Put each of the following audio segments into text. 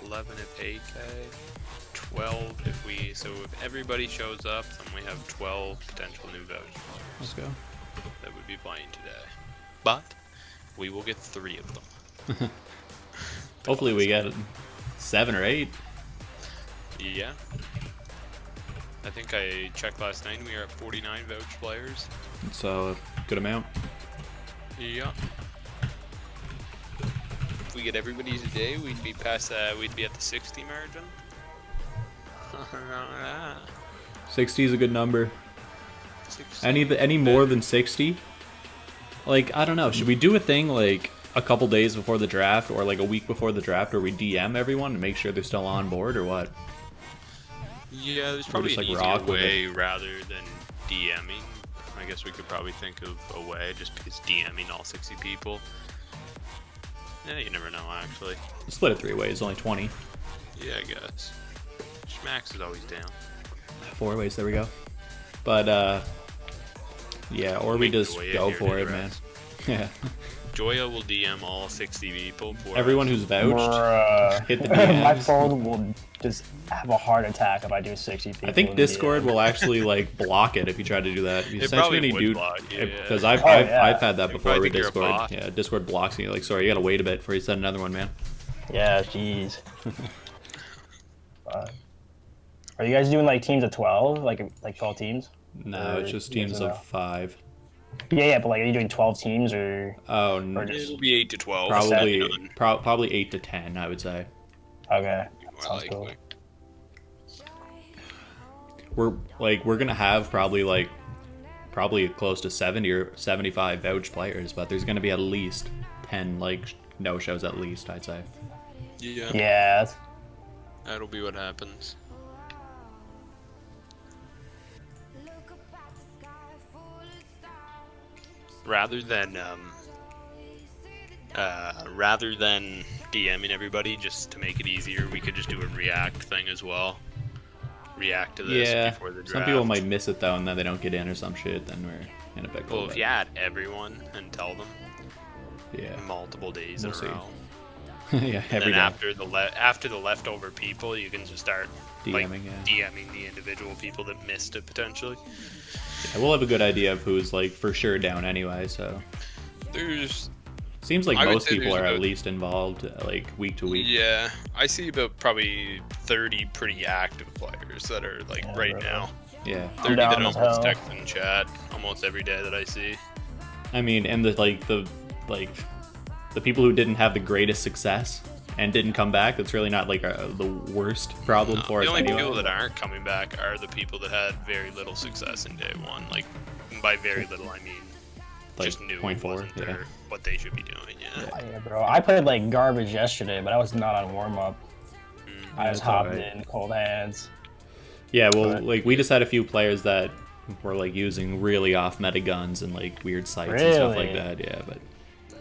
11 if AK, 12 if we. So if everybody shows up, then we have 12 potential new vouchers. Let's go. That would be playing today, but we will get 3 of them. Hopefully we get 7 or 8. Yeah. I think I checked last night and we are at 49 vouch players. So good amount. Yeah. If we get everybody today, we'd be past. We'd be at the 60 margin. 60 is a good number. 60. Any more than 60? Like, I don't know. Should we do a thing like a couple days before the draft or like a week before the draft where we DM everyone and make sure they're still on board or what? Yeah, there's probably just, an like, rock easier with way rather than DMing. I guess we could probably think of a way, just because DMing all 60 people. Yeah, you never know, actually. Split it 3 ways, only 20. Yeah, I guess. Schmax is always down. 4 ways, there we go. But, yeah, or we just go for it, man. Yeah. Joya will DM all 60 people. For Everyone us. who's vouched, hit the My DMs. phone will just have a heart attack if I do 60 people. I think in the Discord DM. will actually like block it if you try to do that. It probably would block, yeah. Because I've had that before probably with think you're a Discord. bot. Yeah, Discord blocks you. Like, sorry, you gotta wait a bit before you send another one, man. Yeah, jeez. Are you guys doing like teams of 12, like 12 teams? No, it's just teams of 5. Yeah, but like, are you doing 12 teams or? Oh, Or no. just- It'll be 8 to 12. Probably, None. probably 8 to 10, I would say. Okay, More sounds cool. likely. We're gonna have probably close to 70 or 75 vouch players, but there's gonna be at least 10 like no shows at least, I'd say. Yeah, Yeah, that'll be what happens. Rather than DMing everybody just to make it easier, we could just do a react thing as well. React to this Yeah, before the draft. some people might miss it though, and then they don't get in or some shit. Then we're in a big. Well, if you add everyone and tell them yeah, multiple days We'll in see. a row, yeah, and every then day. after the leftover people, you can just start DMing, DMing the individual people that missed it potentially. Yeah, we'll have a good idea of who's like for sure down anyway. So There's seems like I would most say people there's are at about- least involved, like week to week. Yeah, I see about probably 30 pretty active players that are like Yeah, right bro. now. Yeah, 30 down that as almost hell. text in chat almost every day that I see. I mean, and the people who didn't have the greatest success and didn't come back. That's really not like the worst problem No, for the us only anyway. people that aren't coming back are the people that had very little success in day one. Like by very little, I mean Like just knew 0.4, wasn't yeah. what they should be doing. Yeah. yeah, bro. I played like garbage yesterday, but I was not on warm up. I just That's hopped alright. in, cold hands. Yeah, well, But- like we just had a few players that were like using really off meta guns and like weird sites and stuff like Really? that. Yeah, but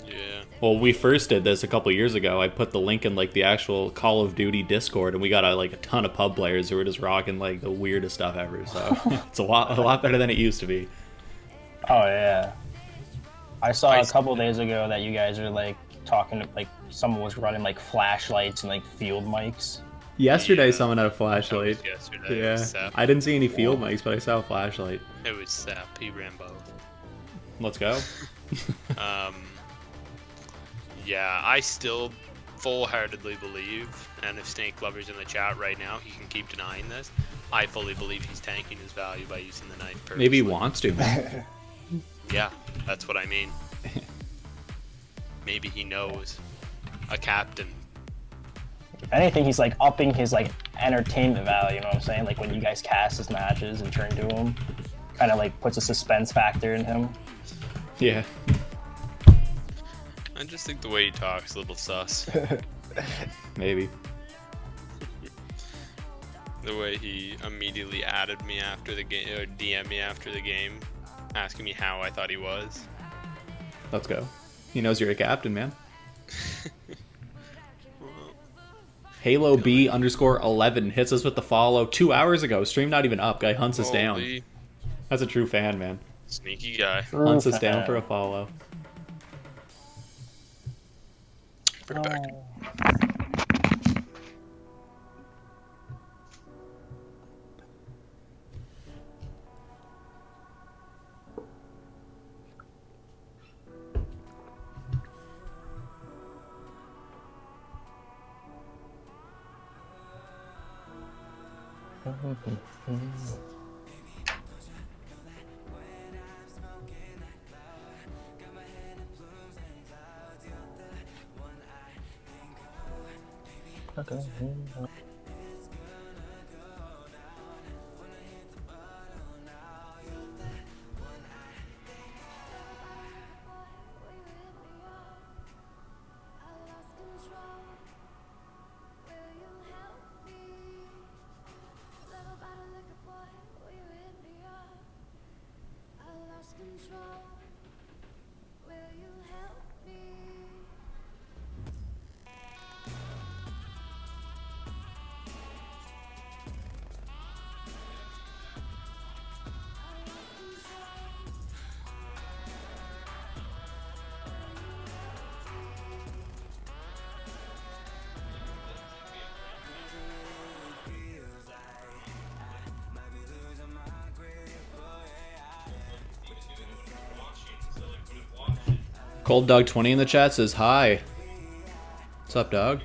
Yeah. well, we first did this a couple years ago. I put the link in like the actual Call of Duty Discord, and we got like a ton of pub players who were just rocking like the weirdest stuff ever. So it's a lot better than it used to be. Oh yeah. I saw a Nice. couple days ago that you guys are like talking, like someone was running like flashlights and like field mics. Yesterday, Yeah. someone had a That flashlight. was yesterday. It Yeah, was Sap. I didn't see any field mics, but I saw a flashlight. It was Sap. He ran both. Let's go. Yeah, I still full-heartedly believe, and if Snake Lover's in the chat right now, he can keep denying this. I fully believe he's tanking his value by using the knife purposely. Maybe he wants to, man. Yeah, that's what I mean. Maybe he knows a captain. If anything, he's like upping his like entertainment value. You know what I'm saying? Like when you guys cast his matches and turn to him, kind of like puts a suspense factor in him. Yeah. I just think the way he talks is a little sus. Maybe. The way he immediately added me after the game, or DM'd me after the game, asking me how I thought he was. Let's go. He knows you're a captain, man. Halo B underscore 11 hits us with the follow 2 hours ago. Stream not even up. Guy hunts us down. Holy That's a true fan, man. sneaky guy. Hunts us down for a follow. Put it back. Cold Dog 20 in the chat says hi. What's up, dog?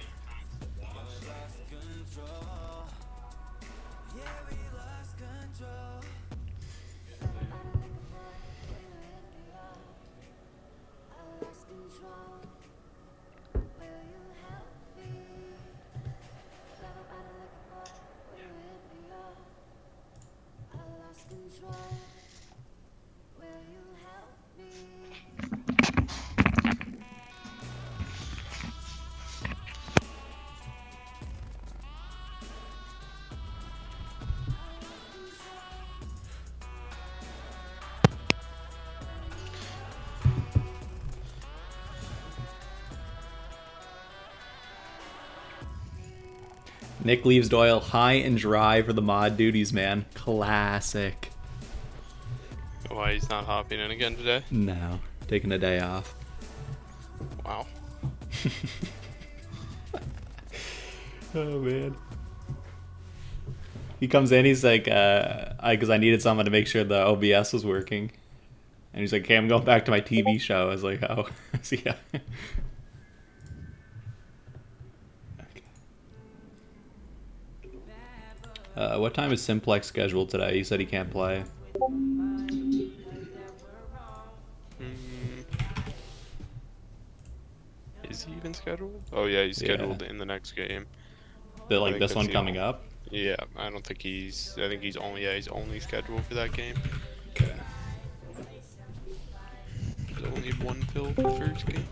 Nick leaves Doyle high and dry for the mod duties, man. Classic. Why he's not hopping in again today? No, taking a day off. Wow. Oh man. He comes in, he's like, because I needed someone to make sure the OBS was working. And he's like, okay, I'm going back to my TV show. I was like, oh, see ya. What time is Simplex scheduled today? He said he can't play. Is he even scheduled? Oh yeah, he's scheduled in the next game. Like this one coming up? Yeah, I don't think he's. I think he's only scheduled for that game. Okay. He's only one pill for the first game.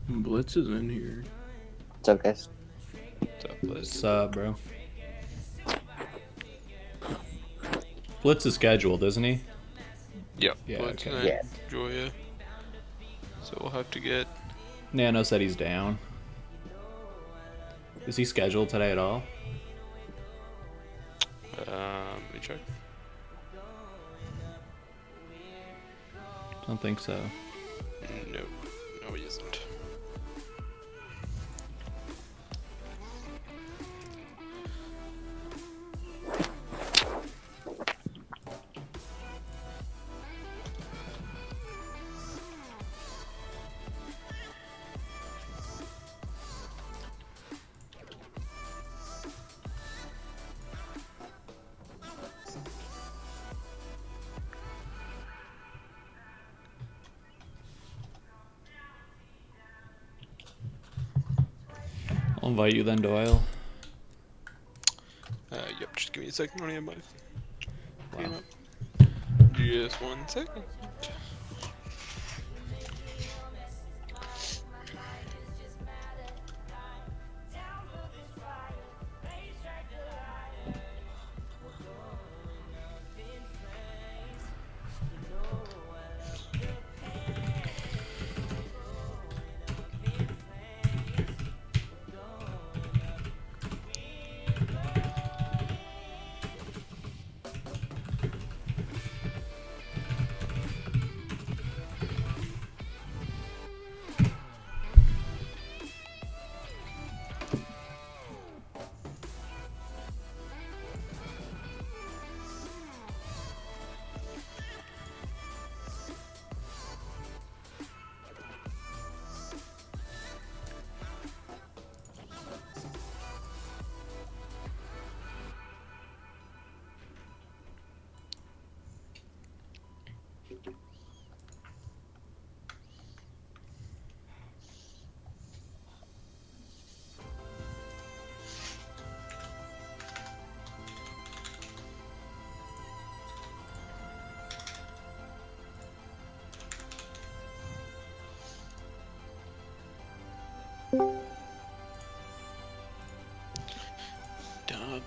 Blitz is in here. What's up, guys? What's up, Blitz? What's up, bro? Blitz is scheduled, isn't he? Yep. Yeah, Blitz okay. and Yeah. Joya. So we'll have to get. Nano said he's down. Is he scheduled today at all? Let me check. Don't think so. No, he isn't. I'll invite you then, Doyle. Yep. Just give me a second. I don't have my game Wow. up. Just 1 second.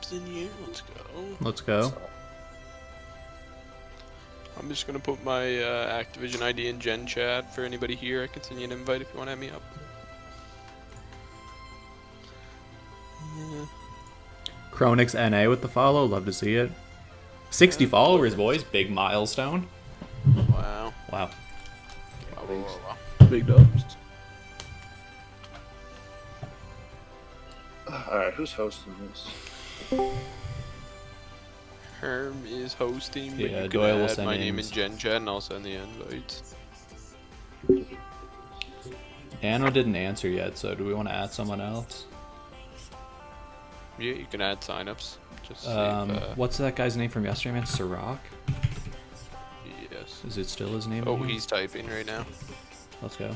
Dubs in here. Let's go. Let's go. I'm just gonna put my Activision ID in Gen chat for anybody here. I can send you an invite if you want to add me up. Yeah. Chronix NA with the follow. Love to see it. 60 Yeah, followers, boys. Big milestone. Wow. Wow. Wow. Big dubs. Alright, who's hosting this? Herm is hosting, but Yeah, you can Doyle will add send my name in ins. Gen chat and I'll send the invites. Anno didn't answer yet, so do we want to add someone else? Yeah, you can add signups. Just see if, What's that guy's name from yesterday, man? Sirach? yes. Is it still his name? Oh, in here? he's typing right now. Let's go.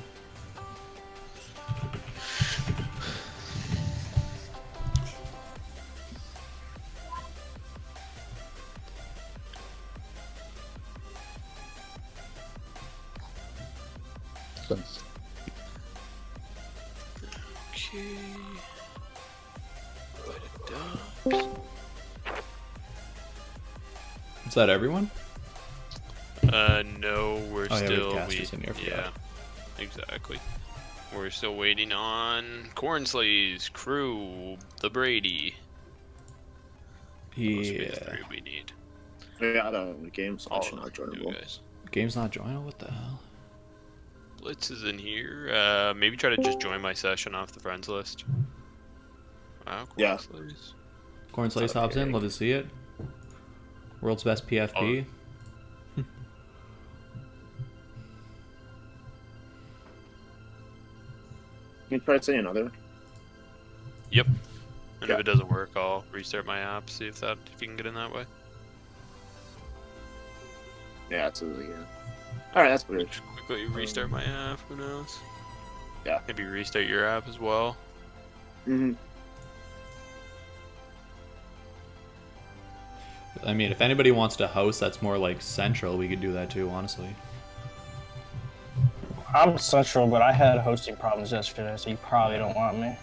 Okay. Is that everyone? No, we're Oh, yeah, we have still casters in here, I yeah, forgot. exactly. We're still waiting on Cornslays, Crew, the Brady. Those would be the Yeah. three we need. Yeah, I don't know. The game's All actually of not them, you joinable. guys. Game's not joining? What the hell? Blitz is in here. Maybe try to just join my session off the friends list. Wow, Yeah. Cornslays. Cornslace hops in. Love to see it. World's best PFP. Can you try to say another? Yep. And Yeah. if it doesn't work, I'll restart my app. See if you can get in that way. Yeah, absolutely. Yeah. All right, that's weird. Just quickly restart my app. Who knows? Yeah. Maybe restart your app as well. Mm-hmm. I mean, if anybody wants to host that's more like central, we could do that too, honestly. I'm central, but I had hosting problems yesterday, so you probably don't want me.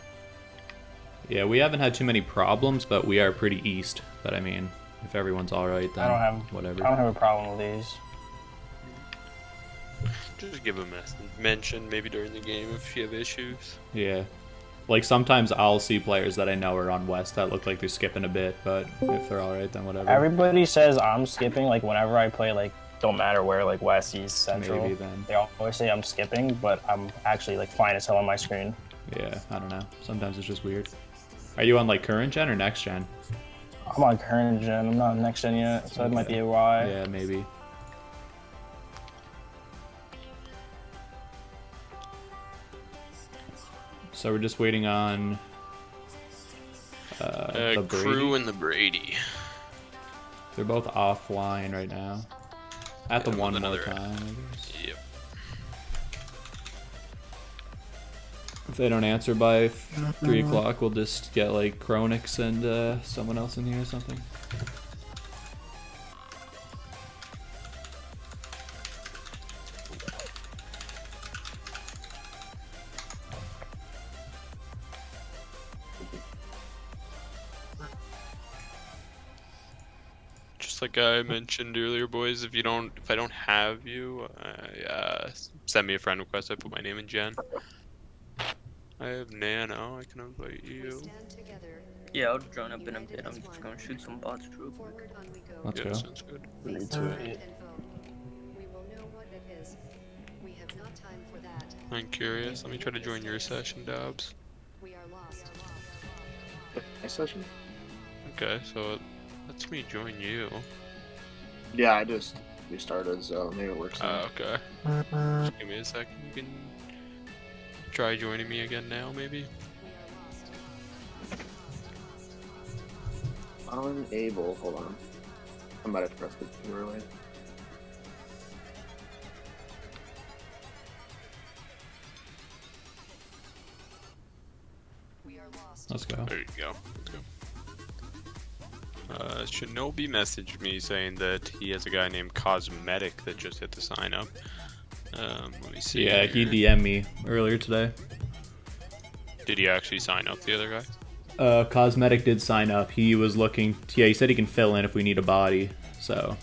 Yeah, we haven't had too many problems, but we are pretty east. But I mean, if everyone's alright, then I don't have whatever. I don't have a problem with these. Just give a mention maybe during the game if you have issues. Yeah. Like, sometimes I'll see players that I know are on west that look like they're skipping a bit, but if they're alright, then whatever. Everybody says I'm skipping, like whenever I play, like don't matter where, like west, east, central. Maybe then. They always say I'm skipping, but I'm actually like fine as hell on my screen. Yeah, I don't know. Sometimes it's just weird. Are you on like current gen or next gen? I'm on current gen, I'm not on next gen yet, so that might be a why. Yeah, maybe. So we're just waiting on the Brady. Crew and the Brady. They're both offline right now. At the Yeah, one with more another- time, I guess. Yep. If they don't answer by 3 o'clock, we'll just get like Chronix and someone else in here or something. Just like I mentioned earlier, boys, if I don't have you, send me a friend request. I put my name in Gen. I have Nano. I can invite you. Yeah, I'll join up in a bit. I'm just gonna shoot some bots too. Let's Yeah, go. sounds good. Me too. I'm curious. Let me try to join your session, Dobbs. Next session? Okay, so it lets me join you. Yeah, I just restarted, so maybe it works now. Okay. Just give me a second. You can try joining me again now, maybe. Unable. Hold on. I might have pressed it too early. Let's go. There you go. Let's go. Shinobi messaged me saying that he has a guy named Cosmetic that just hit the sign up. Let me see. Yeah, he here. DM'd me earlier today. Did he actually sign up, the other guy? Cosmetic did sign up. He was looking. Yeah, he said he can fill in if we need a body, so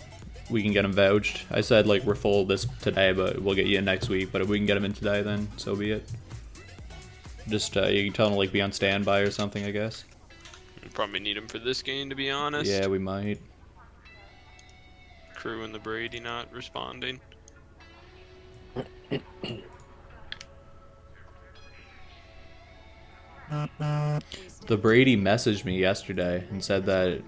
we can get him vouched. I said like we're full this today, but we'll get you in next week. But if we can get him in today, then so be it. Just you can tell him to like be on standby or something, I guess. Probably need him for this game, to be honest. Yeah, we might. Crew and the Brady not responding. The Brady messaged me yesterday and said that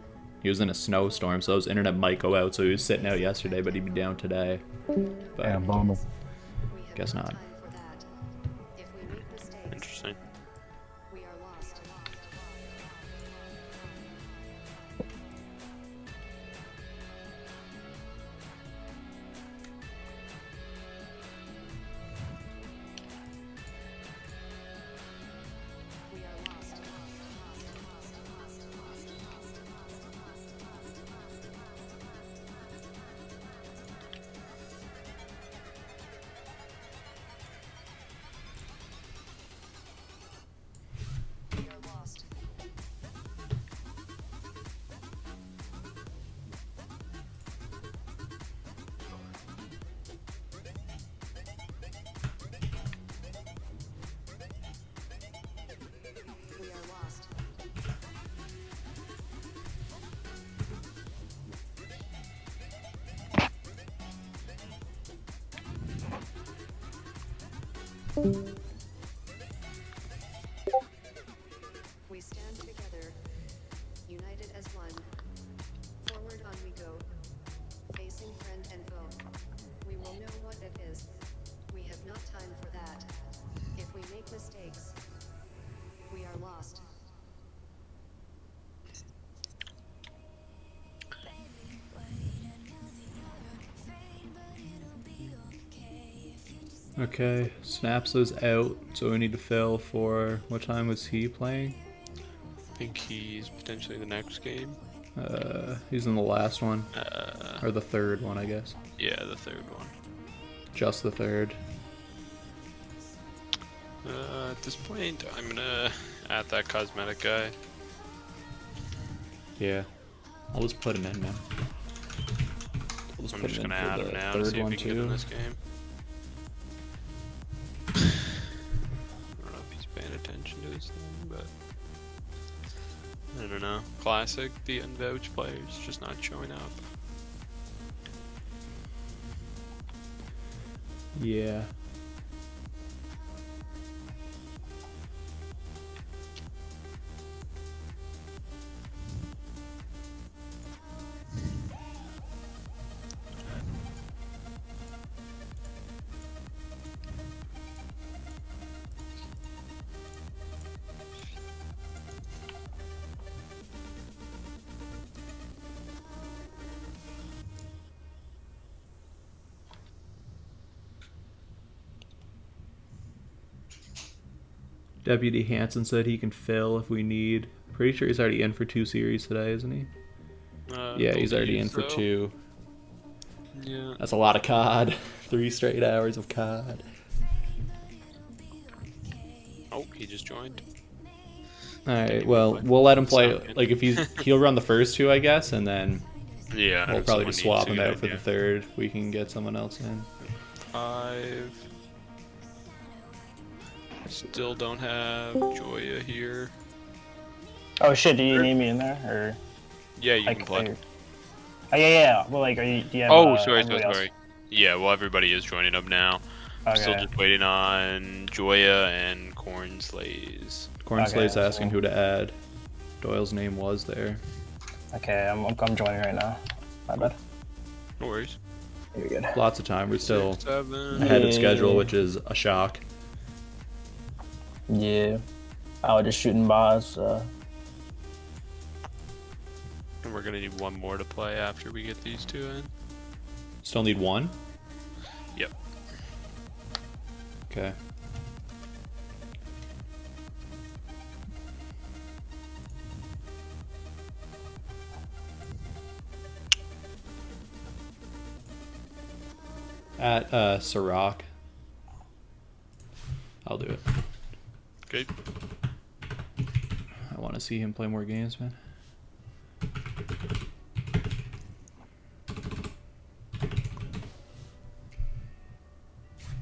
he was in a snowstorm, so his internet might go out. So he was sitting out yesterday, but he'd be down today. But Yeah, bummer. guess not. Interesting. We stand together, united as one. Forward on we go, facing friend and foe. We will know what it is. We have not time for that. If we make mistakes, we are lost. Okay, Snaps is out, so we need to fill for what time was he playing? I think he's potentially the next game. He's in the last one, or the third one, I guess. Yeah, the third one. Just the third. At this point, I'm gonna add that cosmetic guy. Yeah, I'll just put him in, man. I'll I'm put just him in gonna add for him the now to third see if one we can get in too. this game. I don't know if he's paying attention to his thing, but I don't know. Classic, the unvouched players just not showing up. Yeah. Deputy Hansen said he can fill if we need. Pretty sure he's already in for 2 series today, isn't he? Yeah, he's already in for so. 2. Yeah. That's a lot of COD. 3 straight hours of COD. Oh, he just joined. Alright, well, we'll let him play. Sound good. Like, if he'll run the first 2, I guess, and then Yeah. we'll if probably someone just swap needs him to, out for the third. We can get someone else in. 5. Still don't have Joya here. Oh shit, do you need me in there? Or Yeah, you like, can play. oh yeah. Well, like, do you have, Oh, sorry. everybody else? Yeah, well, everybody is joining up now. I'm still Okay. just waiting on Joya and Cornslay's. Cornslay's Okay, asking so- who to add. Doyle's name was there. Okay, I'm joining right now. My bad. No worries. You're good. Lots of time. We're still 6, 7. ahead of Yeah. schedule, which is a shock. Yeah. I was just shooting boss. And we're gonna need one more to play after we get these 2 in. Still need 1? Yep. Okay. At Sirach. I'll do it. Okay. I want to see him play more games, man.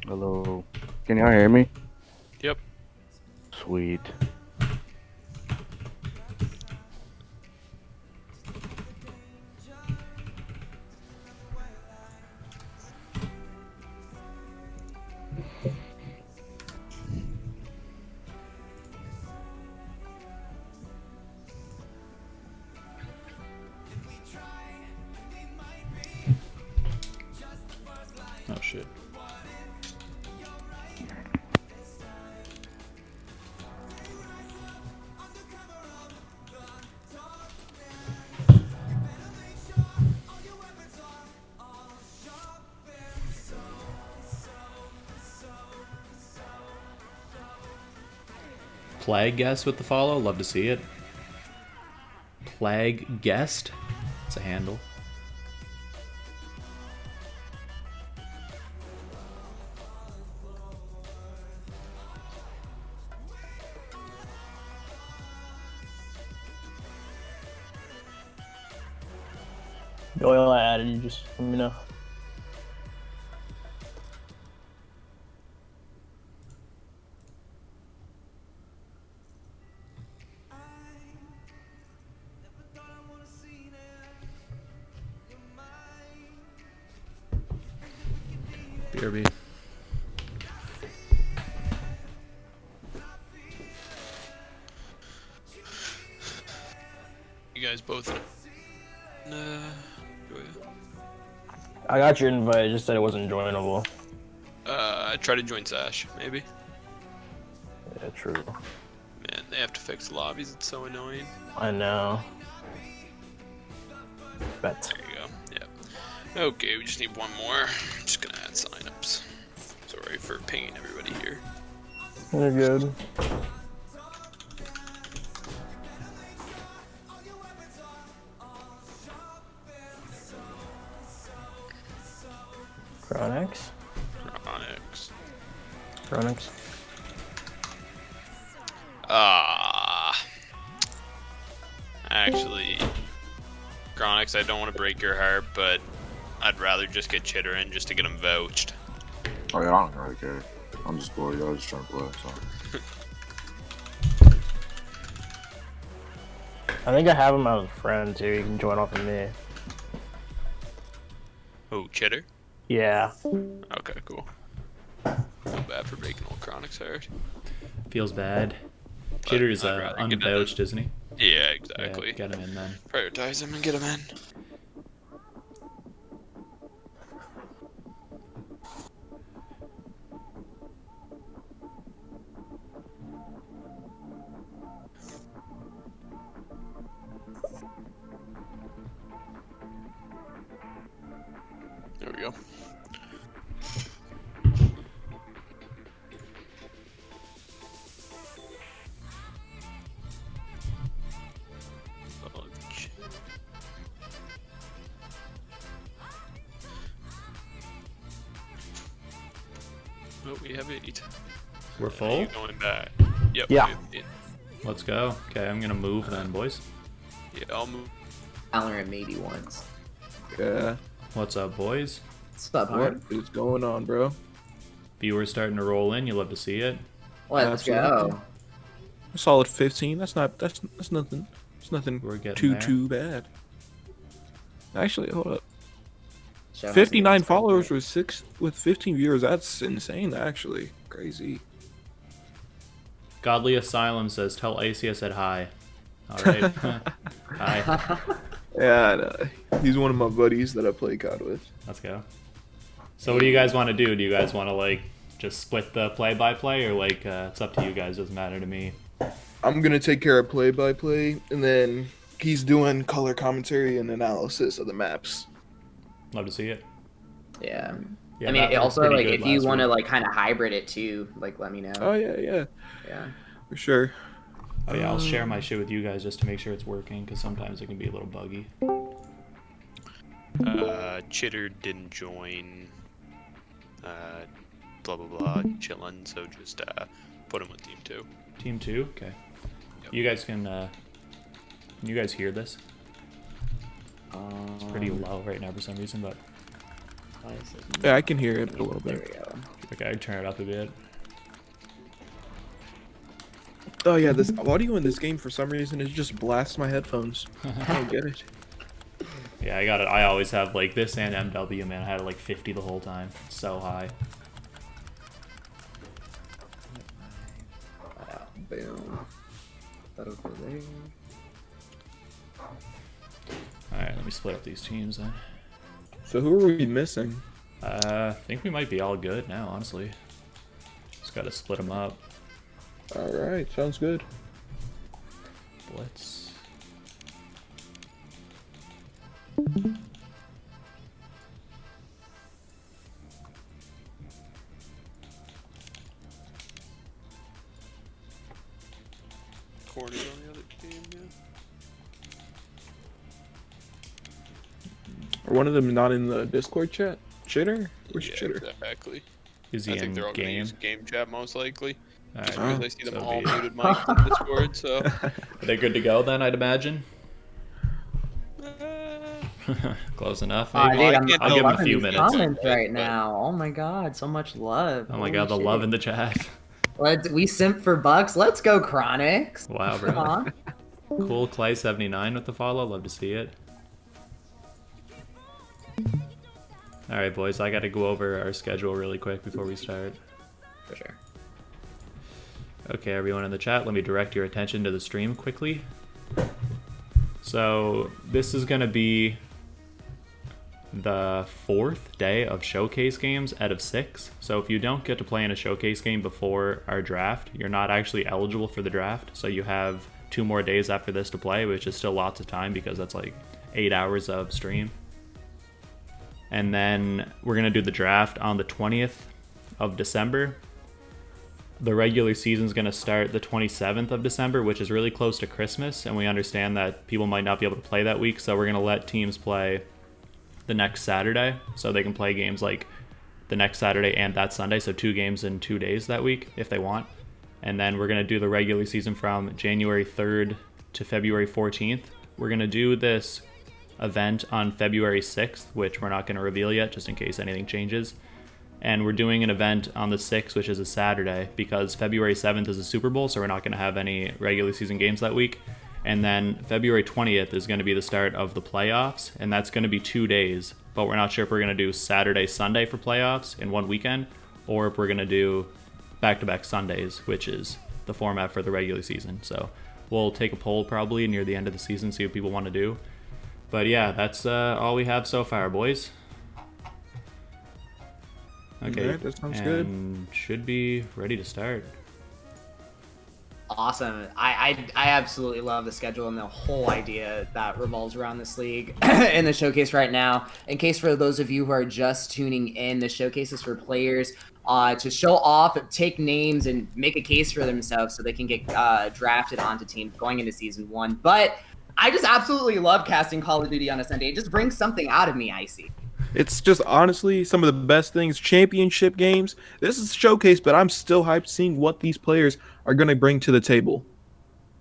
Hello. Can y'all hear me? Yep. Sweet. Oh shit. Plague guest with the follow. Love to see it. Plague guest. It's a handle. The oil I added, you just let me know. BRB. You guys both. I got your invite, I just said it wasn't joinable. I try to join Sash, maybe. Yeah, true. Man, they have to fix lobbies. It's so annoying. I know. Bet. There you go. Yeah. Okay, we just need one more. I'm just gonna add signups. Sorry for pinging everybody here. You're good. Chronix? Chronix. Chronix? Actually, Chronix, I don't want to break your heart, but I'd rather just get Chitter in just to get him vouched. Oh yeah, I don't really care. I'm just bored. Y'all just trying to play. So. I think I have him as a friend too. You can join off of me. Oh, Chitter? Yeah. Okay, cool. Feel bad for breaking old Chronix heart. Feels bad. Chitter's I'd rather get unvouched, isn't he? Yeah, exactly. Yeah, get him in then. Prioritize him and get him in. There we go. Oh, we have 8. We're Are full? you going back? Yep. Yeah. we have 8. Let's go. Okay, I'm gonna move then, boys. Yeah, I'll move. Valorant maybe once. Yeah. What's up, boys? What's up, What Hard? is going on, bro? Viewers starting to roll in. You love to see it. Let's Absolutely. go. A solid 15. That's nothing. It's nothing We're getting too there. bad. Actually, hold up. Show has 59 the followers expected. with 15 viewers. That's insane, actually. Crazy. Godly Asylum says, tell Icy I said hi. Alright. Hi. Yeah, I know. He's one of my buddies that I play COD with. Let's go. So what do you guys want to do? Do you guys want to, like, just split the play-by-play? Or, like, it's up to you guys. Doesn't matter to me. I'm going to take care of play-by-play, and then he's doing color commentary and analysis of the maps. Love to see it. Yeah. Yeah, I mean, that it was also, pretty like, good if you last want to, week. like, kind of hybrid it, too, like, let me know. Oh, yeah. Yeah. For sure. Oh, yeah, I'll share my shit with you guys just to make sure it's working, because sometimes it can be a little buggy. Chitter didn't join. Blah blah blah. Chillin'. So just put him with team 2. Team 2? Okay. You guys can you guys hear this? It's pretty low right now for some reason, but Yeah, I can hear it a little There bit. we go. okay, I can turn it up a bit. Oh yeah, this audio in this game for some reason it just blasts my headphones. I don't get it. Yeah, I got it. I always have like this and MW, man. I had it like 50 the whole time. It's so high. Boom. That over there. Alright, let me split up these teams then. So who are we missing? I think we might be all good now, honestly. Just gotta split them up. All right, sounds good. Blitz. Corners on the other team, yeah. Are one of them not in the Discord chat? Chitter? Where's Yeah, Chitter? exactly. Is he I think in they're all gonna game? use game chat most likely. Alright, Because I see them so all be it. muted mics in Discord, so. Are they good to go then, I'd imagine? Close enough, maybe? Dude, I can't I'll tell give him a loving few these minutes. comments right But- now. Oh my god, so much love. Oh my Holy god, the shit. love in the chat. We simp for bucks. Let's go, Chronix. Wow, Come bro. on. Cool Clay79 with the follow. Love to see it. Alright, boys, I gotta go over our schedule really quick before we start. For sure. Okay, everyone in the chat, let me direct your attention to the stream quickly. So, this is gonna be the 4th day of showcase games out of 6. So if you don't get to play in a showcase game before our draft, you're not actually eligible for the draft. So you have 2 more days after this to play, which is still lots of time because that's like 8 hours of stream. And then we're going to do the draft on the 20th of December. The regular season is going to start the 27th of December, which is really close to Christmas. And we understand that people might not be able to play that week. So we're going to let teams play the next Saturday, so they can play games like the next Saturday and that Sunday, so 2 games in 2 days that week if they want. And then we're going to do the regular season from January 3rd to February 14th. We're going to do this event on February 6th, which we're not going to reveal yet just in case anything changes. And we're doing an event on the 6th, which is a Saturday, because February 7th is a Super Bowl, so we're not going to have any regular season games that week. And then February 20th is going to be the start of the playoffs, and that's going to be 2 days. But we're not sure if we're going to do Saturday, Sunday for playoffs in one weekend, or if we're going to do back-to-back Sundays, which is the format for the regular season. So we'll take a poll probably near the end of the season, see what people want to do. But yeah, that's all we have so far, boys. Okay, Alright, that sounds good. and should be ready to start. Awesome. I absolutely love the schedule and the whole idea that revolves around this league in the showcase right now. In case for those of you who are just tuning in, the showcase is for players to show off, take names, and make a case for themselves so they can get drafted onto teams going into season 1. But I just absolutely love casting Call of Duty on a Sunday. It just brings something out of me, Icy. It's just honestly some of the best things. Championship games. This is showcase, but I'm still hyped seeing what these players are going to bring to the table.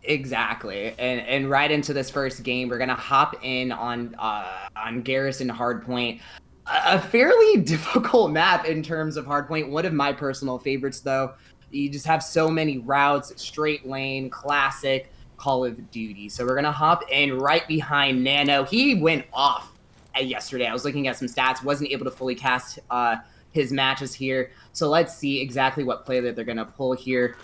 Exactly, and right into this first game, we're gonna hop in on Garrison Hardpoint, a fairly difficult map in terms of Hardpoint. One of my personal favorites, though. You just have so many routes, straight lane, classic Call of Duty. So we're gonna hop in right behind Nano. He went off yesterday. I was looking at some stats, wasn't able to fully cast his matches here. So let's see exactly what play that they're gonna pull here.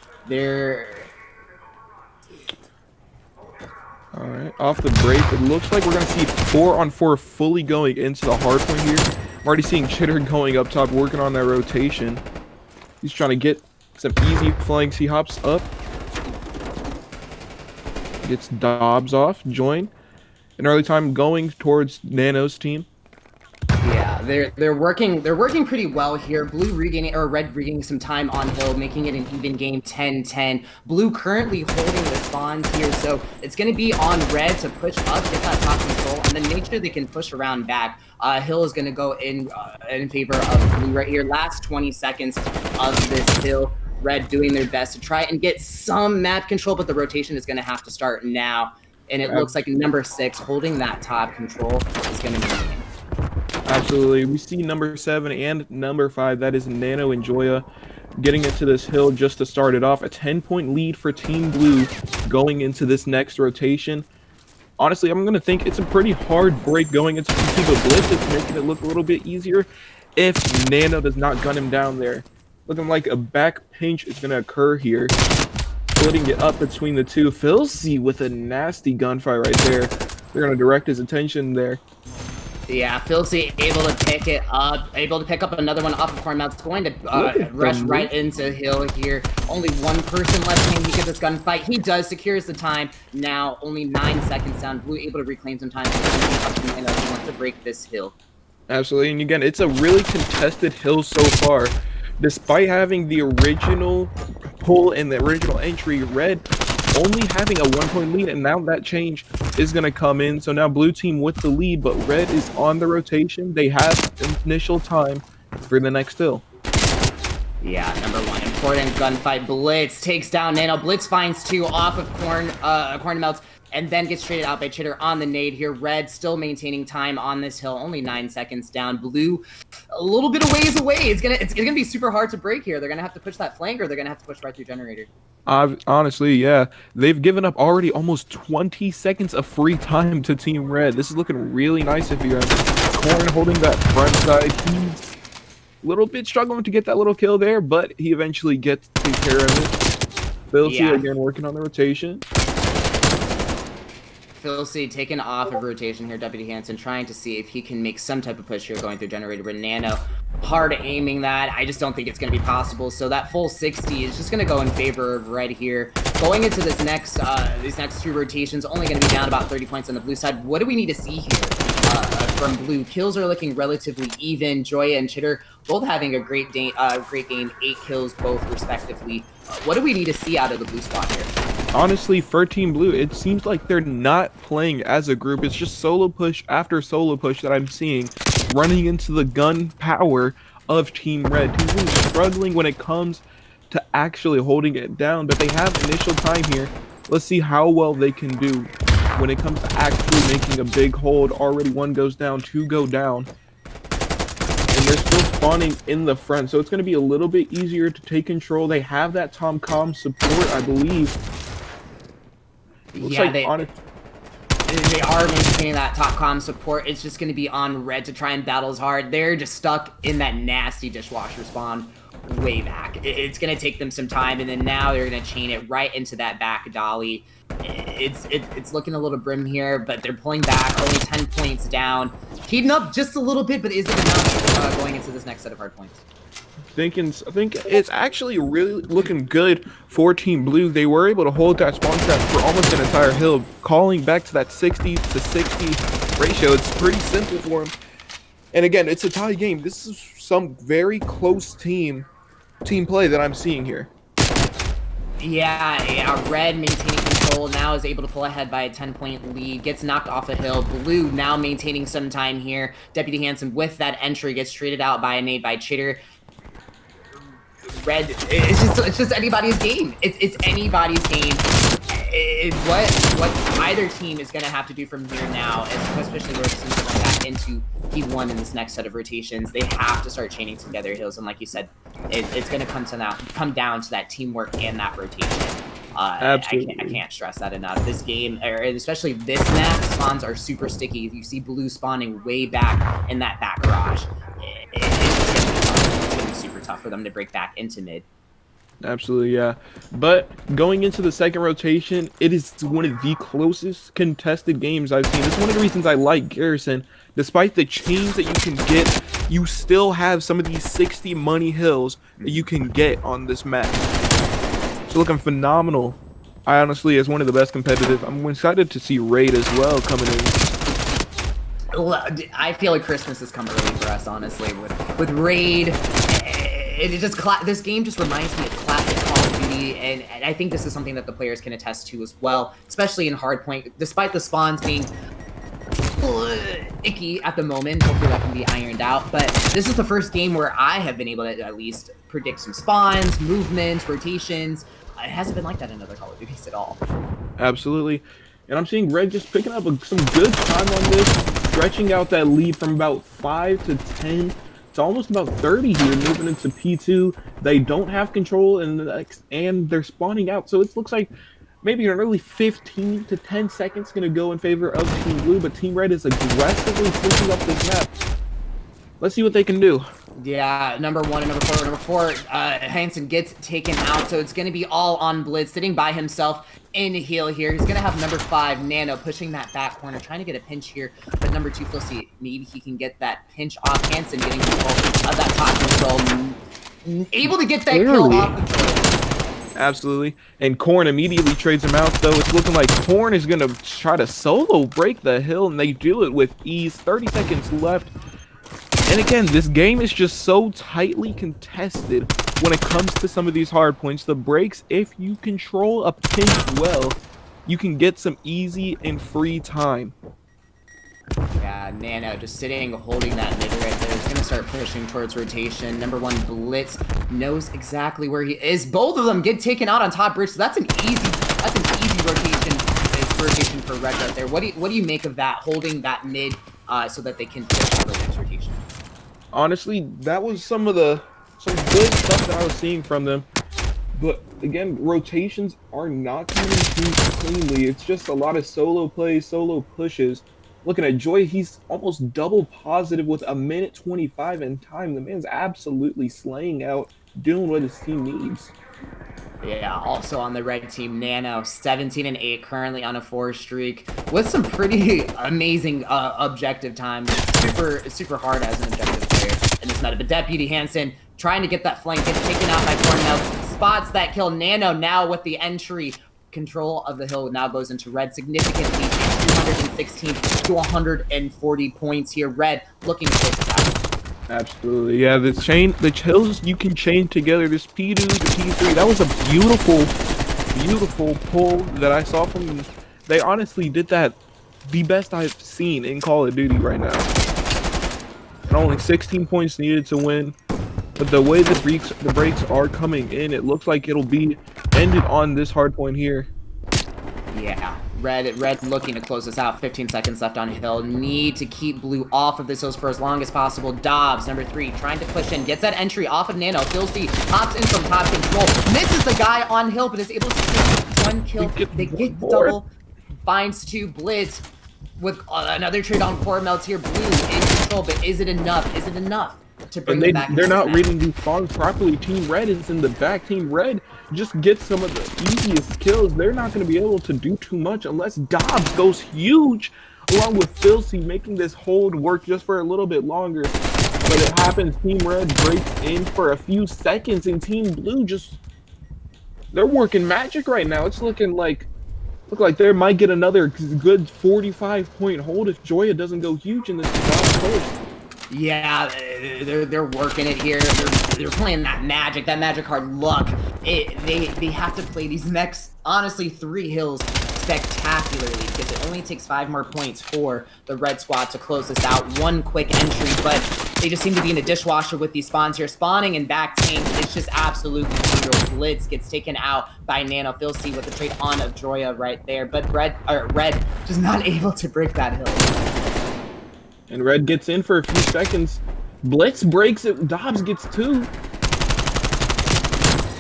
All right, off the break, it looks like we're going to see 4-on-4 fully going into the hard point here. I'm already seeing Chitter going up top, working on that rotation. He's trying to get some easy flanks. He hops up. Gets Dobbs off, join. An early time going towards Nano's team. Yeah, they're working pretty well here. Blue regaining or red regaining some time on hill, making it an even game 10-10. Blue currently holding the spawns here, so it's going to be on red to push up, get that top control, and then make sure they can push around back. Hill is going to go in favor of blue right here. Last 20 seconds of this hill. Red doing their best to try and get some map control, but the rotation is going to have to start now. And it looks like number 6 holding that top control is going to be winning. Absolutely. We see number 7 and number 5. That is Nano and Joya getting into this hill just to start it off. A 10-point lead for Team Blue going into this next rotation. Honestly, I'm going to think it's a pretty hard break going into PC, but Blitz is making it look a little bit easier if Nano does not gun him down there. Looking like a back pinch is going to occur here. Splitting it up between the two. Filsey with a nasty gunfight right there. They're going to direct his attention there. Yeah, Filsey able to pick it up, able to pick up another one off of Cornmouth. It's going to rush right into Hill here. Only one person left. Can he get this gunfight? He does. Secures the time. Now only 9 seconds down. Blue able to reclaim some time. He wants to break this hill. Absolutely, and again, it's a really contested hill so far. Despite having the original pull and the original entry, Red only having a 1-point lead, and now that change is going to come in. So now Blue team with the lead, but Red is on the rotation. They have initial time for the next hill. Yeah, number 1, important gunfight. Blitz takes down Nano. Blitz finds 2 off of Cornmelts, and then gets traded out by Chitter on the nade here. Red still maintaining time on this hill, only 9 seconds down. Blue a little bit of ways away. It's gonna be super hard to break here. They're gonna have to push that flank, or they're gonna have to push right through Generator. Honestly, yeah. They've given up already almost 20 seconds of free time to Team Red. This is looking really nice if you're Corn holding that front side. He's a little bit struggling to get that little kill there, but he eventually gets to take care of it. Filthy again working on the rotation. Filsey taken off of rotation here, Deputy Hansen, trying to see if he can make some type of push here going through Generator. But Nano hard aiming that. I just don't think it's going to be possible. So that full 60 is just going to go in favor of Red here. Going into this next, these next 2 rotations, only going to be down about 30 points on the Blue side. What do we need to see here from Blue? Kills are looking relatively even. Joya and Chitter both having a great game, 8 kills both respectively. What do we need to see out of the Blue squad here? Honestly, for Team Blue, it seems like they're not playing as a group. It's just solo push after solo push that I'm seeing, running into the gun power of Team Red. Team Blue is struggling when it comes to actually holding it down, but they have initial time here. Let's see how well they can do when it comes to actually making a big hold. Already 1 goes down, 2 go down. And they're still spawning in the front, so it's going to be a little bit easier to take control. They have that Tom-Com support, I believe. Yeah, they are maintaining that top comm support. It's just going to be on Red to try and battle as hard. They're just stuck in that nasty dishwasher spawn way back. It's going to take them some time, and then now they're going to chain it right into that back dolly. It's looking a little grim here, but they're pulling back, only 10 points down. Heating up just a little bit, but is it enough going into this next set of hard points? I think it's actually really looking good for Team Blue. They were able to hold that spawn trap for almost an entire hill, calling back to that 60 to 60 ratio. It's pretty simple for them. And again, it's a tie game. This is some very close team play that I'm seeing here. Yeah, Red maintaining control, now is able to pull ahead by a 10-point lead, gets knocked off a hill. Blue now maintaining some time here. Deputy Hansen with that entry gets traded out by a nade by Chitter. Red, it's just anybody's game. It's anybody's game. What either team is going to have to do from here now, especially where it's going back into P1 in this next set of rotations, they have to start chaining together hills. And like you said, it's going to come down to that teamwork and that rotation. Absolutely. I can't stress that enough. This game, or especially this map, spawns are super sticky. You see Blue spawning way back in that back garage. It's going to be super tough for them to break back into mid. Absolutely, yeah. But going into the second rotation, it is one of the closest contested games I've seen. It's one of the reasons I like Garrison. Despite the chains that you can get, you still have some of these 60 money hills that you can get on this map. It's looking phenomenal. I honestly, as one of the best competitive, I'm excited to see Raid as well coming in. I feel like Christmas has come early for us, honestly, with Raid. This game just reminds me of classic Call of Duty, and I think this is something that the players can attest to as well, especially in Hardpoint. Despite the spawns being icky at the moment. Hopefully that can be ironed out. But this is the first game where I have been able to at least predict some spawns, movements, rotations. It hasn't been like that in other Call of Duties at all. Absolutely. And I'm seeing Red just picking up some good time on this, stretching out that lead from about 5 to 10 to almost about 30 here, moving into P2. They don't have control, and they're spawning out. So it looks like maybe an early 15 to 10 seconds going to go in favor of Team Blue, but Team Red is aggressively pushing up this map. Let's see what they can do. Yeah, number 1 and number 4. Hansen gets taken out, so it's going to be all on Blitz, sitting by himself in heal here. He's going to have number 5, Nano, pushing that back corner, trying to get a pinch here. But number 2, Filthy, maybe he can get that pinch off. Hansen getting control of that top control. Able to get that kill off the control. Absolutely. And Korn immediately trades him out, though. It's looking like Korn is going to try to solo break the hill, and they do it with ease. 30 seconds left. And again, this game is just so tightly contested when it comes to some of these hard points. The breaks, if you control a pinch well, you can get some easy and free time. Yeah, Nano just sitting, holding that mid right there. He's going to start pushing towards rotation. Number 1, Blitz, knows exactly where he is. Both of them get taken out on top bridge, so that's an easy rotation for Red right there. What do you make of that, holding that mid so that they can push for the next rotation? Honestly, that was some good stuff that I was seeing from them. But again, rotations are not coming too cleanly. It's just a lot of solo plays, solo pushes. Looking at Joy, he's almost double positive with a minute 25 in time. The man's absolutely slaying out, doing what his team needs. Yeah, also on the red team, Nano, 17 and 8, currently on a 4 streak, with some pretty amazing objective time. Super hard as an objective player in this meta. But Deputy Hansen trying to get that flank, gets taken out by Cornell, spots that kill. Nano now with the entry. Control of the hill now goes into Red significantly, 216 to 140 points here. Red looking to close this out. Absolutely, yeah. The kills you can chain together. This P2 to P3. That was a beautiful pull that I saw from them. They honestly did that the best I've seen in Call of Duty right now. And only 16 points needed to win. But the way the breaks are coming in, it looks like it'll be ended on this hard point here. Yeah, Red looking to close this out. 15 seconds left on hill. Need to keep Blue off of this hills for as long as possible. Dobbs, number 3, trying to push in. Gets that entry off of Nano. Filthy hops in from top control. Misses the guy on hill, but is able to take 1 kill. They get the double. Finds 2. Blitz with another trade on core melts here. Blue in control, but is it enough? Is it enough to bring them back? They're not reading these spawns properly. Team Red is in the back. Team Red just gets some of the easiest kills. They're not going to be able to do too much unless Dobbs goes huge, along with Filthy, making this hold work just for a little bit longer. But it happens. Team Red breaks in for a few seconds, and Team Blue they're working magic right now. It's look like they might get another good 45-point hold if Joya doesn't go huge in this Dobbs hold. Yeah, they're working it here. They're playing that magic card luck. They have to play these next, honestly, 3 hills spectacularly because it only takes 5 more points for the Red squad to close this out. 1 quick entry, but they just seem to be in a dishwasher with these spawns here. Spawning and back tank, it's just absolutely brutal. Blitz gets taken out by Nano. Filthy with the trade on of Joya right there, but Red just not able to break that hill. And Red gets in for a few seconds. Blitz breaks it. Dobbs gets 2.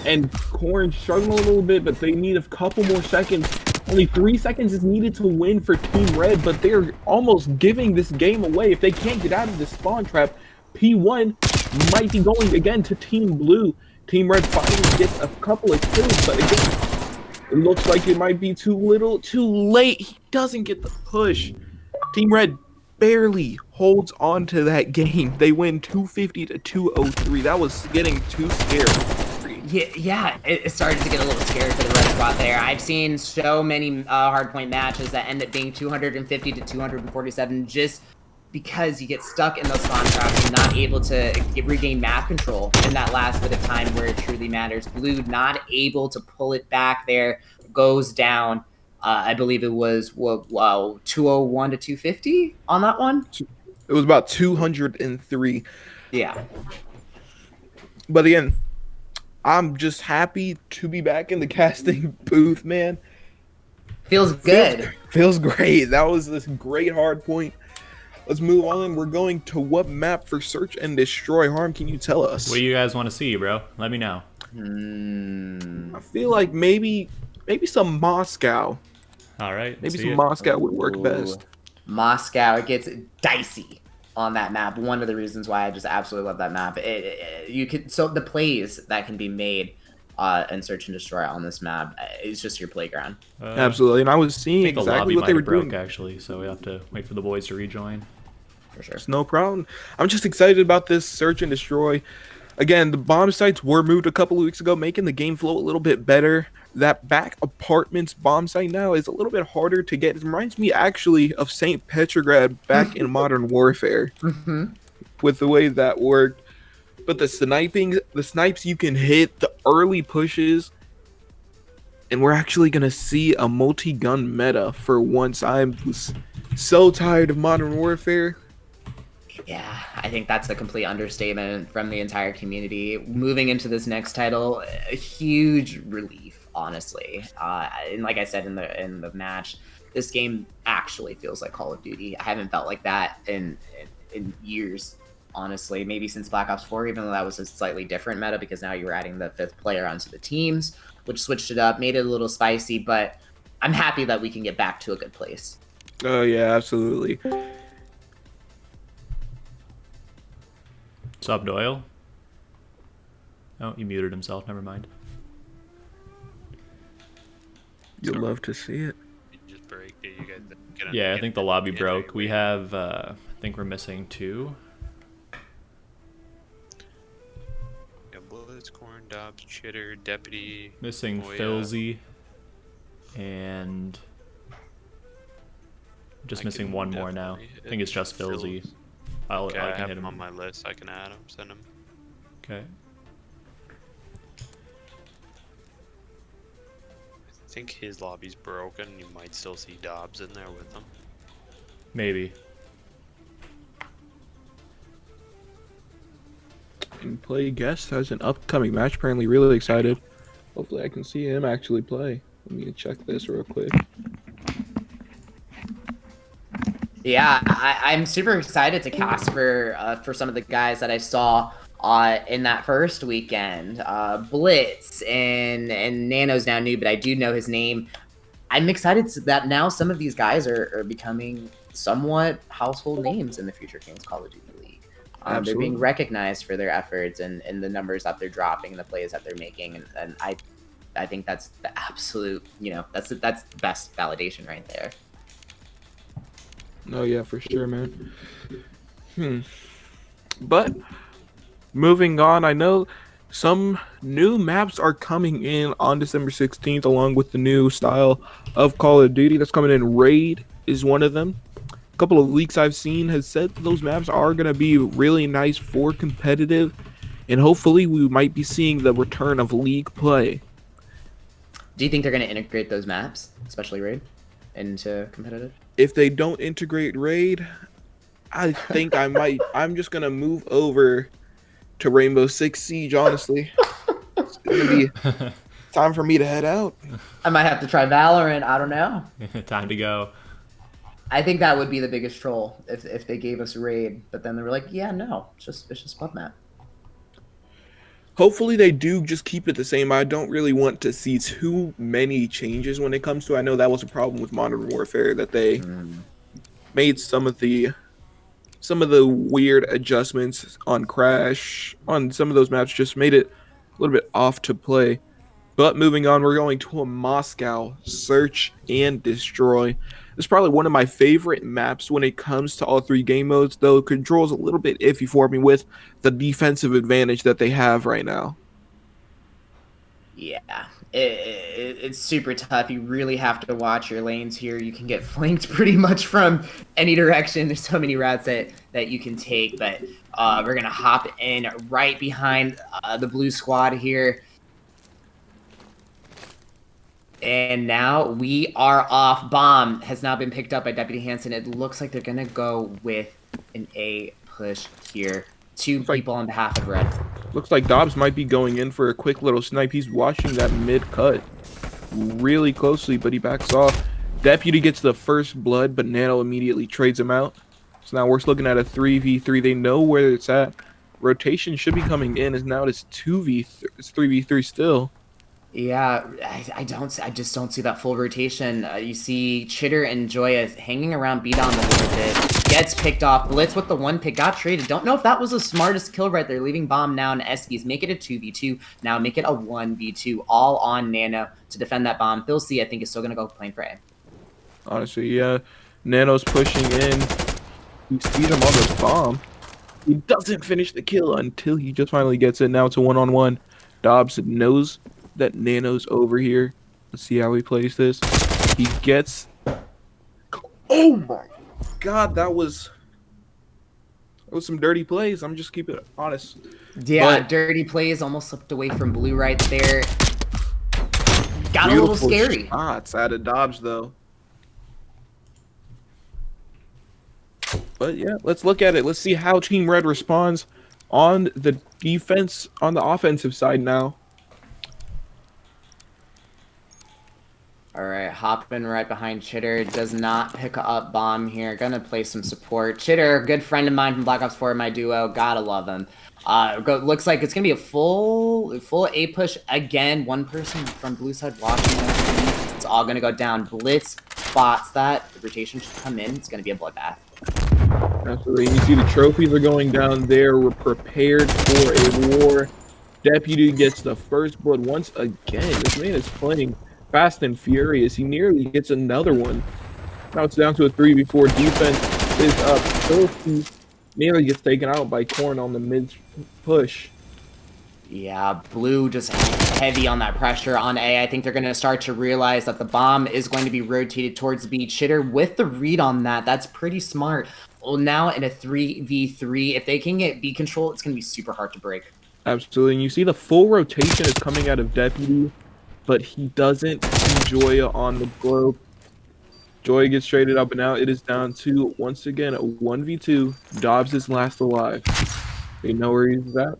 And Corn struggling a little bit, but they need a couple more seconds. Only 3 seconds is needed to win for Team Red, but they're almost giving this game away. If they can't get out of this spawn trap, P1 might be going again to Team Blue. Team Red finally gets a couple of kills, but again, it looks like it might be too late. He doesn't get the push. Team Red barely holds on to that game. They win 250 to 203. That was getting too scary. Yeah, it started to get a little scary for the Red squad there. I've seen so many hardpoint matches that end up being 250 to 247 just because you get stuck in those spawn traps and not able to regain map control in that last bit of time where it truly matters. Blue not able to pull it back there, goes down. I believe it was 201 to 250 on that one. It was about 203. Yeah. But again, I'm just happy to be back in the casting booth, man. Feels good. Feels great. That was this great hard point. Let's move on. We're going to what map for Search and Destroy? Harm, can you tell us? What do you guys want to see, bro? Let me know. I feel like maybe some Moscow. All right. Maybe see some ya. Moscow would work best. Moscow, it gets dicey on that map. One of the reasons why I just absolutely love that map. The plays that can be made and Search and Destroy on this map is just your playground. Absolutely, and I was seeing I think exactly the lobby what they were broke, doing. Actually, so we have to wait for the boys to rejoin. For sure. It's no problem. I'm just excited about this Search and Destroy. Again, the bomb sites were moved a couple of weeks ago, making the game flow a little bit better. That back apartments bomb site now is a little bit harder to get. It reminds me actually of St. Petrograd back in Modern Warfare with the way that worked. But the snipes you can hit, the early pushes, and we're actually going to see a multi-gun meta for once. I'm so tired of Modern Warfare. Yeah, I think that's a complete understatement from the entire community. Moving into this next title, a huge relief, honestly. And like I said in the match, this game actually feels like Call of Duty. I haven't felt like that in years, honestly. Maybe since Black Ops 4, even though that was a slightly different meta because now you were adding the 5th player onto the teams, which switched it up, made it a little spicy. But I'm happy that we can get back to a good place. Oh yeah, absolutely. What's up, Doyle? Oh, he muted himself. Never mind. You'll love to see it. You just break it. You guys get Yeah, I think the lobby get broke. it. We have, I think we're missing 2. Yeah, Bullets, Corn, Dobbs, Chitter, Deputy. Missing Moya. Filzy. And just I missing can one more now. definitely I think it's just hit Filzy. Phils. I Okay, I can have hit him him. on my list. I can add him, send him. Okay. I think his lobby's broken. You might still see Dobbs in there with him. Maybe. And play guest has an upcoming match. Apparently, really excited. Hopefully, I can see him actually play. Let me check this real quick. Yeah, I'm super excited to cast for some of the guys that I saw in that first weekend. Blitz and Nano's now new, but I do know his name. I'm excited that now some of these guys are becoming somewhat household names in the Future Kings Call of Duty League. They're being Absolutely. recognized for their efforts and the numbers that they're dropping and the plays that they're making, and I think that's the absolute, that's the best validation right there. Oh yeah, for sure, man. But moving on, I know some new maps are coming in on December 16th, along with the new style of Call of Duty that's coming in. Raid is one of them. A couple of leaks I've seen has said that those maps are going to be really nice for competitive, and hopefully we might be seeing the return of league play. Do you think they're going to integrate those maps, especially Raid, into competitive? If they don't integrate Raid, I think I'm just going to move over to Rainbow Six Siege, honestly. It's going to be time for me to head out. I might have to try Valorant. I don't know. Time to go. I think that would be the biggest troll if they gave us Raid, but then they were like, yeah, no, it's just Pub Map. Hopefully they do just keep it the same. I don't really want to see too many changes when it comes to. I know that was a problem with Modern Warfare, that they made some of the weird adjustments on Crash on some of those maps, just made it a little bit off to play. But moving on, we're going to a Moscow Search and Destroy. It's probably one of my favorite maps when it comes to all 3 game modes, though control's a little bit iffy for me with the defensive advantage that they have right now. Yeah, it's super tough. You really have to watch your lanes here. You can get flanked pretty much from any direction. There's so many routes that you can take, but we're going to hop in right behind the blue squad here. And now we are off. Bomb has now been picked up by Deputy Hansen. It looks like they're going to go with an A push here. Two people on behalf of Red. Looks like Dobbs might be going in for a quick little snipe. He's watching that mid cut really closely, but he backs off. Deputy gets the first blood, but Nano immediately trades him out. So now we're looking at a 3v3. They know where it's at. Rotation should be coming in, as now it's 3v3 still. Yeah, I just don't see that full rotation. You see Chitter and Joya hanging around B-Dom a little bit. Gets picked off. Blitz with the one pick. Got traded. Don't know if that was the smartest kill right there. Leaving Bomb now and Eskies. Make it a 2v2. Now make it a 1v2. All on Nano to defend that bomb. Phil C, I think, is still going to go playing for A. Honestly, yeah. Nano's pushing in. You see him on the bomb. He doesn't finish the kill until he just finally gets it. Now it's a one-on-one. Dobbs knows that Nano's over here. Let's see how he plays this. He gets... Oh my god, that was some dirty plays. I'm just keeping it honest. Yeah, dirty plays. Almost slipped away from Blue right there. Got a little scary. Shots out of Dobbs, though. But yeah, let's look at it. Let's see how Team Red responds on the defense, on the offensive side now. All right, hopping right behind Chitter. Does not pick up Bomb here. Gonna play some support. Chitter, good friend of mine from Black Ops 4, my duo. Gotta love him. Looks like it's gonna be a full A push again. One person from blue side watching them. It's all gonna go down. Blitz spots that. The rotation should come in. It's gonna be a bloodbath. Absolutely. You see the trophies are going down there. We're prepared for a war. Deputy gets the first blood once again. This man is playing fast and furious. He nearly gets another one. Now it's down to a 3v4. Defense is up. Filthy nearly gets taken out by Corn on the mid push. Yeah, Blue just heavy on that pressure on A. I think they're going to start to realize that the bomb is going to be rotated towards B. Chitter with the read on that. That's pretty smart. Well, now in a 3v3, if they can get B control, it's going to be super hard to break. Absolutely. And you see the full rotation is coming out of Deputy, but he doesn't see Joya on the globe. Joya gets traded up, and now it is down to, once again, a 1v2. Dobbs is last alive. They know where he's at.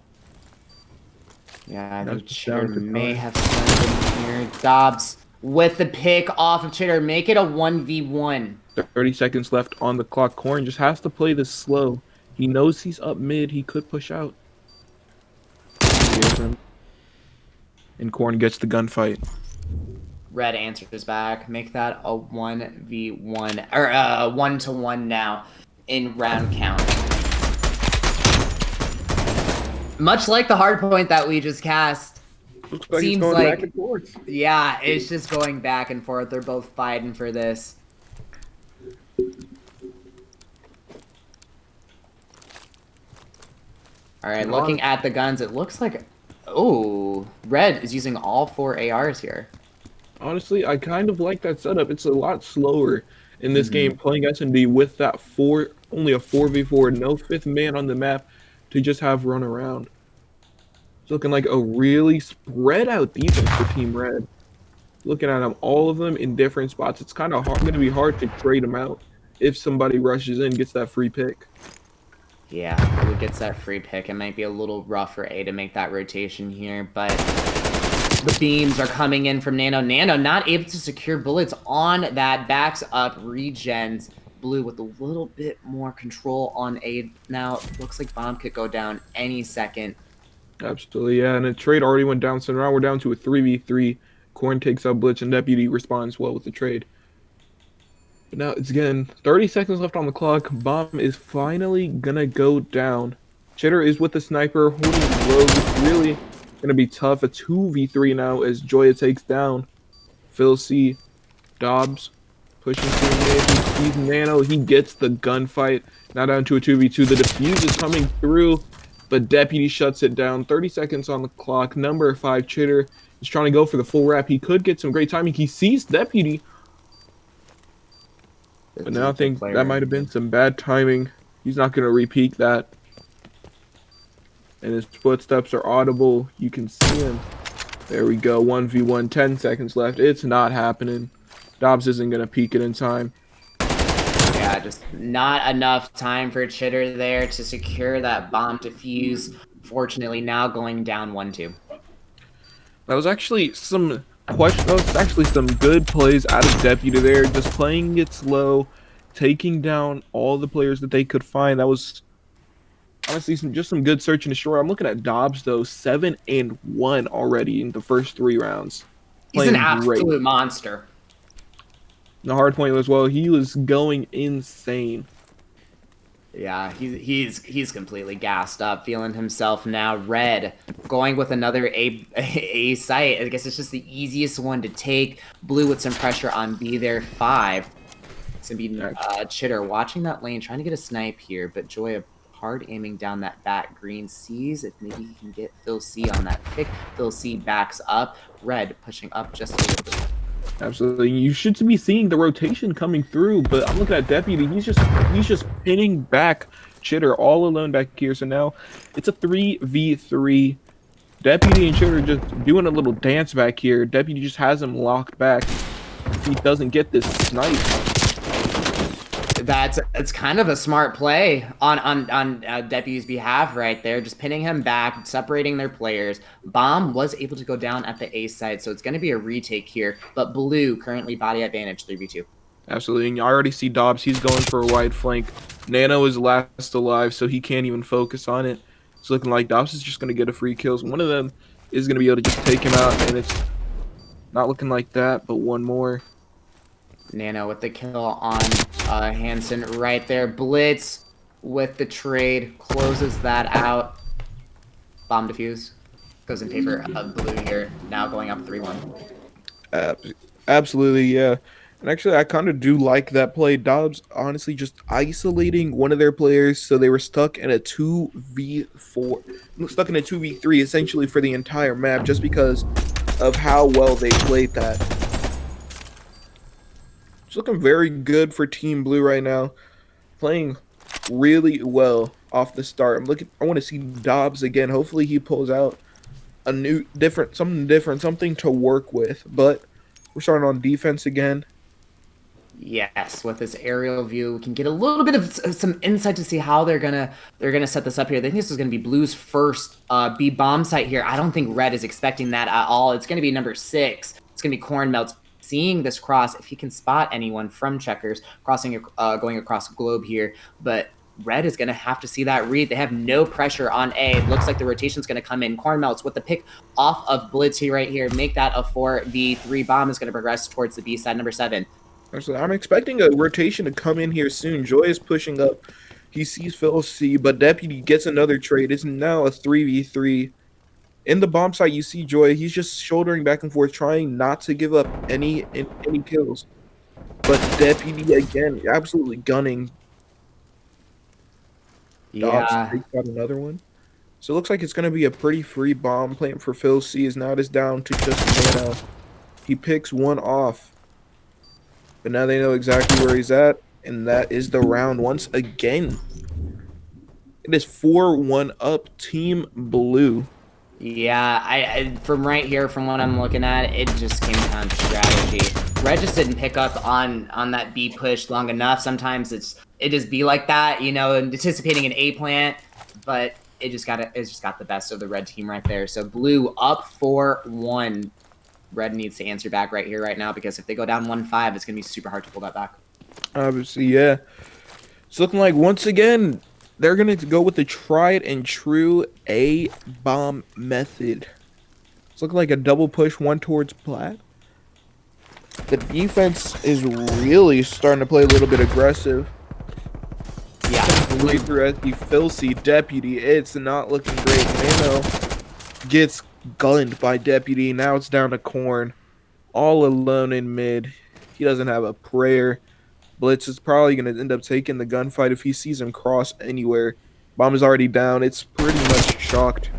Yeah, I think Chitter may have something here. Dobbs with the pick off of Chitter. Make it a 1v1. 30 seconds left on the clock. Corn just has to play this slow. He knows he's up mid. He could push out. And Corn gets the gunfight. Red answers back. Make that a 1v1. Or 1-1 now in round count. Much like the hard point that we just cast. Looks like seems it's going like, back and forth. Yeah, it's just going back and forth. They're both fighting for this. All right, looking at the guns, it looks like, oh, Red is using all 4 ARs here. Honestly, I kind of like that setup. It's a lot slower in this game playing S&D with that only a 4v4, no 5th man on the map to just have run around. It's looking like a really spread out defense for Team Red. Looking at them, all of them in different spots. It's kind of going to be hard to trade them out if somebody rushes in, gets that free pick. Yeah, Blue gets that free pick. It might be a little rough for A to make that rotation here, but the beams are coming in from Nano. Nano not able to secure bullets on that. Backs up, regens. Blue with a little bit more control on A. Now, looks like Bomb could go down any second. Absolutely, yeah. And a trade already went down, so now we're down to a 3v3. Corn takes out Blitz, and Deputy responds well with the trade. But now it's again 30 seconds left on the clock. Bomb is finally gonna go down. Chitter is with the sniper, holding low. It's really gonna be tough. A 2v3 now as Joya takes down Phil C. Dobbs pushing through mid. He sees Nano. He gets the gunfight. Now down to a 2v2. The defuse is coming through, but Deputy shuts it down. 30 seconds on the clock. Number 5 Chitter is trying to go for the full wrap. He could get some great timing. He sees Deputy. But now I think that might have been some bad timing. He's not going to repeat that. And his footsteps are audible. You can see him There we go. 1v1, 10 seconds left. It's not happening. Dobbs isn't going to peek it in time. Yeah, just not enough time for Chitter there to secure that bomb defuse. Fortunately, now going down 1-2. That was actually some good plays out of Deputy there, just playing it slow, taking down all the players that they could find. That was honestly some good search and destroy. I'm looking at Dobbs though, 7-1 already in the first 3 rounds. He's an Playing great. absolute monster. The hard point as well, he was going insane. Yeah, he's completely gassed up, feeling himself now. Red going with another A site. I guess it's just the easiest one to take. Blue with some pressure on B there. 5. It's gonna be Chitter watching that lane, trying to get a snipe here, but Joya hard aiming down that back. Green sees if maybe he can get Phil C on that pick. Phil C backs up. Red pushing up just a little bit. Absolutely, you should be seeing the rotation coming through, but I'm looking at Deputy. He's just pinning back Chitter all alone back here. So now it's a 3v3. Deputy and Chitter just doing a little dance back here. Deputy just has him locked back. If he doesn't get this snipe, it's kind of a smart play on Deputy's behalf right there, just pinning him back, separating their players. Bomb was able to go down at the A side, so it's going to be a retake here, but Blue currently body advantage 3v2. Absolutely, and you already see Dobbs, he's going for a wide flank. Nano is last alive, so he can't even focus on it. It's looking like Dobbs is just going to get a free kills. One of them is going to be able to just take him out, and it's not looking like that, but one more. Nano with the kill on Hansen right there. Blitz with the trade, closes that out. Bomb defuse goes in favor of Blue here, now going up 3-1. Absolutely, yeah. And actually, I kind of do like that play. Dobbs honestly just isolating one of their players, so they were stuck in a 2v4, stuck in a 2v3 essentially for the entire map just because of how well they played that. It's looking very good for Team Blue right now. Playing really well off the start. I want to see Dobbs again. Hopefully he pulls out something different, something to work with. But we're starting on defense again. Yes, with this aerial view, we can get a little bit of some insight to see how they're gonna set this up here. They think this is gonna be Blue's first B bomb site here. I don't think Red is expecting that at all. It's gonna be number 6. It's gonna be Corn Melts. Seeing this cross, if he can spot anyone from Checkers crossing, going across the globe here, but Red is going to have to see that read. They have no pressure on A. It looks like the rotation's going to come in. Corn Melts with the pick off of Blitz here right here. Make that a 4v3. Bomb is going to progress towards the B side, number 7. Actually, I'm expecting a rotation to come in here soon. Joy is pushing up. He sees Phil C, but Deputy gets another trade. It's now a 3v3. In the bomb site, you see Joy. He's just shouldering back and forth, trying not to give up any kills. But Deputy, again, absolutely gunning. Dobbs takes out another one. So it looks like it's going to be a pretty free bomb plant for Phil C. Is now just down to just Nano. He picks one off. But now they know exactly where he's at. And that is the round once again. It is 4-1 up Team Blue. Yeah, I from right here, from what I'm looking at, it just came down to strategy. Red just didn't pick up on that B push long enough. Sometimes it just be like that, you know, anticipating an A plant, but it just got the best of the Red team right there. So Blue up 4-1. Red needs to answer back right here, right now, because if they go down 1-5, it's gonna be super hard to pull that back. Obviously, yeah. It's looking like once again they're going to go with the tried and true A-bomb method. It's looking like a double push, one towards Plat. The defense is really starting to play a little bit aggressive. Yeah. Through as the filthy Deputy. It's not looking great. Nano gets gunned by Deputy. Now it's down to Corn. All alone in mid. He doesn't have a prayer. Blitz is probably going to end up taking the gunfight if he sees him cross anywhere. Bomb is already down. It's pretty much shocked.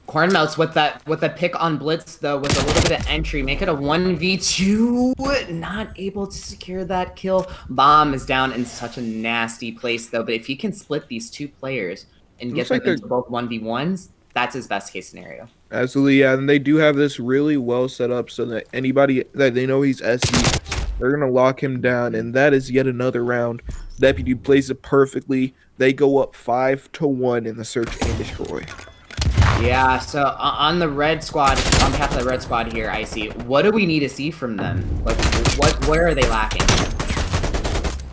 Corn Melts with that pick on Blitz, though, with a little bit of entry. Make it a 1v2. Not able to secure that kill. Bomb is down in such a nasty place, though. But if you can split these two players and get them into both 1v1s, That's his best case scenario. Absolutely, yeah. And they do have this really well set up so that anybody that they know he's SE, they're going to lock him down. And that is yet another round. Deputy plays it perfectly. They go up 5-1 in the search and destroy. Yeah, so on the red squad, on behalf of the red squad here, I see. What do we need to see from them? Like, where are they lacking?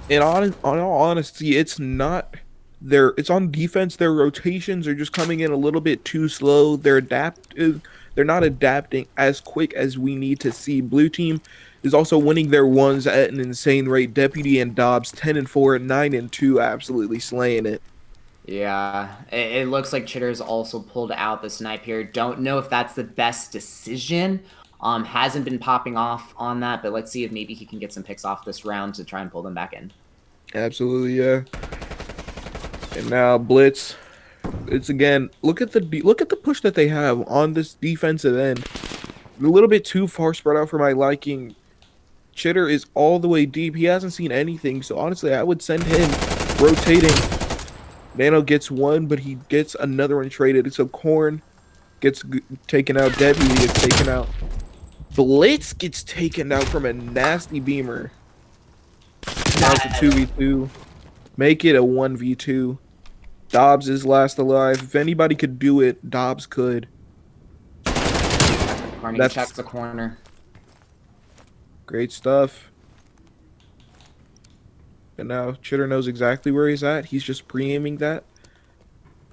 In on all honesty, it's not it's on defense. Their rotations are just coming in a little bit too slow. They're not adapting as quick as we need to see. Blue team is also winning their ones at an insane rate. Deputy and Dobbs 10-4, 9-2, absolutely slaying it. Yeah, it looks like Chitter's also pulled out the snipe here. Don't know if that's the best decision. Hasn't been popping off on that, but let's see if maybe he can get some picks off this round to try and pull them back in. Absolutely, yeah. And now Blitz. It's again. Look at the push that they have on this defensive end. A little bit too far spread out for my liking. Chitter is all the way deep. He hasn't seen anything, so honestly, I would send him rotating. Nano gets one, but he gets another one traded. So Korn gets taken out. Deputy gets taken out. Blitz gets taken out from a nasty beamer. Now it's a 2v2. Make it a 1v2. Dobbs is last alive. If anybody could do it, Dobbs could. Carney checks the corner. Great stuff. And now Chitter knows exactly where he's at. He's just pre-aiming that.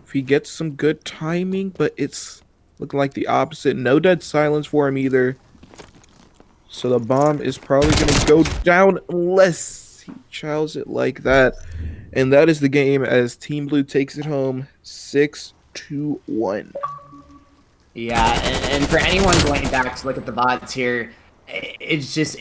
If he gets some good timing, but it's looking like the opposite. No dead silence for him either. So the bomb is probably going to go down unless he chows it like that. And that is the game as Team Blue takes it home 6-1. Yeah, and for anyone going back to look at the VODs here, it just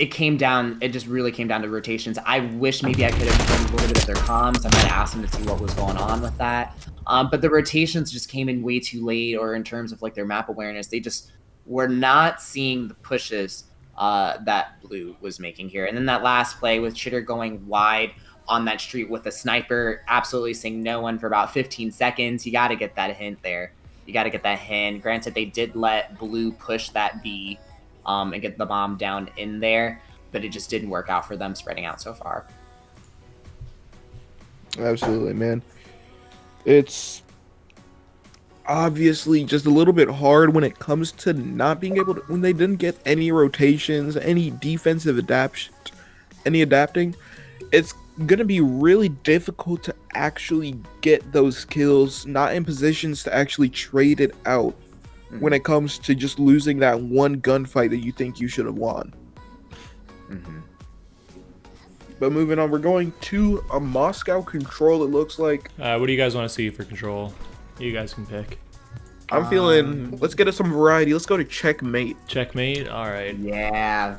really came down to rotations. I wish maybe I could have done a little bit of their comms. I might have asked them to see what was going on with that. But the rotations just came in way too late, or in terms of like their map awareness, they just were not seeing the pushes that Blue was making here. And then that last play with Chitter going wide on that street with a sniper, absolutely seeing no one for about 15 seconds. You got to get that hint there. You got to get that hint. Granted, they did let Blue push that B and get the bomb down in there, but it just didn't work out for them spreading out so far. Absolutely, man. It's obviously just a little bit hard when it comes to not being able to, when they didn't get any rotations, any defensive adapting. It's gonna be really difficult to actually get those kills, not in positions to actually trade it out when it comes to just losing that one gunfight that you think you should have won. But moving on, we're going to a Moscow Control, it looks like. What do you guys want to see for Control? You guys can pick. I'm feeling, let's get us some variety. Let's go to Checkmate. Checkmate? Alright. Yeah.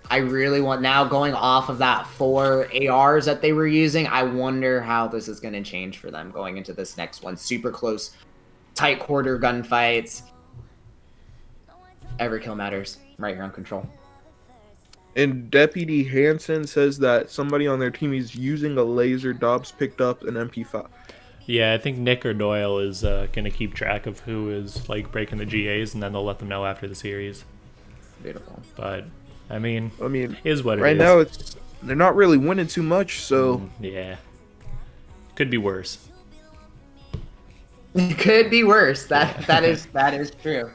I really want, now going off of that 4 ARs that they were using, I wonder how this is going to change for them going into this next one. Super close, tight quarter gunfights. Every kill matters right here on Control. And Deputy Hansen says that somebody on their team is using a laser. Dobbs picked up an MP5. Yeah, I think Nick or Doyle is going to keep track of who is like breaking the GAs, and then they'll let them know after the series. Beautiful. But I mean, is what it is. Right now, they're not really winning too much, so yeah, could be worse. It could be worse. That is true.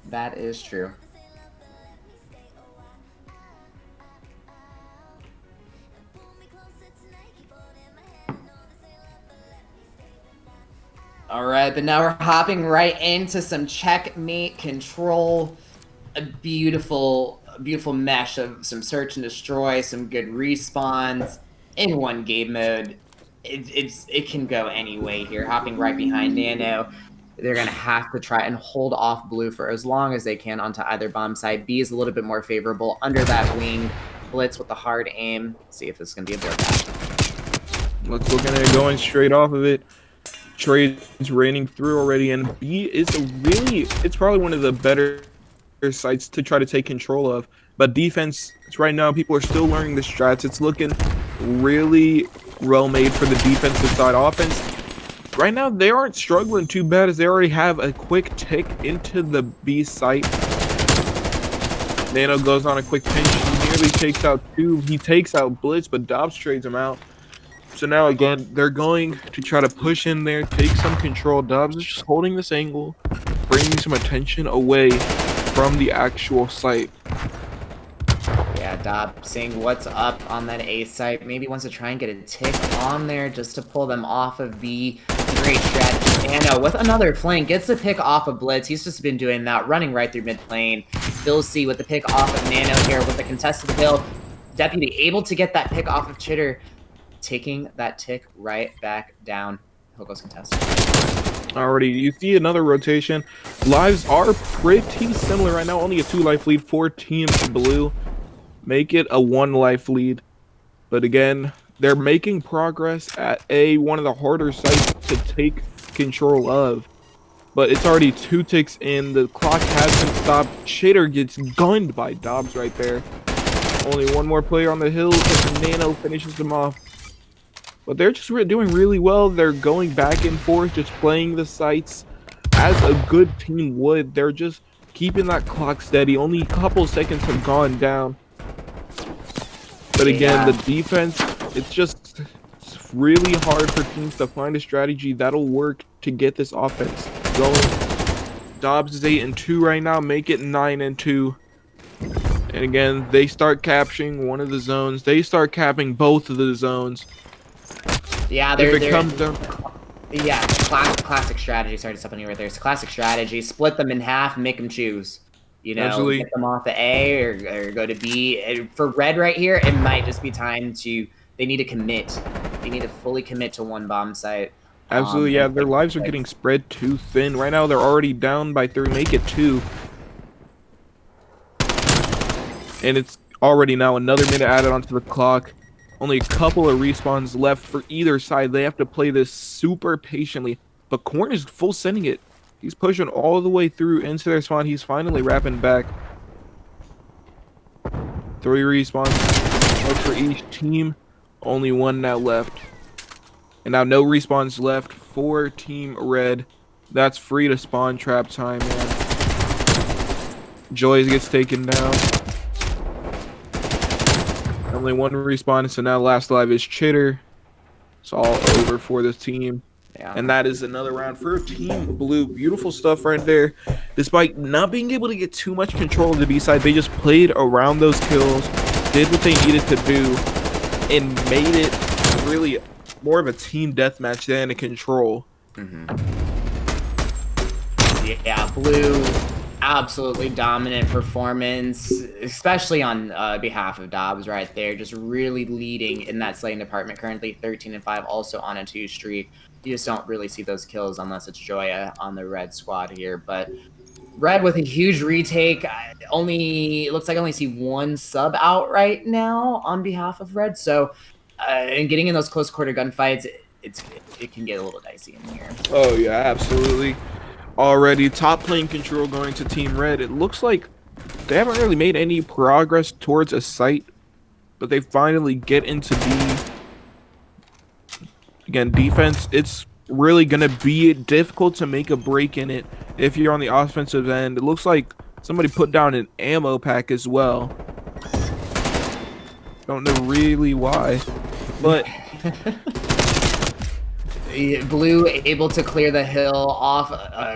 That is true. All right, but now we're hopping right into some Checkmate Control. A beautiful mesh of some search and destroy, some good respawns in one game mode. It can go any way here. Hopping right behind Nano, they're gonna have to try and hold off Blue for as long as they can onto either bomb side. B is a little bit more favorable under that wing. Blitz with the hard aim. See if this is gonna be a blood back. Let's look at it going straight off of it. Trades raining through already, and B is it's probably one of the better sites to try to take control of. But defense, right now, people are still learning the strats. It's looking really well made for the defensive side. Offense, right now they aren't struggling too bad as they already have a quick tick into the B site. Nano goes on a quick pinch. He nearly takes out 2. He takes out Blitz, but Dobbs trades him out. So now again, they're going to try to push in there, take some control. Dobbs is just holding this angle, bringing some attention away from the actual site. Yeah, Dobbs seeing what's up on that A site. Maybe wants to try and get a tick on there just to pull them off of B. Great strategy. Nano with another flank gets the pick off of Blitz. He's just been doing that, running right through mid lane. Phil C with the pick off of Nano here with the contested kill. Deputy able to get that pick off of Chitter, taking that tick right back down. Hill goes contested. Alrighty, you see another rotation. Lives are pretty similar right now. Only a 2-life lead for Team Blue. Make it a 1-life lead. But again, they're making progress at one of the harder sites to take control of. But it's already 2 ticks in. The clock hasn't stopped. Shader gets gunned by Dobbs right there. Only one more player on the hill, and Nano finishes them off. But they're just doing really well. They're going back and forth, just playing the sites as a good team would. They're just keeping that clock steady. Only a couple seconds have gone down. But again, the defense, it's really hard for teams to find a strategy that'll work to get this offense going. Dobbs is 8-2 right now, make it 9-2. And again, they start capturing one of the zones. They start capping both of the zones. Yeah, classic strategy. Sorry to step on you right there. It's a classic strategy. Split them in half, make them choose. You know, Absolutely. Get them off the A or go to B. And for Red right here, it might just be time to. They need to commit. They need to fully commit to one bomb site. Absolutely, yeah. Their lives are getting spread too thin. Right now, they're already down by 3. Make it 2. And it's already now another minute added onto the clock. Only a couple of respawns left for either side. They have to play this super patiently. But Korn is full sending it. He's pushing all the way through into their spawn. He's finally wrapping back. 3 respawns. 1 for each team. Only 1 now left. And now no respawns left for Team Red. That's free to spawn trap time, man. Joyce gets taken down. Only 1 respawn, so now last live is Chitter. It's all over for this team. Yeah. And that is another round for Team Blue. Beautiful stuff right there. Despite not being able to get too much control of the B side, they just played around those kills, did what they needed to do, and made it really more of a team deathmatch than a control. Yeah, Blue, absolutely dominant performance, especially on behalf of Dobbs right there. Just really leading in that slaying department currently, 13-5, also on a 2 streak. You just don't really see those kills unless it's Joya on the Red squad here. But Red with a huge retake. It looks like I only see 1 sub out right now on behalf of Red. So, and getting in those close quarter gunfights, it can get a little dicey in here. Oh yeah, absolutely. Already top lane control going to Team Red. It looks like they haven't really made any progress towards a site, but they finally get into B. Again, defense, it's really going to be difficult to make a break in it if you're on the offensive end. It looks like somebody put down an ammo pack as well. Don't know really why, but Blue able to clear the hill off,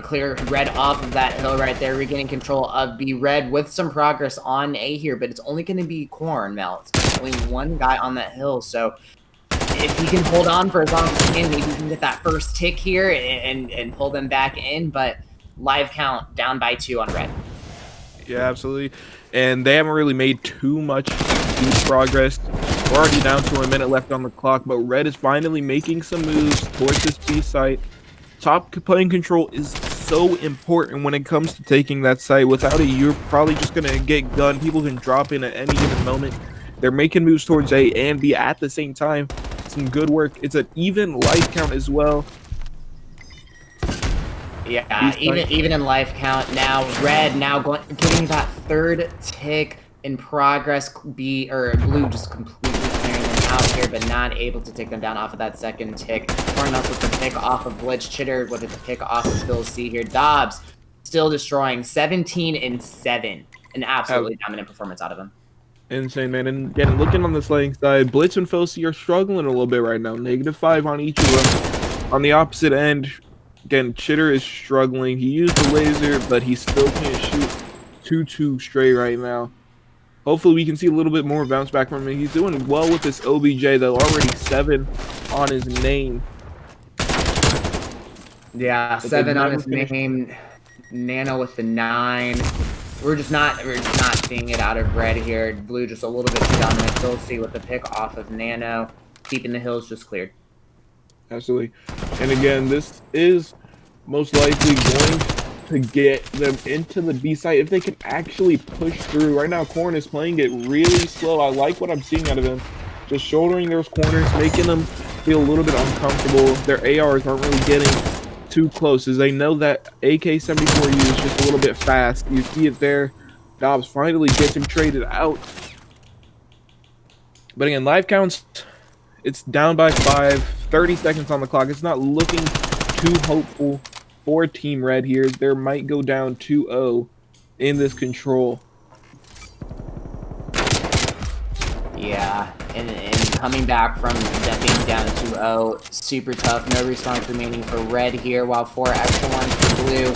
clear Red off of that hill right there, regaining control of B. Red with some progress on A here, but it's only going to be Corn Melt. Only 1 guy on that hill, so if he can hold on for as long as he can, maybe he can get that first tick here and pull them back in, but live count down by 2 on Red. Yeah, absolutely. And they haven't really made too much progress. We're already down to a minute left on the clock, but Red is finally making some moves towards this B site. Top playing control is so important when it comes to taking that site. Without it, you're probably just going to get gunned. People can drop in at any given moment. They're making moves towards A and B at the same time. Some good work. It's an even life count as well. Yeah, even in life count now, Red now getting that 3rd tick in progress. Blue just completely clearing them out here, but not able to take them down off of that second tick. Cornmouse with the pick off of Blitz. Chitter with the pick off of Phil C here. Dobbs still destroying 17 and 7. An absolutely dominant performance out of him. Insane, man. And again, looking on the slaying side, Blitz and Phil C are struggling a little bit right now. -5 on each of them. On the opposite end, again, Chitter is struggling. He used the laser, but he still can't shoot 2-2 straight right now. Hopefully we can see a little bit more bounce back from him. He's doing well with this OBJ, though. Already 7 on his name. Yeah, 7 on his name. Nano with the 9. We're just not seeing it out of Red here. Blue just a little bit too dominant. Phil C with the pick off of Nano, keeping the hills just cleared. Absolutely. And again, this is most likely going to get them into the B site if they can actually push through. Right now, Corn is playing it really slow. I like what I'm seeing out of him. Just shouldering those corners, making them feel a little bit uncomfortable. Their ARs aren't really getting too close, as they know that AK-74U is just a little bit fast. You see it there. Dobbs finally gets him traded out. But again, live counts, it's down by 5, 30 seconds on the clock. It's not looking too hopeful for Team Red here. There might go down 2-0 in this control. Yeah, and coming back from them being down 2-0, super tough. No response remaining for Red here, while 4 extra ones for Blue.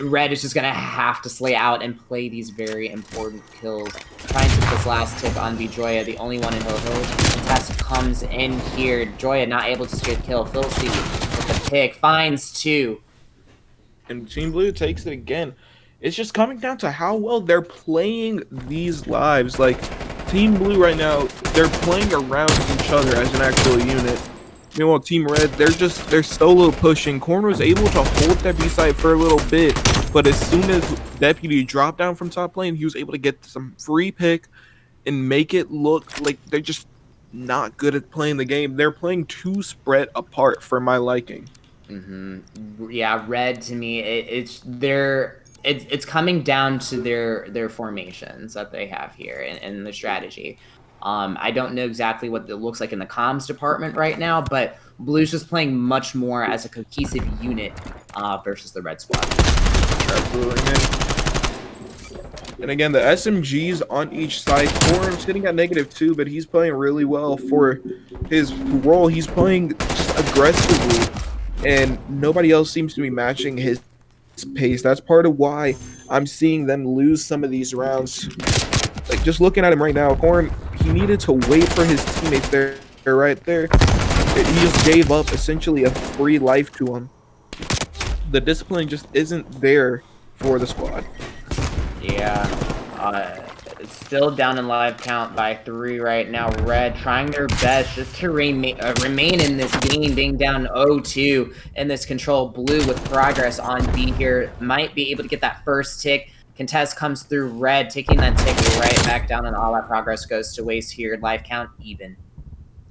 Red is just going to have to slay out and play these very important kills. Trying to put this last tick on Joya, the only one in Hill Hill. Test comes in here. Joya not able to secure the kill. Phil C with the pick, finds 2. And Team Blue takes it again. It's just coming down to how well they're playing these lives. Like, Team Blue right now, they're playing around each other as an actual unit. Meanwhile, Team Red, they're solo pushing. Corn was able to hold that B site for a little bit, but as soon as Deputy dropped down from top lane, he was able to get some free pick and make it look like they're just not good at playing the game. They're playing too spread apart for my liking. Yeah, Red to me, it's coming down to their formations that they have here and the strategy. I don't know exactly what it looks like in the comms department right now, but Blue's just playing much more as a cohesive unit versus the Red squad. And again, the SMGs on each side. Corn's sitting at -2, but he's playing really well for his role. He's playing just aggressively, and nobody else seems to be matching his pace. That's part of why I'm seeing them lose some of these rounds. Like, just looking at him right now, Corn, he needed to wait for his teammates there, right there. He just gave up essentially a free life to him. The discipline just isn't there for the squad. Yeah, it's still down in live count by 3 right now. Red trying their best just to remain in this game, being down 0-2 in this control. Blue with progress on B here might be able to get that first tick. Contest comes through. Red taking that tick right back down, and all that progress goes to waste here. Live count even.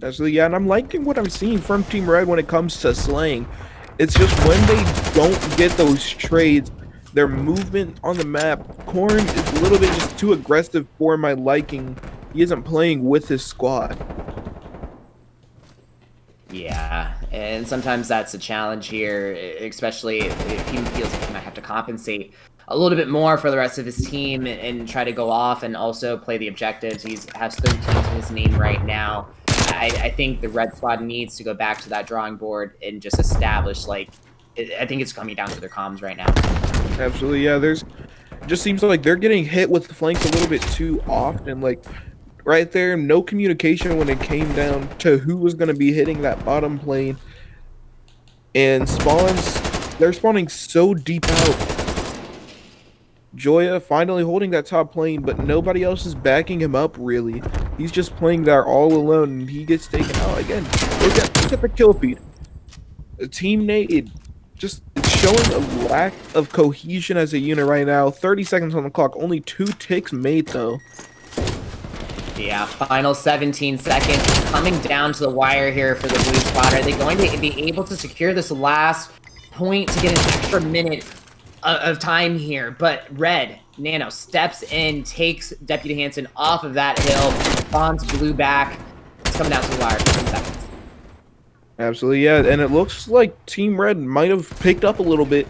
Absolutely, yeah, and I'm liking what I'm seeing from Team Red when it comes to slaying. It's just when they don't get those trades, their movement on the map, Corn is a little bit just too aggressive for my liking. He isn't playing with his squad. Yeah, and sometimes that's a challenge here, especially if he feels like he might have to compensate a little bit more for the rest of his team and try to go off and also play the objectives. He has 13 to his name right now. I think the Red squad needs to go back to that drawing board and just establish, like, I think it's coming down to their comms right now. Absolutely, yeah. It just seems like they're getting hit with the flanks a little bit too often. Like, right there, no communication when it came down to who was going to be hitting that bottom plane. And they're spawning so deep out. Joya finally holding that top plane, but nobody else is backing him up, really. He's just playing there all alone, and he gets taken out again. Look at the kill feed. Team Nate, it's showing a lack of cohesion as a unit right now. 30 seconds on the clock, only 2 ticks made, though. Yeah, final 17 seconds. Coming down to the wire here for the Blue squad. Are they going to be able to secure this last point to get an extra minute of time here? But Red, Nano steps in, takes Deputy Hansen off of that hill, spawns Blue back. It's coming down to the wire. 15 seconds. Absolutely, yeah. And it looks like Team Red might have picked up a little bit.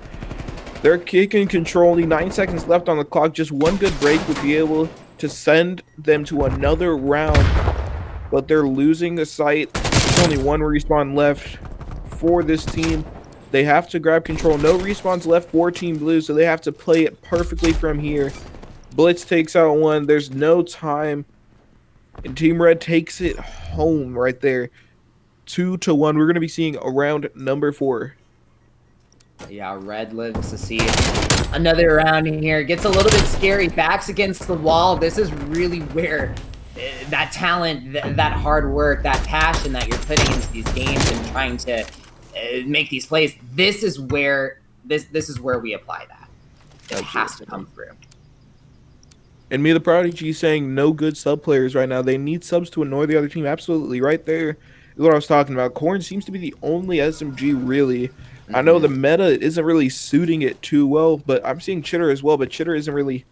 They're kicking control. Only 9 seconds left on the clock. Just one good break would be able to send them to another round. But they're losing the site. There's only one respawn left for this team. They have to grab control. No respawns left for Team Blue, so they have to play it perfectly from here. Blitz takes out one. There's no time. And Team Red takes it home right there. 2-1. We're going to be seeing around number 4. Yeah, Red lives to see another round in here. Gets a little bit scary. Backs against the wall. This is really where that talent, that hard work, that passion that you're putting into these games and trying to make these plays. This is where this is where we apply that. It has to come through. And Me the Prodigy saying no good sub players right now. They need subs to annoy the other team. Absolutely, right there is what I was talking about. Corn seems to be the only SMG really. I know the meta isn't really suiting it too well, but I'm seeing Chitter as well. But Chitter isn't really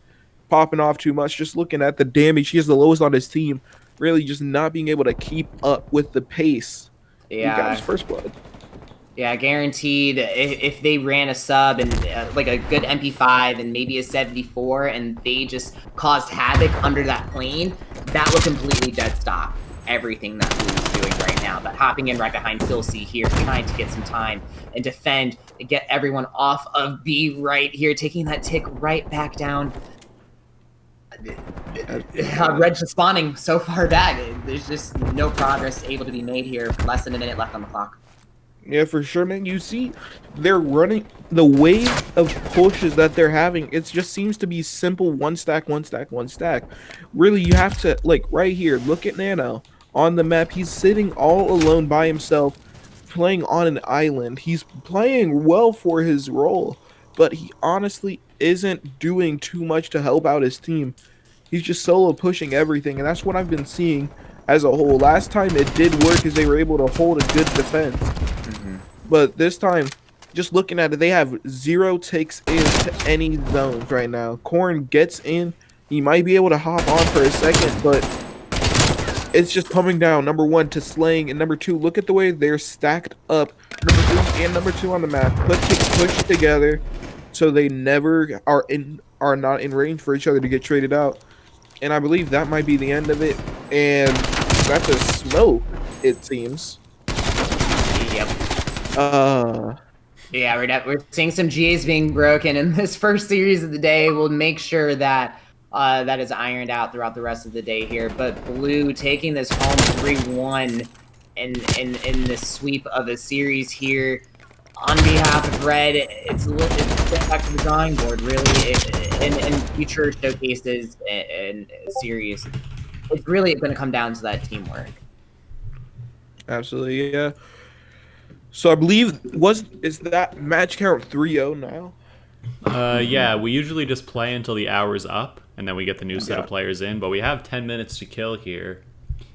popping off too much. Just looking at the damage, he has the lowest on his team. Really, just not being able to keep up with the pace. Yeah, he got his first blood. Yeah, guaranteed. If they ran a sub and like a good MP5 and maybe a 74, and they just caused havoc under that plane, that would completely dead stop everything that Blue's doing right now. But hopping in right behind Filcy here, trying to get some time and defend and get everyone off of B right here, taking that tick right back down. Red just spawning so far back. There's just no progress able to be made here. Less than a minute left on the clock. Yeah, for sure, man. You see, they're running the wave of pushes that they're having. It just seems to be simple one stack, one stack, one stack. Really, you have to, like, right here, look at Nano on the map. He's sitting all alone by himself, playing on an island. He's playing well for his role, but he honestly isn't doing too much to help out his team. He's just solo pushing everything, and that's what I've been seeing as a whole. Last time it did work as they were able to hold a good defense. But this time, just looking at it, they have 0 takes into any zones right now. Corn gets in. He might be able to hop on for a second, but it's just coming down. Number 1 to Slaying, and number 2, look at the way they're stacked up. Number 3 and number 2 on the map, pushed together, so they never are not in range for each other to get traded out. And I believe that might be the end of it. And that's a smoke, it seems. Yep. Yeah, we're seeing some GAs being broken in this first series of the day. We'll make sure that that is ironed out throughout the rest of the day here. But Blue taking this home 3-1 in this sweep of a series here. On behalf of Red, it's back to the drawing board, really, in future showcases and series. It's really going to come down to that teamwork. Absolutely, yeah. So I believe is that match count 3-0 now? Yeah, we usually just play until the hour's up, and then we get the new set of players in. But we have 10 minutes to kill here,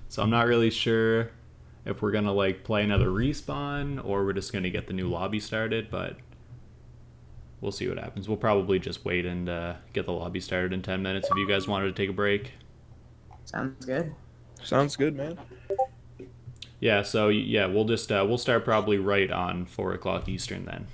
so I'm not really sure if we're gonna like play another respawn or we're just gonna get the new lobby started. But we'll see what happens. We'll probably just wait and get the lobby started in 10 minutes if you guys wanted to take a break. Sounds good. Sounds good, man. Yeah, so yeah, we'll just we'll start probably right on 4 o'clock Eastern then.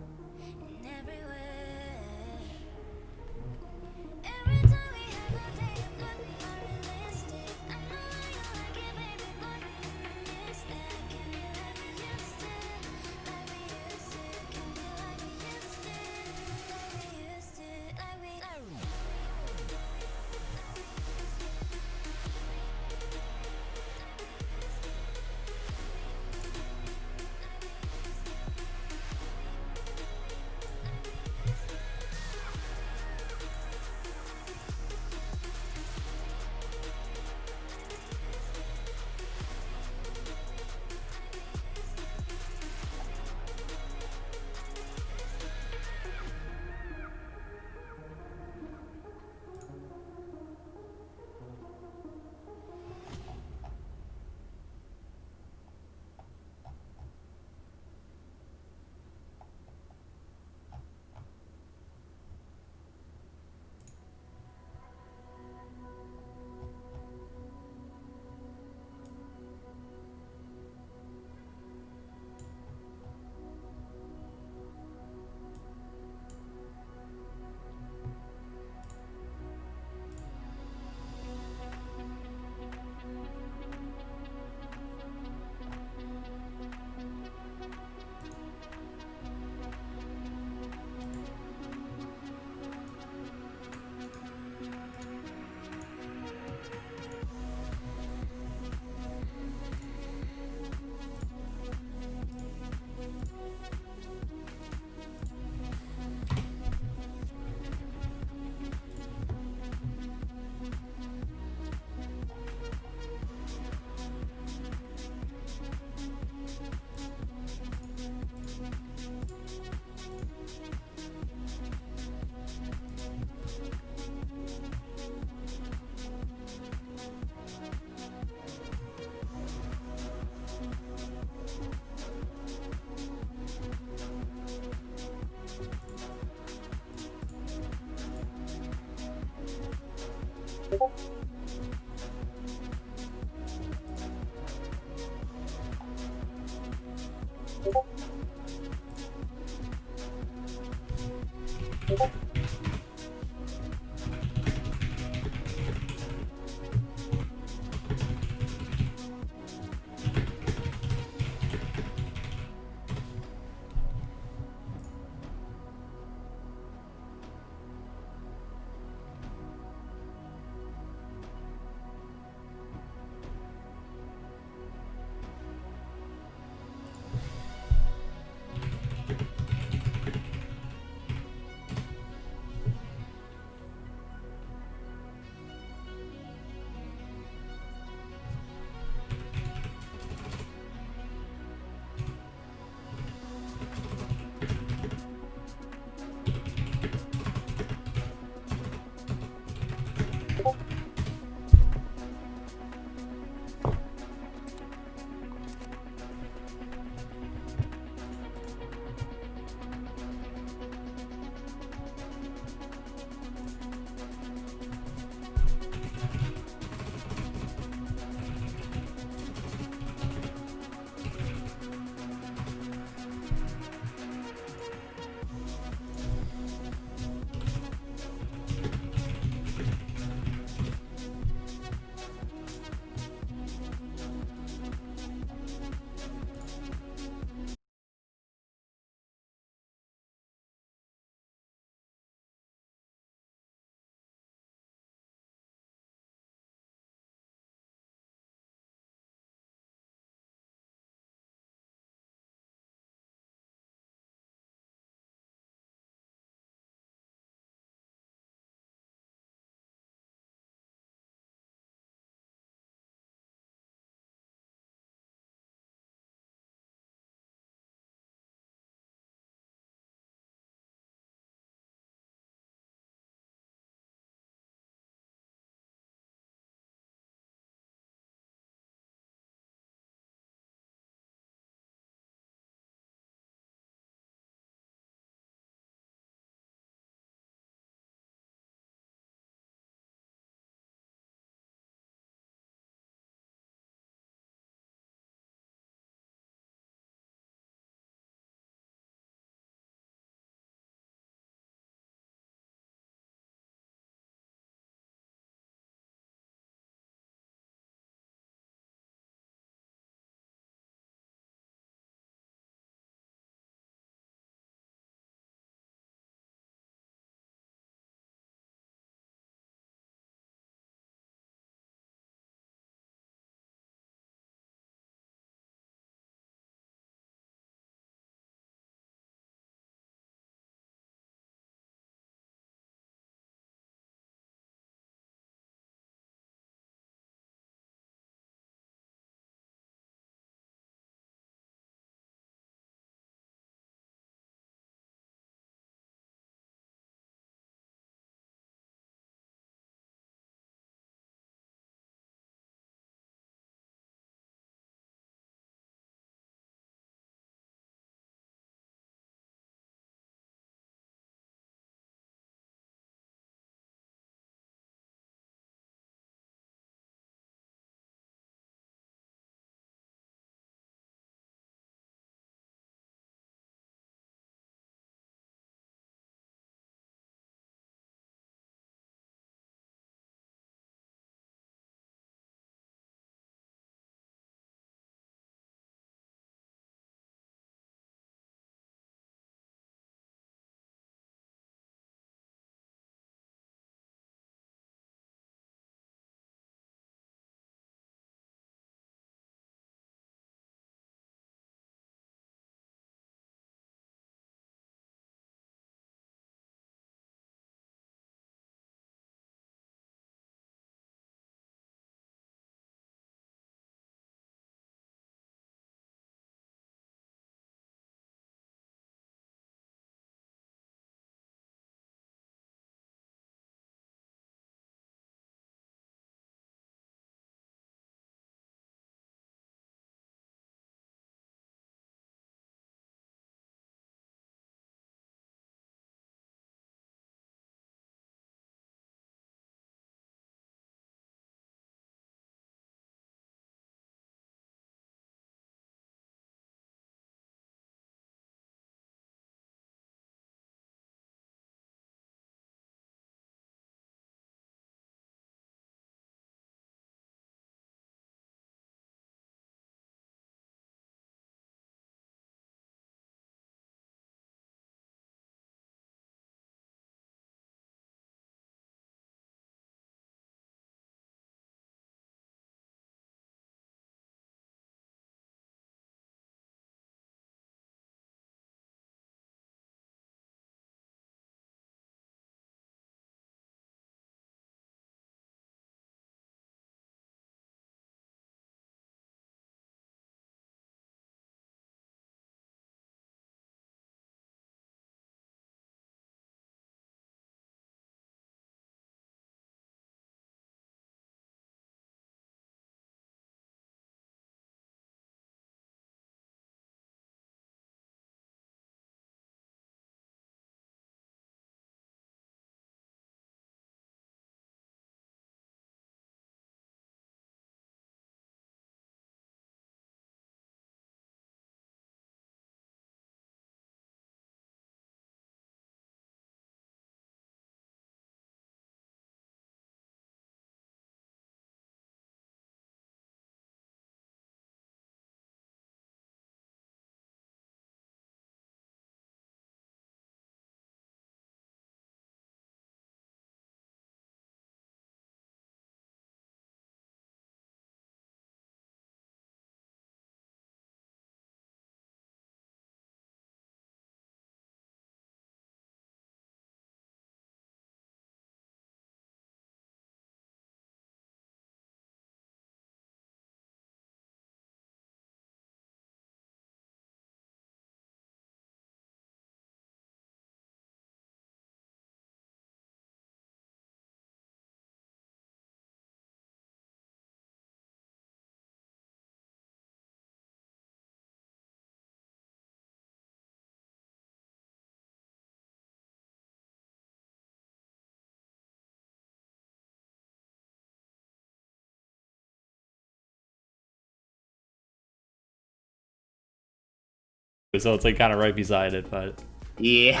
so it's like kind of right beside it, but Yeah.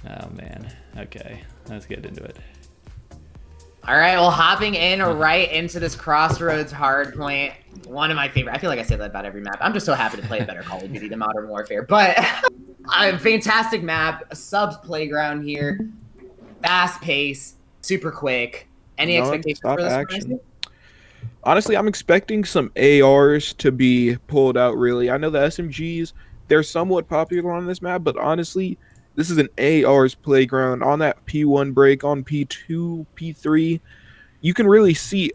oh man. Okay, let's get into it. All right, well, hopping in right into this Crossroads hardpoint, one of my favorite. I feel like I say that about every map. I'm just so happy to play a better Call of Duty than Modern Warfare. But a fantastic map, a subs playground here, fast pace, super quick. Any expectations for this action. Honestly, I'm expecting some ARs to be pulled out, really. I know the SMGs, they're somewhat popular on this map, but honestly, this is an ARs playground. On that P1 break, on P2, P3, you can really see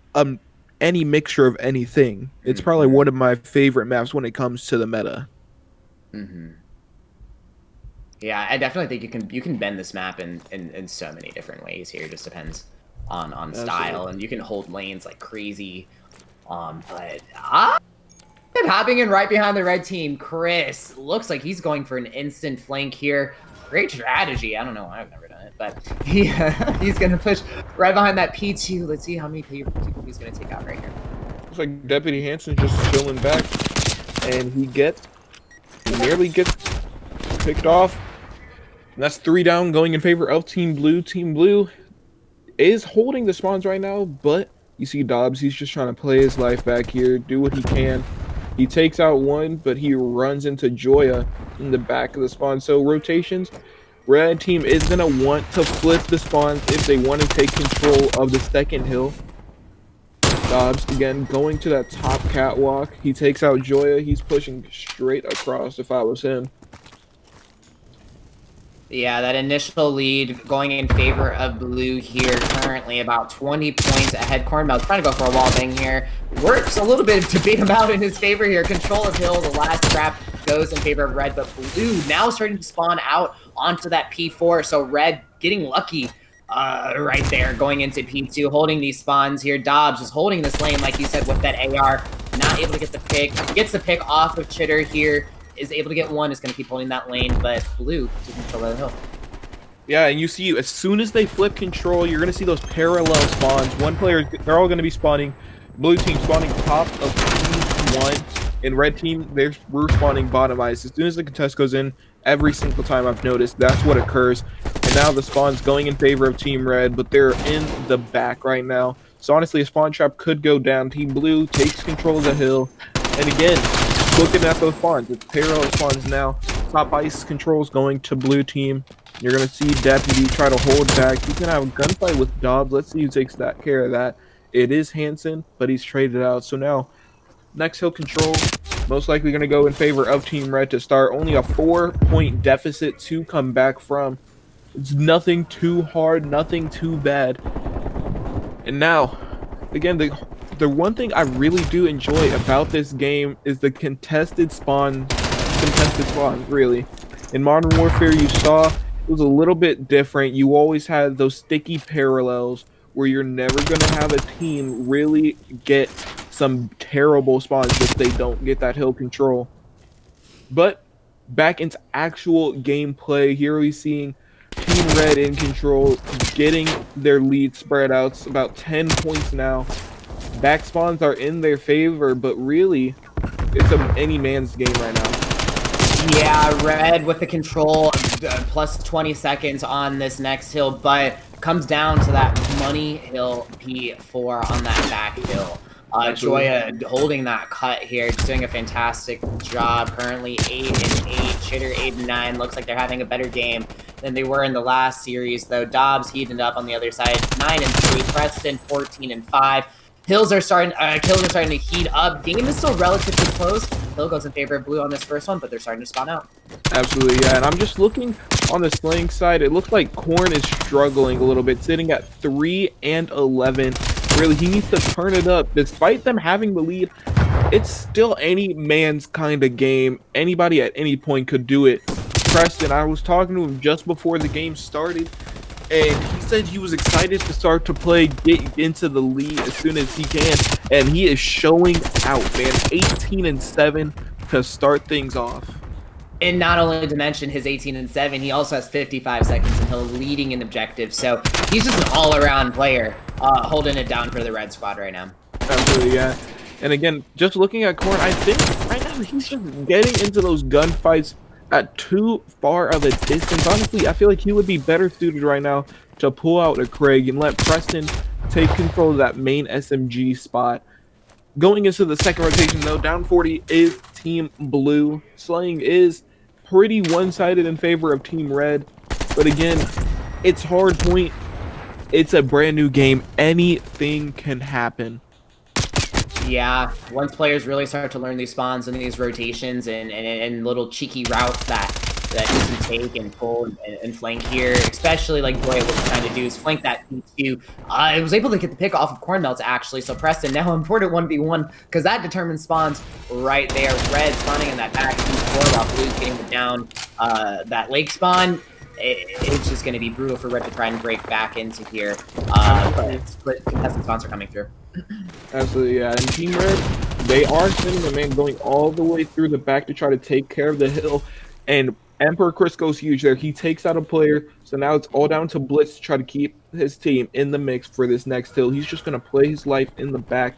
any mixture of anything. It's probably one of my favorite maps when it comes to the meta. Yeah, I definitely think you can bend this map in so many different ways here. It just depends on style, and you can hold lanes like crazy. But hopping in right behind the red team, Chris looks like he's going for an instant flank here. Great strategy. I don't know why I've never done it, but he's gonna push right behind that P2. Let's see how many people he's gonna take out right here. Looks like Deputy Hansen just chilling back, and he nearly gets picked off. And that's 3 down, going in favor of Team Blue. Team Blue is holding the spawns right now, but you see Dobbs, he's just trying to play his life back here, do what he can. He takes out one, but he runs into Joya in the back of the spawn. So rotations, red team is going to want to flip the spawns if they want to take control of the second hill. Dobbs, again, going to that top catwalk. He takes out Joya. He's pushing straight across if I was him. Yeah, that initial lead going in favor of Blue here, currently about 20 points ahead. Cornbell's trying to go for a wall bang here. Works a little bit to beat him out in his favor here. Control of hill, the last trap goes in favor of red, but Blue now starting to spawn out onto that P4, so red getting lucky right there, going into P2, holding these spawns here. Dobbs is holding this lane, like you said, with that AR, not able to get the pick. Gets the pick off of Chitter here. Is able to get one, is going to keep holding that lane, but Blue doesn't control the hill. Yeah, and you see, as soon as they flip control, you're going to see those parallel spawns. One player, they're all going to be spawning. Blue team spawning top of P1, and red team, we're spawning bottom ice. As soon as the contest goes in, every single time I've noticed, that's what occurs. And now the spawn's going in favor of Team Red, but they're in the back right now. So honestly, a spawn trap could go down. Team Blue takes control of the hill. And again, looking at those spawns, it's parallel spawns now. Top ice controls going to Blue team. You're going to see Deputy try to hold back. He's going to have a gunfight with Dobbs. Let's see who takes that care of that. It is Hansen, but he's traded out. So now, next hill control, most likely going to go in favor of Team Red to start. Only a 4-point deficit to come back from. It's nothing too hard, nothing too bad. And now, again, the one thing I really do enjoy about this game is the contested spawns, really. In Modern Warfare, you saw it was a little bit different. You always had those sticky parallels where you're never going to have a team really get some terrible spawns if they don't get that hill control. But back into actual gameplay, here we're seeing Team Red in control, getting their lead spread out. It's about 10 points now. Back spawns are in their favor, but really, it's any man's game right now. Yeah, Red with the control, plus 20 seconds on this next hill, but comes down to that money hill P4 on that back hill. Joya holding that cut here, just doing a fantastic job. Currently 8-8, Chitter 8-9. Looks like they're having a better game than they were in the last series, though. Dobbs heated up on the other side, 9-3. Preston 14-5. Kills are starting to heat up. Game is still relatively close. Hill goes in favor of Blue on this first one, but they're starting to spawn out. Absolutely, yeah. And I'm just looking on the slaying side. It looks like Korn is struggling a little bit, sitting at 3-11. Really, he needs to turn it up. Despite them having the lead, it's still any man's kind of game. Anybody at any point could do it. Preston, I was talking to him just before the game started, and he said he was excited to start to play, get into the lead as soon as he can, and he is showing out, man. 18-7 to start things off. And not only to mention his 18-7, he also has 55 seconds until leading in objective. So he's just an all-around player, holding it down for the red squad right now. Absolutely, yeah. And again, just looking at Korn, I think right now he's just getting into those gunfights at too far of a distance. Honestly, I feel like he would be better suited right now to pull out a Craig and let Preston take control of that main SMG spot. Going into the second rotation, though, down 40 is Team Blue. Slaying is pretty one-sided in favor of Team Red. But again, it's hard point. It's a brand new game. Anything can happen. Yeah, once players really start to learn these spawns and these rotations and little cheeky routes that you can take and pull and flank here, especially like Boy was trying to do is flank that P2. I was able to get the pick off of Cornmelts actually, so Preston now important 1v1 because that determines spawns right there. Red spawning in that back P4 while Blue's getting down that lake spawn. It's just going to be brutal for Red to try and break back into here, but contested spawns are coming through. Absolutely, yeah. And Team Red, they are sending the man going all the way through the back to try to take care of the hill. And Emperor Chris goes huge there. He takes out a player, so now it's all down to Blitz to try to keep his team in the mix for this next hill. He's just going to play his life in the back,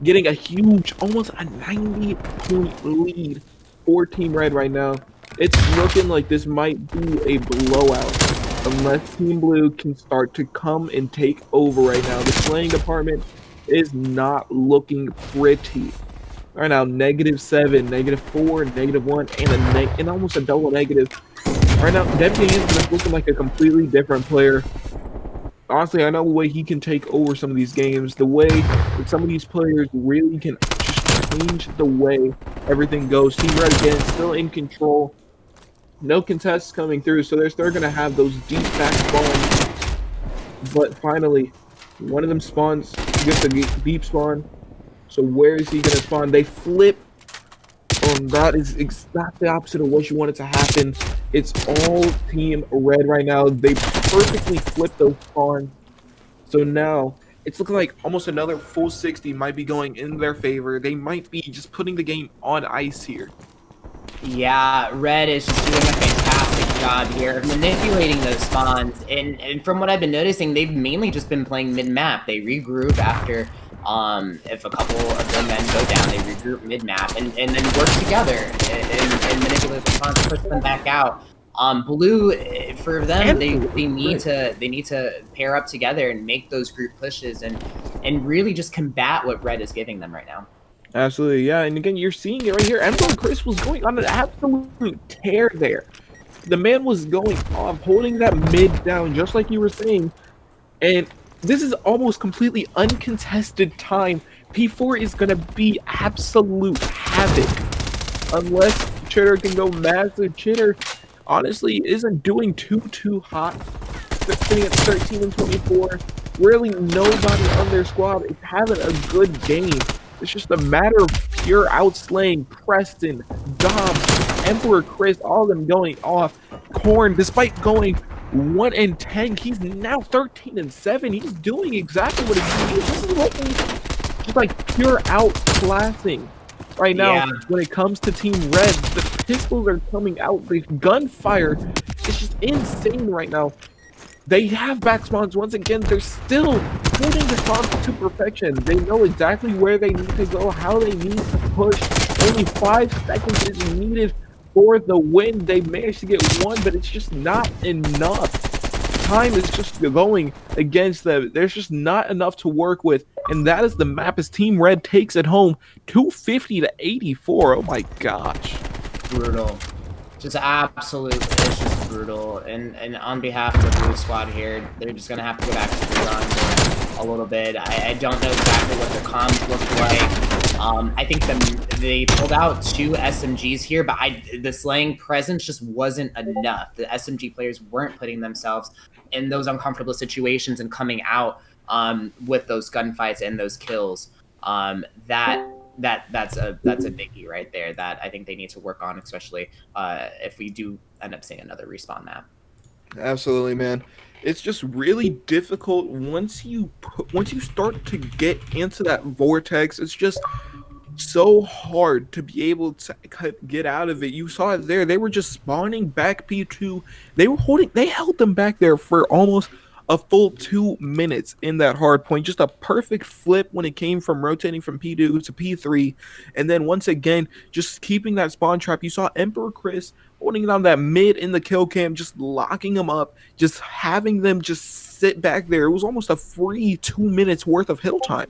getting a huge, almost a 90-point lead for Team Red right now. It's looking like this might be a blowout unless Team Blue can start to come and take over right now. The slaying department is not looking pretty. Right now, -7, -4, -1, and almost a double negative. Right now, Deputy Hanson is looking like a completely different player. Honestly, I know the way he can take over some of these games, the way that some of these players really can just change the way everything goes. Team Red, again, still in control. No contests coming through, so they're still going to have those deep back spawns. But finally, one of them spawns, gets a deep spawn. So where is he going to spawn? They flip. That is exactly the opposite of what you want it to happen. It's all Team Red right now. They perfectly flipped those spawns. So now, it's looking like almost another full 60 might be going in their favor. They might be just putting the game on ice here. Yeah, Red is just doing a fantastic job here of manipulating those spawns. And from what I've been noticing, they've mainly just been playing mid-map. They regroup after, if a couple of their men go down, they regroup mid-map and then work together and manipulate the spawns and push them back out. Blue, for them, they need to pair up together and make those group pushes and really just combat what Red is giving them right now. Absolutely, yeah. And again, you're seeing it right here. Emperor Chris was going on an absolute tear there. The man was going off, holding that mid down, just like you were saying. And this is almost completely uncontested time. P4 is going to be absolute havoc. Unless Chitter can go massive. Chitter, honestly, isn't doing too hot. They're sitting at 13 and 24. Really, nobody on their squad is having a good game. It's just a matter of pure outslaying. Preston, Dobbs, Emperor Chris, all of them going off. Korn, despite going 1 and 10, he's now 13 and 7. He's doing exactly what he needs. This is looking just like pure outclassing right now. When it comes to Team Red, the pistols are coming out. The gunfire is just insane right now. They have back spawns once again. They're still holding the spawns to perfection. They know exactly where they need to go, how they need to push. Only 5 seconds is needed for the win. They managed to get one, but it's just not enough. Time is just going against them. There's just not enough to work with, and that is the map as Team Red takes it home, 250 to 84. Oh my gosh. Brutal. Just absolutely, it's just brutal. And on behalf of the Blue Squad here, they're just gonna have to go back to the run a little bit. I don't know exactly what the comms look like. I think they pulled out 2 SMGs here, but the slaying presence just wasn't enough. The SMG players weren't putting themselves in those uncomfortable situations and coming out with those gunfights and those kills. That's a biggie right there that I think they need to work on, especially if we do end up seeing another respawn map. Absolutely, man. It's just really difficult once you start to get into that vortex. It's just so hard to be able to get out of it. You saw it there. They were just spawning back P2. They held them back there for almost a full 2 minutes in that hard point. Just a perfect flip when it came from rotating from P2 to P3. And then once again, just keeping that spawn trap. You saw Emperor Chris holding down that mid in the kill cam, just locking them up, just having them just sit back there. It was almost a free 2 minutes worth of hill time.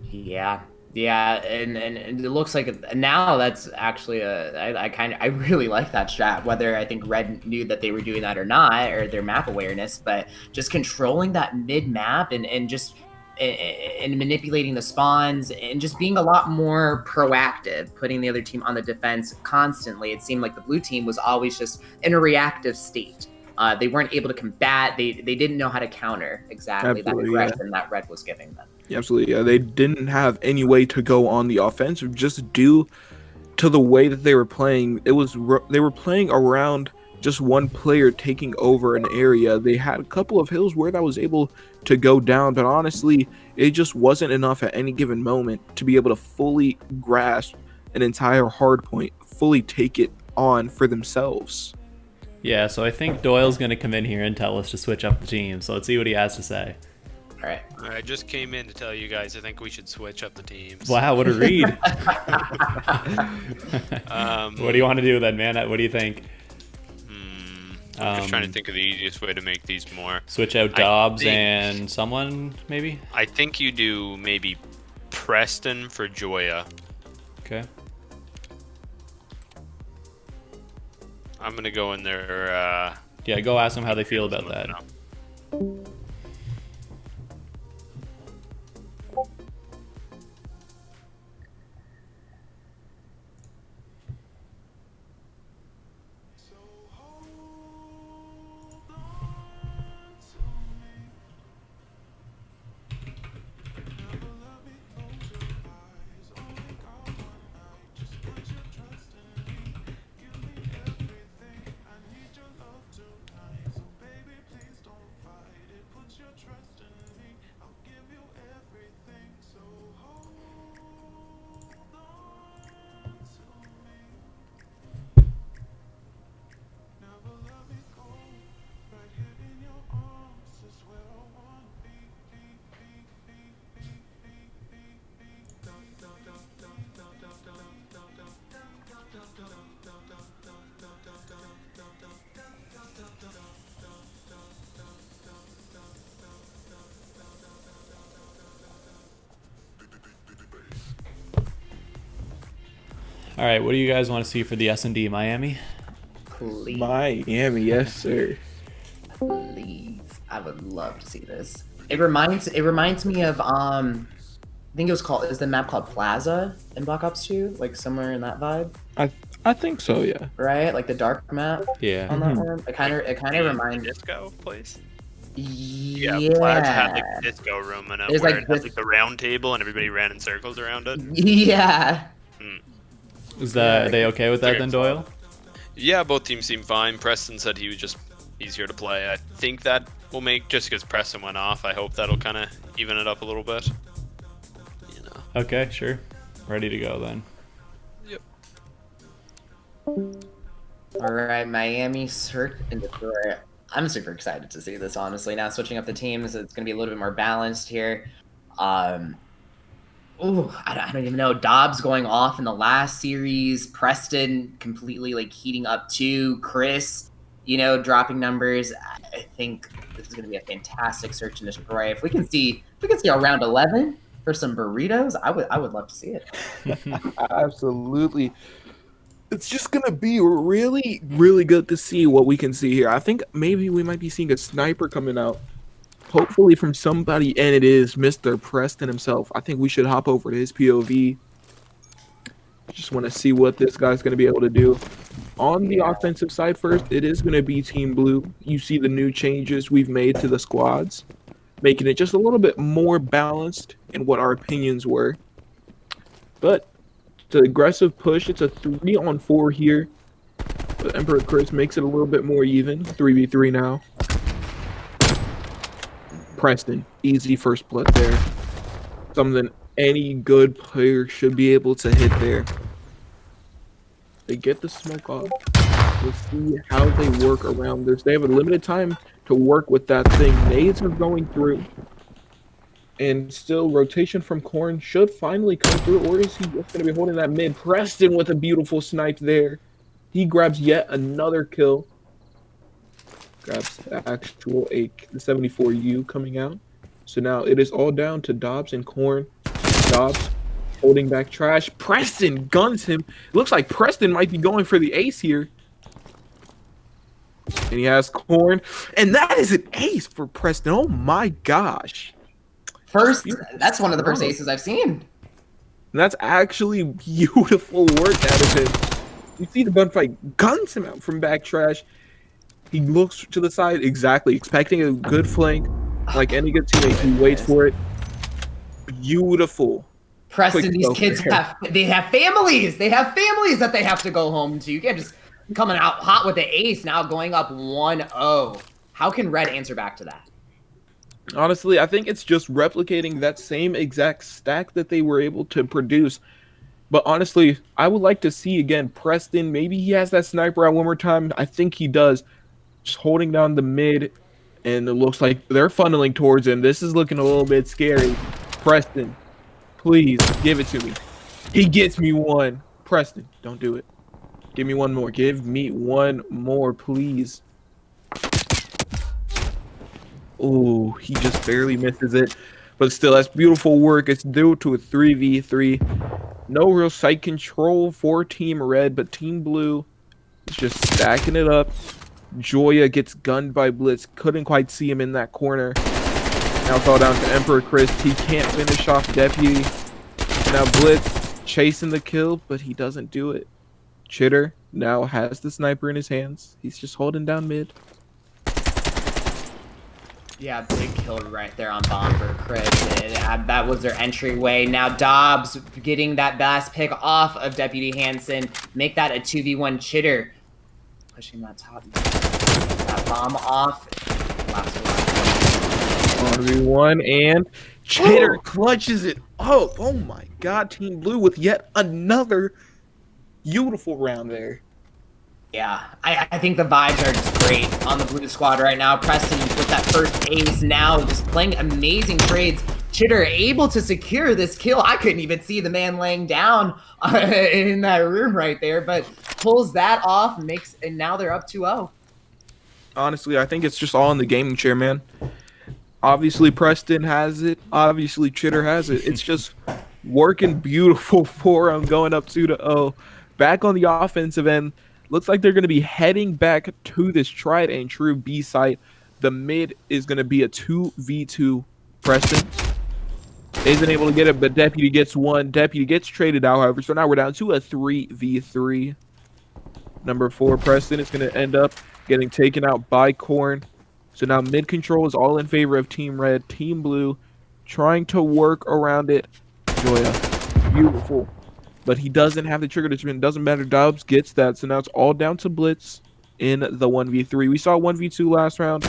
Yeah. Yeah, and it looks like now that's actually I really like that strat, whether I think Red knew that they were doing that or not, or their map awareness, but just controlling that mid map and just and manipulating the spawns and just being a lot more proactive, putting the other team on the defense constantly. It seemed like the blue team was always just in a reactive state. They weren't able to combat. They didn't know how to counter exactly that aggression that Red was giving them. Yeah, absolutely. Yeah, they didn't have any way to go on the offensive just due to the way that they were playing. They were playing around just one player taking over an area. They had a couple of hills where that was able to go down, but honestly, it just wasn't enough at any given moment to be able to fully grasp an entire hard point, fully take it on for themselves. Yeah, so I think Doyle's going to come in here and tell us to switch up the team. So let's see what he has to say. All right. I just came in to tell you guys I think we should switch up the teams. Wow, what a read. What do you want to do then, man? What do you think? I'm just trying to think of the easiest way to make these more. Switch out Dobbs and someone, maybe? I think you do maybe Preston for Joya. Okay. I'm going to go in there. Yeah, go ask them how they feel about that. All right, what do you guys want to see for the S&D? Miami? Please. Miami, yes, sir. Please. I would love to see this. It reminds me of I think is the map called Plaza in Black Ops 2? Like somewhere in that vibe? I think so, yeah. Right? Like the dark map? Yeah. On that one? It kinda reminds Disco place. Yeah. Plaza had like a disco room in it There's, where like, it had like the round table and everybody ran in circles around it. Yeah. Is that they okay with that then, Doyle? Yeah, both teams seem fine. Preston said he was just easier to play. I think that will make, just because Preston went off, I hope that'll kind of even it up a little bit. You know. Okay, sure. Ready to go then. Yep. All right, Miami, search and destroy. I'm super excited to see this, honestly. Now switching up the teams, it's going to be a little bit more balanced here. I don't even know. Dobbs going off in the last series. Preston completely like heating up too. Chris, dropping numbers. I think this is going to be a fantastic search and destroy. If we can see a round 11 for some burritos, I would love to see it. Absolutely. It's just going to be really, really good to see what we can see here. I think maybe we might be seeing a sniper coming out. Hopefully from somebody, and it is Mr. Preston himself. I think we should hop over to his POV. Just want to see what this guy's going to be able to do. On the offensive side first, it is going to be Team Blue. You see the new changes we've made to the squads, making it just a little bit more balanced in what our opinions were. But the aggressive push, it's a 3-on-4 here. But Emperor Chris makes it a little bit more even. 3v3 now. Preston, easy first blood there. Something any good player should be able to hit there. They get the smoke off. We'll see how they work around this. They have a limited time to work with that thing. Nades are going through. And still, rotation from Corn should finally come through. Or is he just going to be holding that mid? Preston with a beautiful snipe there. He grabs yet another kill. Grabs the actual the 74U coming out. So now it is all down to Dobbs and Corn. Dobbs holding back Trash. Preston guns him. It looks like Preston might be going for the ace here. And he has Corn. And that is an ace for Preston. Oh my gosh. That's one of the first aces I've seen. And that's actually beautiful work out of him. You see the gunfight guns him out from back Trash. He looks to the side, exactly, expecting a good flank. Like any good teammate, he waits for it. Beautiful. Preston, these kids have families. They have families that they have to go home to. You can't just coming out hot with the ace now going up 1-0. How can Red answer back to that? Honestly, I think it's just replicating that same exact stack that they were able to produce. But honestly, I would like to see again Preston. Maybe he has that sniper out one more time. I think he does. Just holding down the mid, and it looks like they're funneling towards him. This is looking a little bit scary. Preston, please give it to me. He gets me one. Preston, don't do it. Give me one more. Give me one more, please. Oh, he just barely misses it. But still, that's beautiful work. It's due to a 3v3. No real site control for Team Red, but Team Blue is just stacking it up. Joya gets gunned by Blitz. Couldn't quite see him in that corner. Now it's all down to Emperor Chris. He can't finish off Deputy. Now Blitz chasing the kill, but he doesn't do it. Chitter now has the sniper in his hands. He's just holding down mid. Yeah, big kill right there on bomb for Chris. That was their entryway. Now Dobbs getting that last pick off of Deputy Hansen. Make that a 2v1 Chitter. Pushing that top. That bomb off. Last one. 1v1 and Chitter clutches it up. Oh my god, Team Blue with yet another beautiful round there. Yeah, I think the vibes are just great on the Blue squad right now. Preston with that first ace now, just playing amazing trades. Chitter able to secure this kill. I couldn't even see the man laying down in that room right there, but pulls that off, and now they're up 2-0. Honestly, I think it's just all in the gaming chair, man. Obviously, Preston has it. Obviously, Chitter has it. It's just working beautiful for them, going up 2-0. Back on the offensive end. Looks like they're going to be heading back to this tried and true B site. The mid is going to be a 2v2. Preston isn't able to get it, but Deputy gets one. Deputy gets traded out, however. So now we're down to a 3v3. Number 4, Preston, is going to end up getting taken out by Corn. So now mid control is all in favor of Team Red. Team Blue trying to work around it. Joya, beautiful. But he doesn't have the trigger to spin. Doesn't matter. Dobbs gets that. So now it's all down to Blitz in the 1v3. We saw 1v2 last round.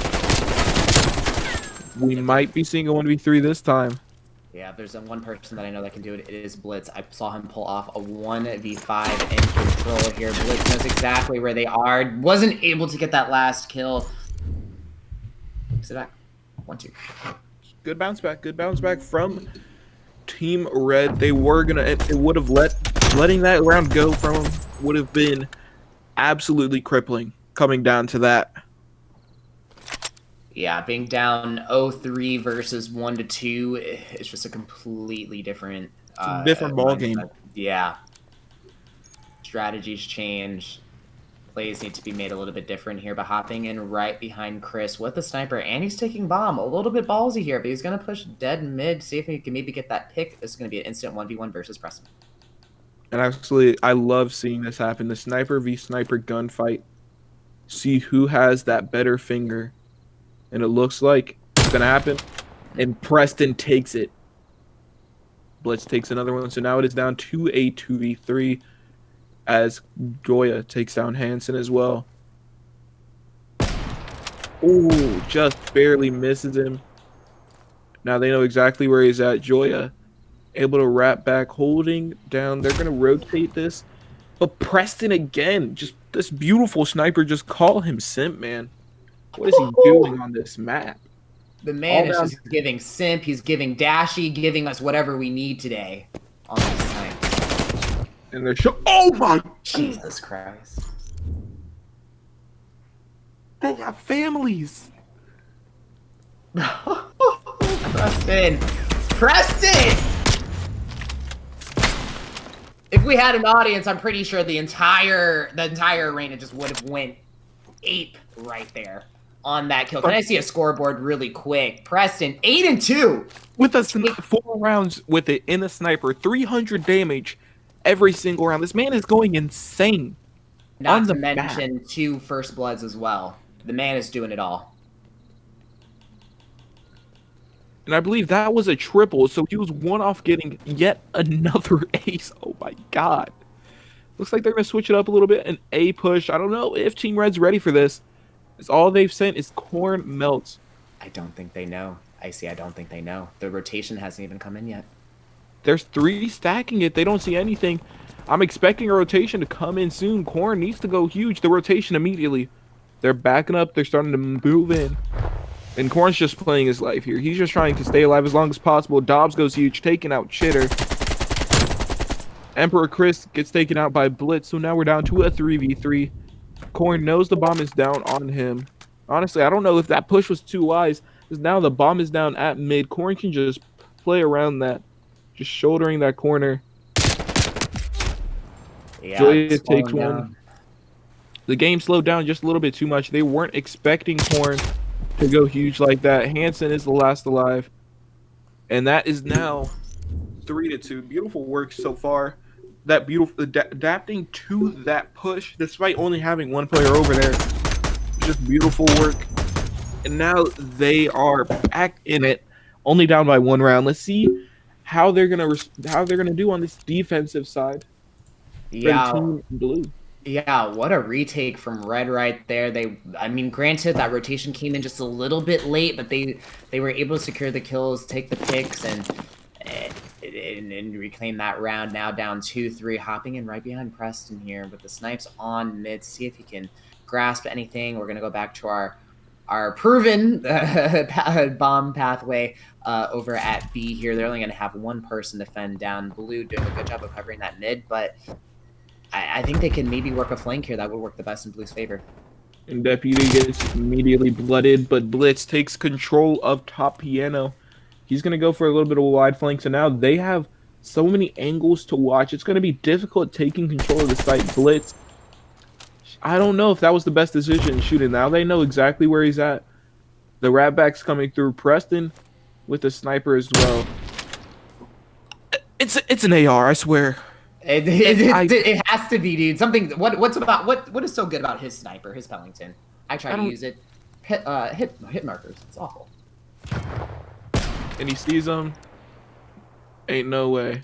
We might be seeing a 1v3 this time. Yeah, if there's one person that I know that can do it, it is Blitz. I saw him pull off a 1v5 in control here. Blitz knows exactly where they are. Wasn't able to get that last kill. Is it back? 1-2. Good bounce back. Good bounce back from Team Red. They were gonna. It would have letting that round go from them would have been absolutely crippling. Coming down to that. Yeah, being down 0-3 versus 1-2, it's just a completely different. Different ball game. Yeah. Strategies change. Plays need to be made a little bit different here, but hopping in right behind Chris with the sniper, and he's taking bomb. A little bit ballsy here, but he's going to push dead mid, see if he can maybe get that pick. This is going to be an instant 1v1 versus Preston. And actually, I love seeing this happen. The sniper v sniper gunfight. See who has that better finger. And it looks like it's going to happen. And Preston takes it. Blitz takes another one. So now it is down to a 2v3. As Joya takes down Hansen as well. Oh, just barely misses him. Now they know exactly where he's at. Joya able to wrap back, holding down. They're going to rotate this. But Preston again, just this beautiful sniper. Just call him simp, man. What is he doing on this map? The man All is down- just giving simp. He's giving dashy, giving us whatever we need today on this night. And they're oh my, Jesus Christ. they have families. Preston! Preston! If we had an audience, I'm pretty sure the entire arena just would have went ape right there on that kill. Can I see a scoreboard really quick? Preston, 8-2 with us 4 rounds with it in a sniper, 300 damage every single round. This man is going insane. Not to mention 2 first bloods as well. The man is doing it all. And I believe that was a triple, so he was one off getting yet another ace. Oh my god. Looks like they're going to switch it up a little bit. An A push. I don't know if Team Red's ready for this. It's all they've sent is corn melts. I don't think they know. I don't think they know. The rotation hasn't even come in yet. There's 3 stacking it. They don't see anything. I'm expecting a rotation to come in soon. Corn needs to go huge. The rotation immediately. They're backing up. They're starting to move in. And Corn's just playing his life here. He's just trying to stay alive as long as possible. Dobbs goes huge, taking out Chitter. Emperor Chris gets taken out by Blitz, so now we're down to a 3v3. Corn knows the bomb is down on him. Honestly, I don't know if that push was too wise, because now the bomb is down at mid. Corn can just play around that, just shouldering that corner. Yeah, Joya takes one. down. The game slowed down just a little bit too much. They weren't expecting Corn to go huge like that. Hansen is the last alive. And that is now 3-2. Beautiful work so far. That beautiful adapting to that push despite only having 1 player over there. Just beautiful work. And now they are back in it, only down by 1 round. Let's see how they're gonna do on this defensive side. Yeah. Team Blue. Yeah, what a retake from Red right there. I mean, granted that rotation came in just a little bit late, but they were able to secure the kills, take the picks, and reclaim that round. Now down 2-3, hopping in right behind Preston here with the snipes on mid to see if he can grasp anything. We're gonna go back to our proven bomb pathway over at B here. They're only gonna have 1 person defend down. Blue doing a good job of covering that mid, but I think they can maybe work a flank here. That would work the best in Blue's favor. And Deputy gets immediately blooded, but Blitz takes control of top piano. He's going to go for a little bit of a wide flank. So now they have so many angles to watch. It's going to be difficult taking control of the site. Blitz, I don't know if that was the best decision shooting. Now they know exactly where he's at. The Ratback's coming through. Preston with a sniper as well. It's an AR, I swear. It has to be, dude. Something. What is so good about his sniper, his Pellington? I try to use it. Hit markers. It's awful. And he sees him. Ain't no way.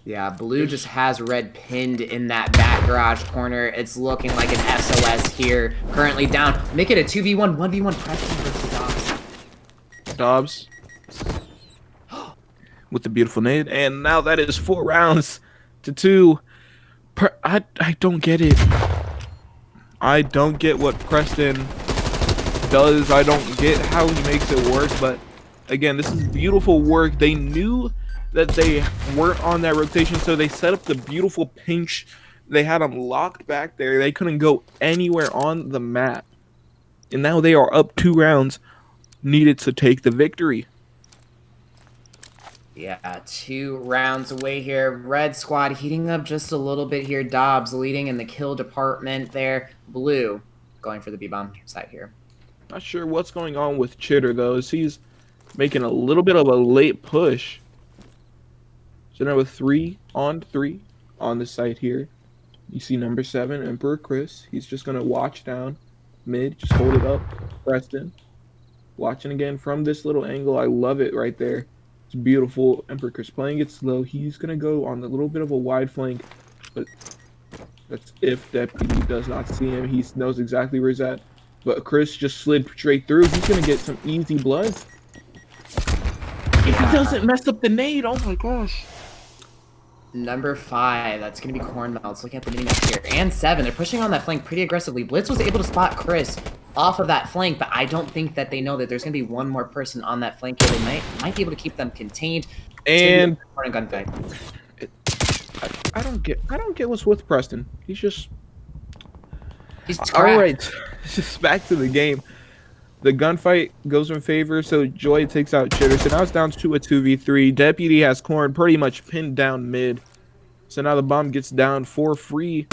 Yeah, Blue just has Red pinned in that back garage corner. It's looking like an SOS here. Currently down. Make it a 2v1, 1v1 Preston versus Dobbs. Dobbs. With the beautiful nade, and now that is 4 rounds to 2. I don't get it. I don't get what Preston does. I don't get how he makes it work, but again, this is beautiful work. They knew that they weren't on that rotation, so they set up the beautiful pinch. They had them locked back there. They couldn't go anywhere on the map. And now they are up 2 rounds, needed to take the victory. Yeah, 2 rounds away here. Red squad heating up just a little bit here. Dobbs leading in the kill department there. Blue going for the B-bomb side here. Not sure what's going on with Chitter, though, as he's making a little bit of a late push. So now with 3 on 3 on the site here. You see number 7, Emperor Chris. He's just going to watch down mid, just hold it up. Preston. Watching again from this little angle. I love it right there. It's beautiful. Emperor Chris playing it slow. He's going to go on a little bit of a wide flank, but that's if Deputy does not see him. He knows exactly where he's at. But Chris just slid straight through. He's going to get some easy blood. If he doesn't mess up the nade, oh my gosh. Number 5, that's going to be Cornmelts. Looking at the mini-map here. And 7, they're pushing on that flank pretty aggressively. Blitz was able to spot Chris off of that flank, but I don't think that they know that there's going to be one more person on that flank here. They might be able to keep them contained. And gunfight. I don't get what's with Preston. He's trapped. all right. Just back to the game. The gunfight goes in favor, so Joy takes out Chitter. So now it's down to a 2v3. Deputy has Corn pretty much pinned down mid. So now the bomb gets down for free.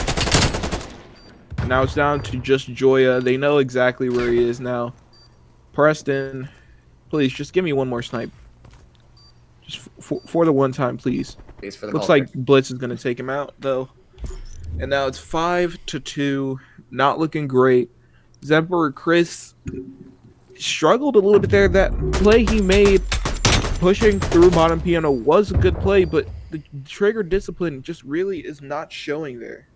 Now it's down to just Joya. They know exactly where he is now. Preston, please, just give me one more snipe. Just for the one time, please. Please, for the Looks culprit. like Blitz is going to take him out, though. And now it's 5-2. Not looking great. Zemper Chris struggled a little bit there. That play he made pushing through bottom piano was a good play, but the trigger discipline just really is not showing there.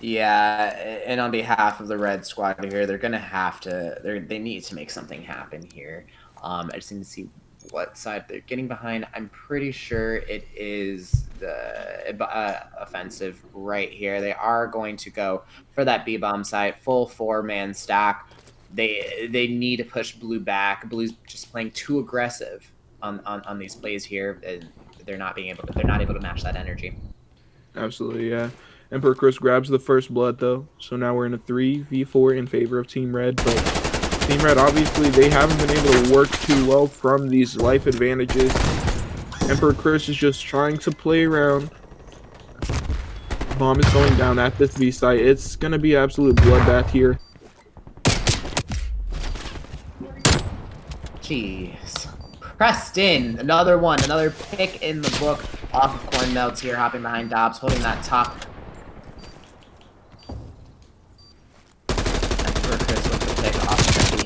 Yeah, and on behalf of the red squad here, they're gonna have to. They need to make something happen here. I just need to see what side they're getting behind. I'm pretty sure it is the offensive right here. They are going to go for that B bomb site, full 4-man stack. They need to push Blue back. Blue's just playing too aggressive on these plays here, and they're not able to match that energy. Absolutely, yeah. Emperor Chris grabs the first blood, though. So now we're in a 3v4 in favor of Team Red. But Team Red, obviously, they haven't been able to work too well from these life advantages. Emperor Chris is just trying to play around. Bomb is going down at this B site. It's going to be absolute bloodbath here. Jeez. Preston, another pick in the book off of Cornmelts here, hopping behind Dobbs, holding that top.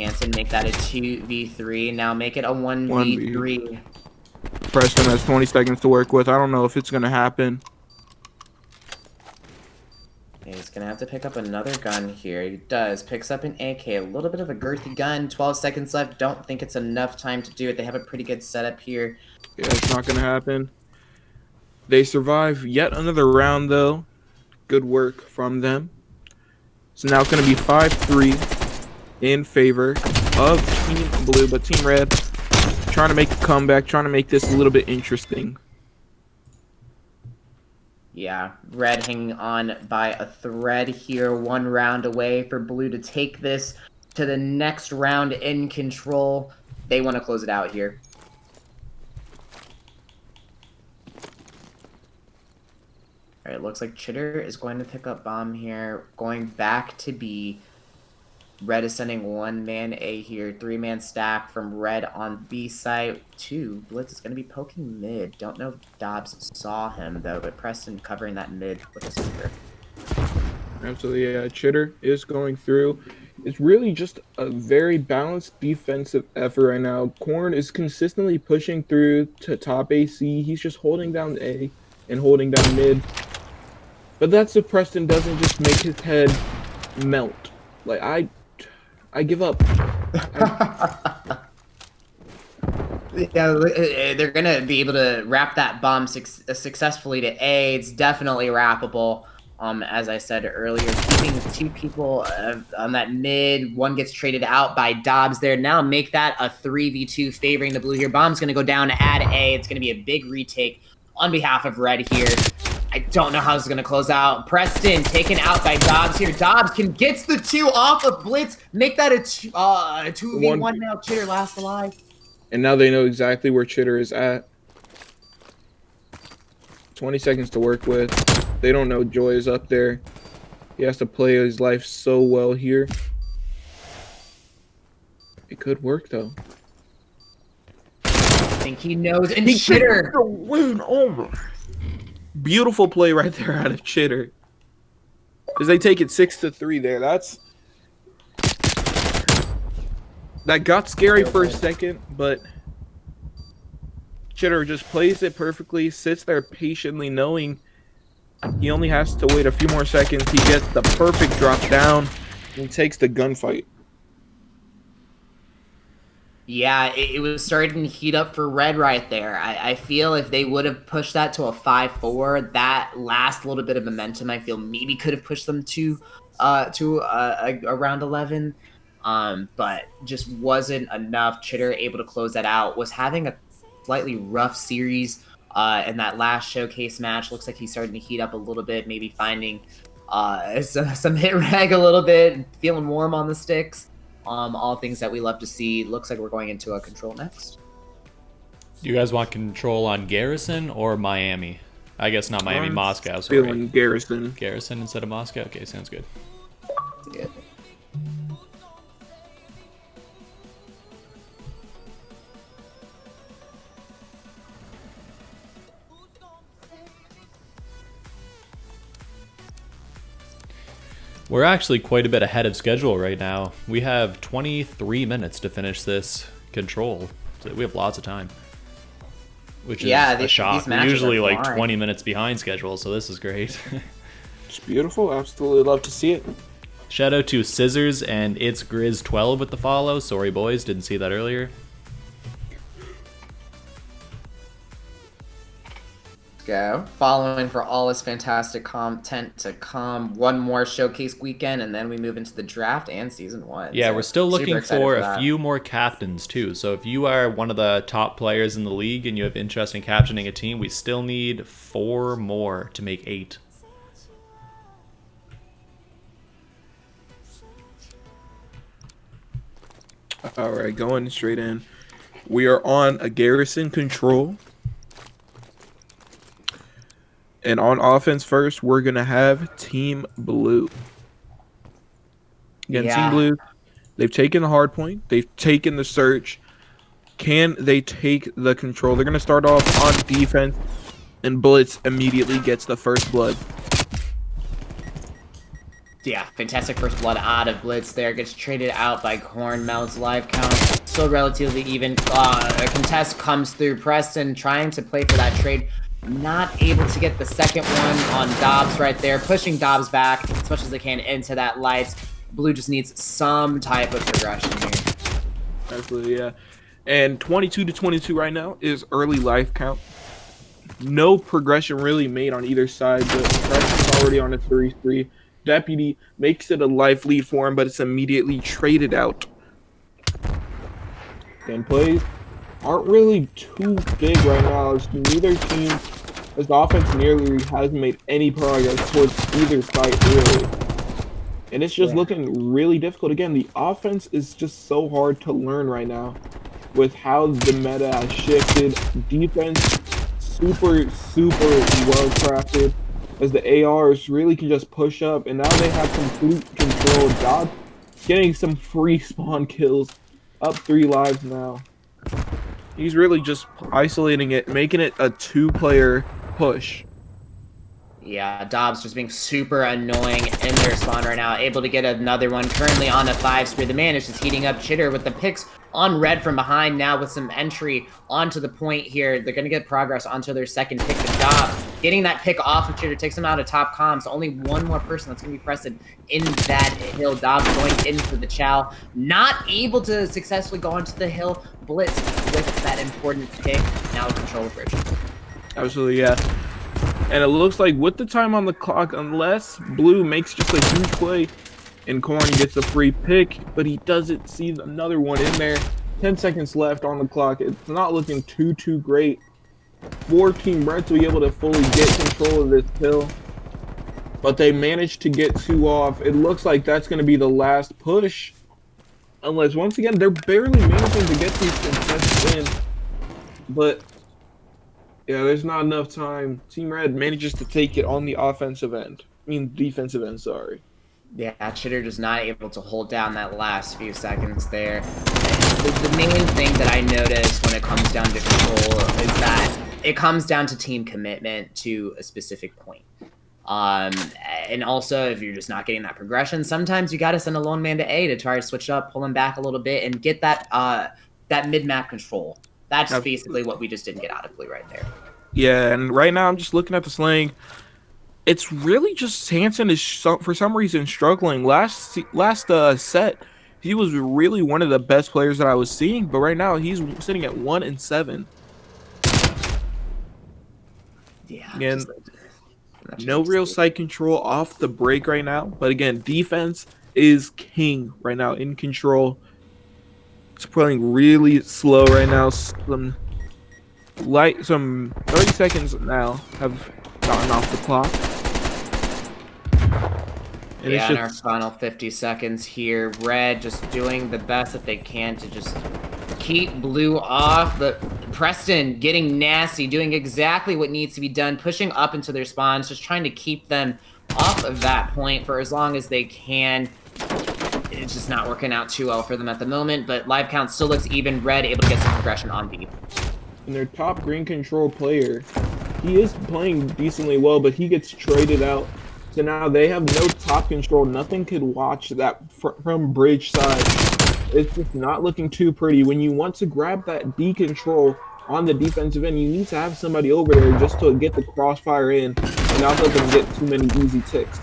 Hansen, make that a 2v3. Now make it a 1v3. Preston has 20 seconds to work with. I don't know if it's going to happen. He's going to have to pick up another gun here. He does. Picks up an AK. A little bit of a girthy gun. 12 seconds left. Don't think it's enough time to do it. They have a pretty good setup here. Yeah, it's not going to happen. They survive yet another round, though. Good work from them. So now it's going to be 5-3. In favor of Team Blue, but Team Red trying to make a comeback, trying to make this a little bit interesting. Yeah, Red hanging on by a thread here, 1 round away for Blue to take this to the next round in control. They want to close it out here. All right, looks like Chitter is going to pick up bomb here, going back to B. Red is sending 1-man A here, 3-man stack from Red on B site. 2, Blitz is going to be poking mid. Don't know if Dobbs saw him, though, but Preston covering that mid with a speaker. Absolutely, yeah. Chitter is going through. It's really just a very balanced defensive effort right now. Korn is consistently pushing through to top AC. He's just holding down A and holding down mid. But that's if Preston doesn't just make his head melt. Like, I give up. Yeah, they're going to be able to wrap that bomb successfully to A. It's definitely wrappable. As I said earlier, keeping 2 people on that mid. 1 gets traded out by Dobbs there. Now make that a 3v2 favoring the Blue here. Bomb's going to go down at A. It's going to be a big retake on behalf of Red here. I don't know how this is going to close out. Preston taken out by Dobbs here. Dobbs gets the 2 off of Blitz. Make that a 2v1 now. Chitter last alive. And now they know exactly where Chitter is at. 20 seconds to work with. They don't know Joy is up there. He has to play his life so well here. It could work, though. I think he knows. And Chitter. Win over. Beautiful play right there out of Chitter. Because they take it 6-3 there. That got scary for a second, but Chitter just plays it perfectly, sits there patiently knowing he only has to wait a few more seconds. He gets the perfect drop down and takes the gunfight. Yeah, it was starting to heat up for red right there. I feel if they would have pushed that to a 5-4, that last little bit of momentum, I feel maybe could have pushed them to around 11. But just wasn't enough. Chitter able to close that out. Was having a slightly rough series in that last showcase match. Looks like he's starting to heat up a little bit, maybe finding some hit rag a little bit, feeling warm on the sticks. All things that we love to see. Looks like we're going into a control next. Do you guys want control on Garrison or Miami? I guess not Miami, Moscow. Sorry. Feeling Garrison. Garrison instead of Moscow? Okay, sounds good. Yeah. We're actually quite a bit ahead of schedule right now. We have 23 minutes to finish this control. So we have lots of time. Which is a shock. We're usually like 20 minutes behind schedule, so this is great. It's beautiful. Absolutely love to see it. Shout out to Scissors and It's Grizz12 with the follow. Sorry, boys. Didn't see that earlier. Go. Following for all this fantastic content to come. One more showcase weekend, and then we move into the draft and season 1. Yeah, so we're still looking for that. a few more captains, too. So if you are one of the top players in the league and you have interest in captaining a team, we still need 4 more to make 8. All right, going straight in. We are on a Garrison control. And on offense first, we're going to have Team Blue. Again, Team Blue, they've taken the hard point. They've taken the search. Can they take the control? They're going to start off on defense, and Blitz immediately gets the first blood. Yeah, fantastic first blood out of Blitz there. Gets traded out by Corn. Mel's life count still relatively even. A contest comes through. Preston trying to play for that trade. Not able to get the second one on Dobbs right there. Pushing Dobbs back as much as they can into that light. Blue just needs some type of progression here. Absolutely, yeah. And 22-22 right now is early life count. No progression really made on either side, but Preston's already on a 3-3. Deputy makes it a life lead for him, but it's immediately traded out. And plays aren't really too big right now. As neither team, as the offense nearly hasn't made any progress towards either side really. And it's just looking really difficult. Again, the offense is just so hard to learn right now with how the meta has shifted. Defense, super well crafted. As the ARs really can just push up, and now they have complete control. Dobbs getting some free spawn kills, up 3 lives now. He's really just isolating it, making it a 2-player push. Yeah, Dobbs just being super annoying in their spawn right now. Able to get another one. Currently on a 5 spear. The man is just heating up. Chitter with the picks on red from behind now with some entry onto the point here. They're going to get progress onto their second pick. But Dobbs getting that pick off of Chitter takes him out of top comms. Only one more person that's going to be present in that hill. Dobbs going in for the chow. Not able to successfully go onto the hill. Blitz with that important pick. Now control of Bridge. Absolutely, yeah. And it looks like with the time on the clock, unless Blue makes just a huge play and Corn gets a free pick, but he doesn't see another one in there. 10 seconds left on the clock. It's not looking too great for Team Red to be able to fully get control of this hill. But they managed to get 2 off. It looks like that's going to be the last push. Unless, once again, they're barely managing to get these contests in. But yeah, there's not enough time. Team Red manages to take it on the offensive end. I mean, defensive end, sorry. Yeah, Chitter just not able to hold down that last few seconds there. The main thing that I noticed when it comes down to control is that it comes down to team commitment to a specific point. And also, if you're just not getting that progression, sometimes you got to send a lone man to A to try to switch up, pull him back a little bit, and get that that mid-map control. That's basically what we just didn't get out of Blue right there. Yeah, and right now I'm just looking at the slang. It's really just Hansen is for some reason struggling. Last set, he was really one of the best players that I was seeing. But right now, he's sitting at 1-7. Yeah. Again, no real side control off the break right now. But again, defense is king right now in control. It's playing really slow right now. Some 30 seconds now have gotten off the clock. And yeah, in our final 50 seconds here, Red just doing the best that they can to just keep Blue off, but Preston getting nasty, doing exactly what needs to be done, pushing up into their spawns, just trying to keep them off of that point for as long as they can. It's just not working out too well for them at the moment, but live count still looks even. Red able to get some progression on B. And their top green control player, he is playing decently well, but he gets traded out. So now they have no top control. Nothing could watch that from bridge side. It's just not looking too pretty. When you want to grab that B control on the defensive end, you need to have somebody over there just to get the crossfire in and not let them get too many easy ticks.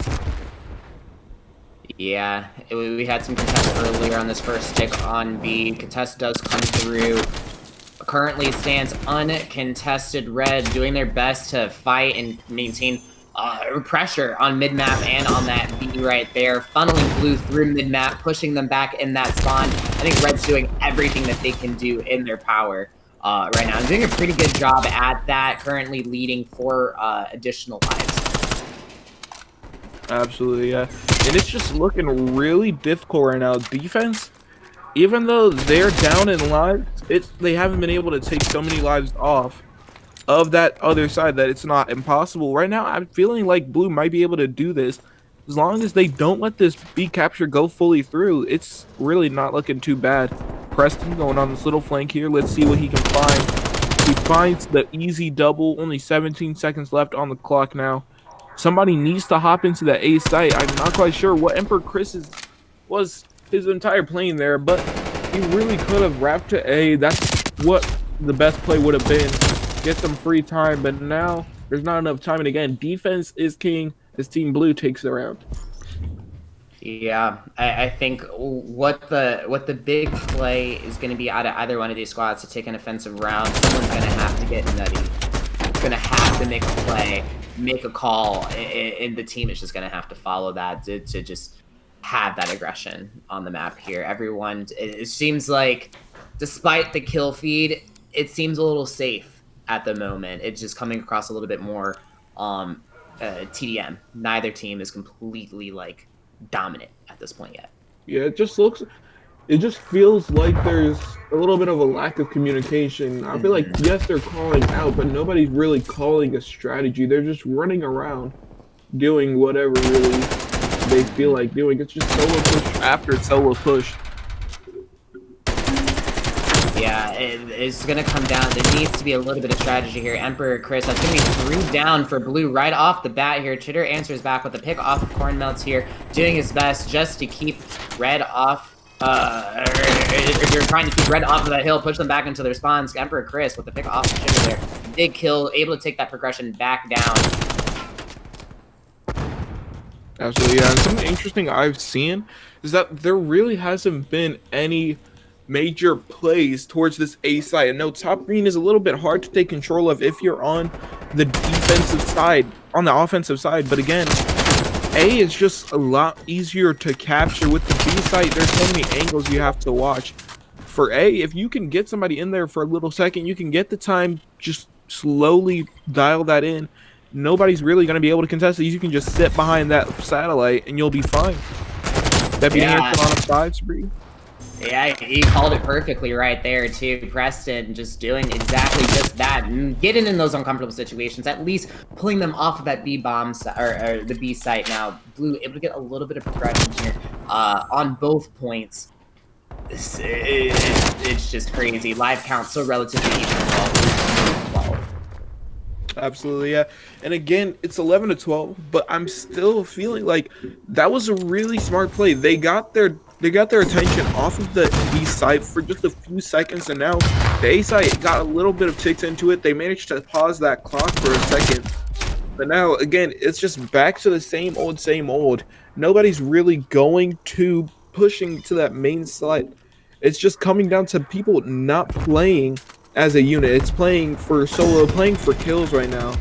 Yeah, we had some contest earlier on this first stick on B. Contest does come through. Currently stands uncontested. Red doing their best to fight and maintain pressure on mid-map and on that B right there. Funneling Blue through mid-map, pushing them back in that spawn. I think Red's doing everything that they can do in their power right now. Doing a pretty good job at that, currently leading 4 additional lives. Absolutely, yeah. And it's just looking really difficult right now. Defense, even though they're down in lives, they haven't been able to take so many lives off of that other side that it's not impossible. Right now, I'm feeling like Blue might be able to do this. As long as they don't let this B capture go fully through, it's really not looking too bad. Preston going on this little flank here. Let's see what he can find. He finds the easy double. Only 17 seconds left on the clock now. Somebody needs to hop into the A site. I'm not quite sure what Emperor Chris was his entire plane there, but he really could have wrapped to A. That's what the best play would have been. Get some free time, but now there's not enough time. And again, defense is king. This Team Blue takes the round. Yeah, I think what the big play is going to be out of either one of these squads to take an offensive round. Someone's going to have to get nutty. It's going to have to make a play, make a call, and the team is just going to have to follow that to just have that aggression on the map here. Everyone, it seems like, despite the kill feed, it seems a little safe at the moment. It's just coming across a little bit more TDM. Neither team is completely like dominant at this point yet. Yeah, it just feels like there's a little bit of a lack of communication. I feel like, yes, they're calling out, but nobody's really calling a strategy. They're just running around doing whatever really they feel like doing. It's just solo push after solo push. Yeah, it's going to come down. There needs to be a little bit of strategy here. Emperor Chris, that's going to be 3 down for Blue right off the bat here. Chitter answers back with a pick off of Corn Melts here, doing his best just to keep Red off. If you're trying to keep Red off of that hill, push them back into their spawns. Emperor Chris with the pick off of Chitter there. Big kill, able to take that progression back down. Absolutely, yeah. And something interesting I've seen is that there really hasn't been any major plays towards this A side. I know top green is a little bit hard to take control of if you're on the defensive side, on the offensive side, but again, A is just a lot easier to capture. With the B side, there's so many angles you have to watch. For A, if you can get somebody in there for a little second, you can get the time, just slowly dial that in. Nobody's really going to be able to contest it. You can just sit behind that satellite and you'll be fine. Deputy Hanson on a 5 spree. Yeah, he called it perfectly right there, too. Preston just doing exactly just that. And getting in those uncomfortable situations, at least pulling them off of that B bomb or the B site. Now, Blue able to get a little bit of progression here on both points. It's just crazy. Live count so relatively even. 12. Absolutely, yeah. And again, it's 11-12, but I'm still feeling like that was a really smart play. They got their attention off of the B side for just a few seconds, and now the A side got a little bit of ticks into it. They managed to pause that clock for a second. But now, again, it's just back to the same old, same old. Nobody's really going to pushing to that main site. It's just coming down to people not playing as a unit. It's playing for solo, playing for kills right now.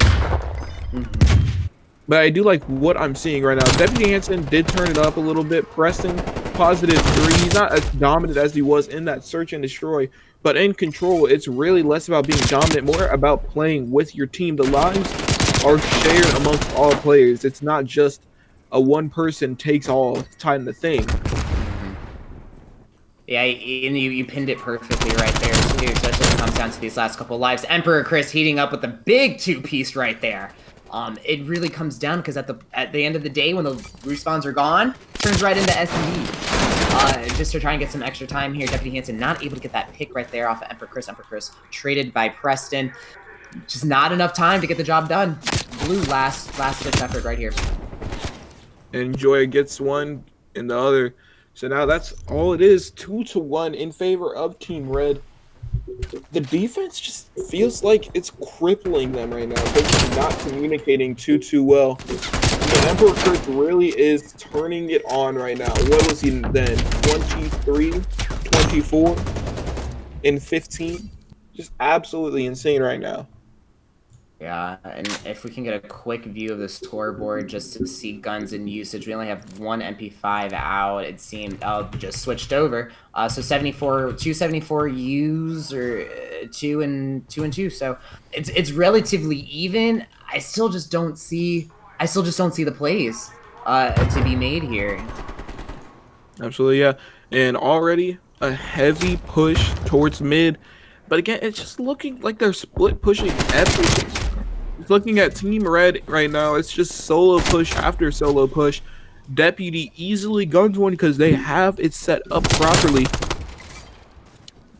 But I do like what I'm seeing right now. Deputy Hansen did turn it up a little bit. Preston, +3. He's not as dominant as he was in that search and destroy. But in control, it's really less about being dominant, more about playing with your team. The lives are shared amongst all players. It's not just a one person takes all kind of thing. Yeah, and you pinned it perfectly right there, too, especially when it comes down to these last couple lives. Emperor Chris heating up with a big 2-piece right there. It really comes down because at the end of the day, when the respawns are gone, turns right into S&D. Just to try and get some extra time here, Deputy Hansen not able to get that pick right there off of Emperor Chris. Emperor Chris traded by Preston. Just not enough time to get the job done. Blue last ditch effort right here. And Joya gets one and the other. So now that's all it is. 2-1 in favor of Team Red. The defense just feels like it's crippling them right now. They're not communicating too well. The Emperor Chris really is turning it on right now. What was he then? 23, 24, and 15? Just absolutely insane right now. Yeah, and if we can get a quick view of the scoreboard just to see guns in usage, we only have one MP5 out. It seemed just switched over. So 274 U's or 2 and 2. So it's relatively even. I still just don't see the plays to be made here. Absolutely, yeah. And already a heavy push towards mid. But again, it's just looking like they're split pushing everything. Looking at Team Red right now, it's just solo push after solo push. Deputy easily guns one because they have it set up properly.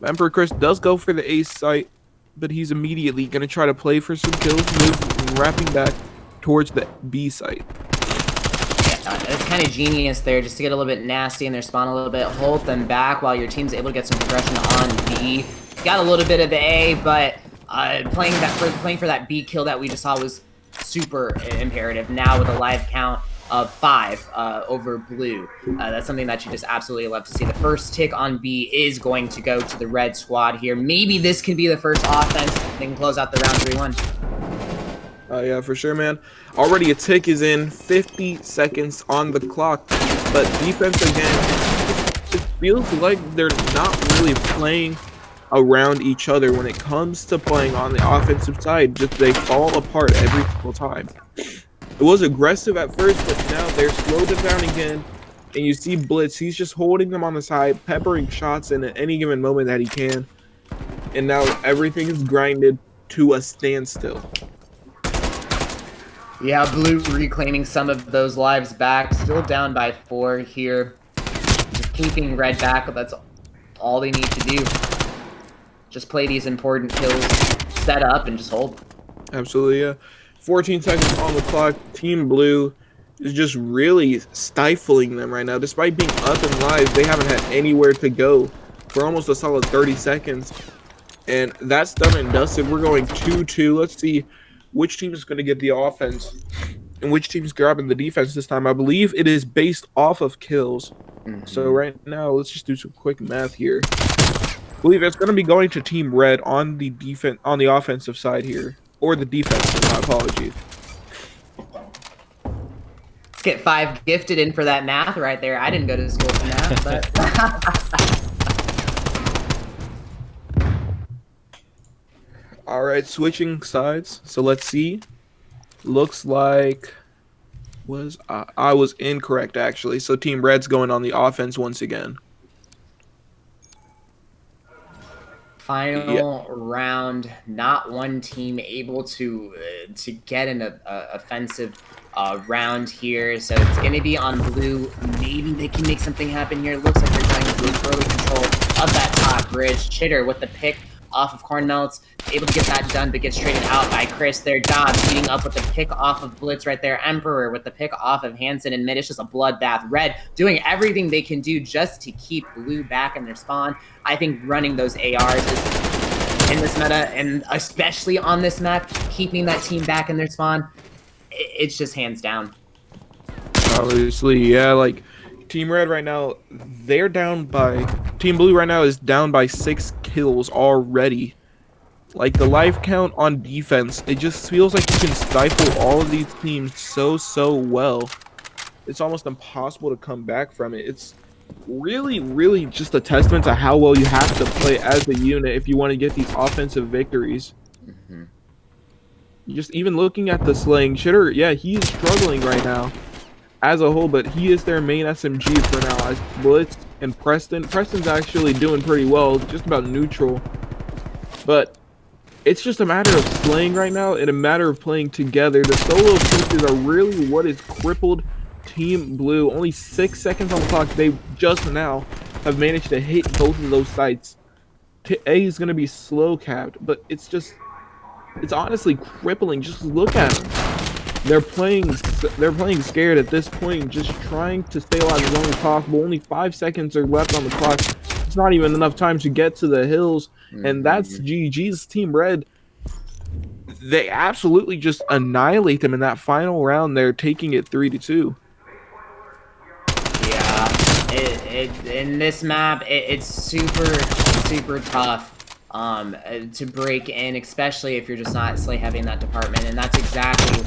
Emperor Chris does go for the ace site, but he's immediately going to try to play for some kills, wrapping back towards the B site. Yeah, it's kind of genius there just to get a little bit nasty in their spawn a little bit, hold them back while your team's able to get some progression on B. Got a little bit of the A, but playing for that B kill that we just saw was super imperative. Now with a live count of 5 over blue, that's something that you just absolutely love to see. The first tick on B is going to go to the red squad here. Maybe this can be the first offense. They can close out the round 3-1. Yeah, for sure, man. Already a tick is in, 50 seconds on the clock. But defense again, it feels like they're not really playing around each other when it comes to playing on the offensive side. Just they fall apart every single time. It was aggressive at first, but now they're slowed it down again. And you see Blitz, he's just holding them on the side, peppering shots in at any given moment that he can. And now everything is grinded to a standstill. Yeah, blue reclaiming some of those lives back. Still down by 4 here. Just keeping red back, but that's all they need to do. Just play these important kills, set up, and just hold. Absolutely, yeah. 14 seconds on the clock. Team Blue is just really stifling them right now. Despite being up and live, they haven't had anywhere to go for almost a solid 30 seconds. And that's done and dusted. We're going 2-2. Let's see which team is going to get the offense and which team's grabbing the defense this time. I believe it is based off of kills. So right now, let's just do some quick math here. I believe it's going to be going to Team Red on the offensive side here, or the defense. My apologies. Let's get 5 gifted in for that math right there. I didn't go to school for math, but all right, switching sides. So let's see. Looks like I was incorrect actually. So Team Red's going on the offense once again. Final round, not one team able to get an offensive round here, so it's going to be on blue. Maybe they can make something happen here. It looks like they're trying to lose early control of that top bridge. Chitter with the pick off of Cornmelts, able to get that done, but gets traded out by Chris. Their Dobbs beating up with the pick off of Blitz right there. Emperor with the pick off of Hansen and mid. It's just a bloodbath. Red doing everything they can do just to keep blue back in their spawn. I think running those ARs is in this meta, and especially on this map, keeping that team back in their spawn, it's just hands down. Obviously, yeah, like Team Red right now, they're down by. Team Blue right now is down by 6 kills already. Like, the life count on defense, it just feels like you can stifle all of these teams so well. It's almost impossible to come back from it. It's really just a testament to how well you have to play as a unit if you want to get these offensive victories. Mhm. Just even looking at the slaying Shitter, yeah, he is struggling right now as a whole, but he is their main SMG for now as Blitz and Preston. Preston's actually doing pretty well, just about neutral. But it's just a matter of slaying right now and a matter of playing together. The solo pushes are really what is crippled Team Blue. Only 6 seconds on the clock. They just now have managed to hit both of those sites. A is going to be slow capped, but it's honestly crippling. Just look at them. They're playing scared at this point, just trying to stay alive as long as possible. Only 5 seconds are left on the clock. It's not even enough time to get to the hills, and that's GG's. Team Red, they absolutely just annihilate them in that final round. They're taking it 3-2. Yeah, in this map, it's super tough to break in, especially if you're just not slay heavy in that department. And that's exactly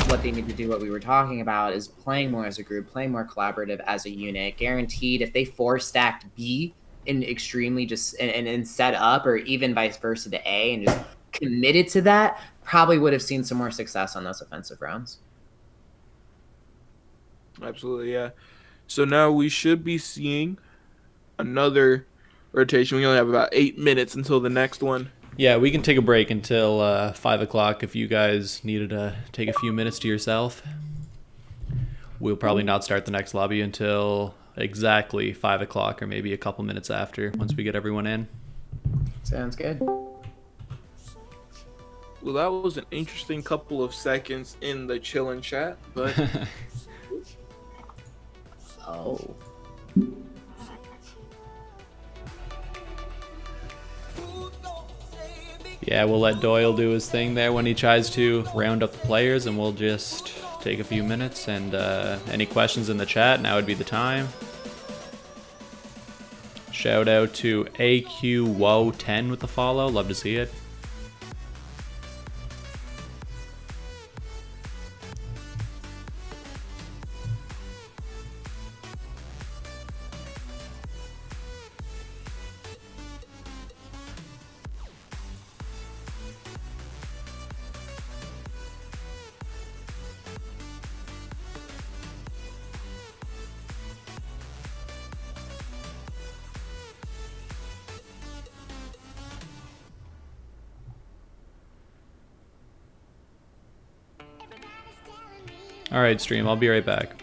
what they need to do. What we were talking about is playing more as a group, playing more collaborative as a unit. Guaranteed, if they 4-stacked B and extremely just and set up, or even vice versa to A, and just committed to that, probably would have seen some more success on those offensive rounds. Absolutely, yeah. So now we should be seeing another rotation. We only have about 8 minutes until the next one. Yeah, we can take a break until 5 o'clock if you guys needed to take a few minutes to yourself. We'll probably not start the next lobby until exactly 5 o'clock or maybe a couple minutes after once we get everyone in. Sounds good. Well, that was an interesting couple of seconds in the chillin' chat, but Oh. Yeah, we'll let Doyle do his thing there when he tries to round up the players, and we'll just take a few minutes. And any questions in the chat, now would be the time. Shout out to AQWO10 with the follow. Love to see it. Alright, stream, I'll be right back.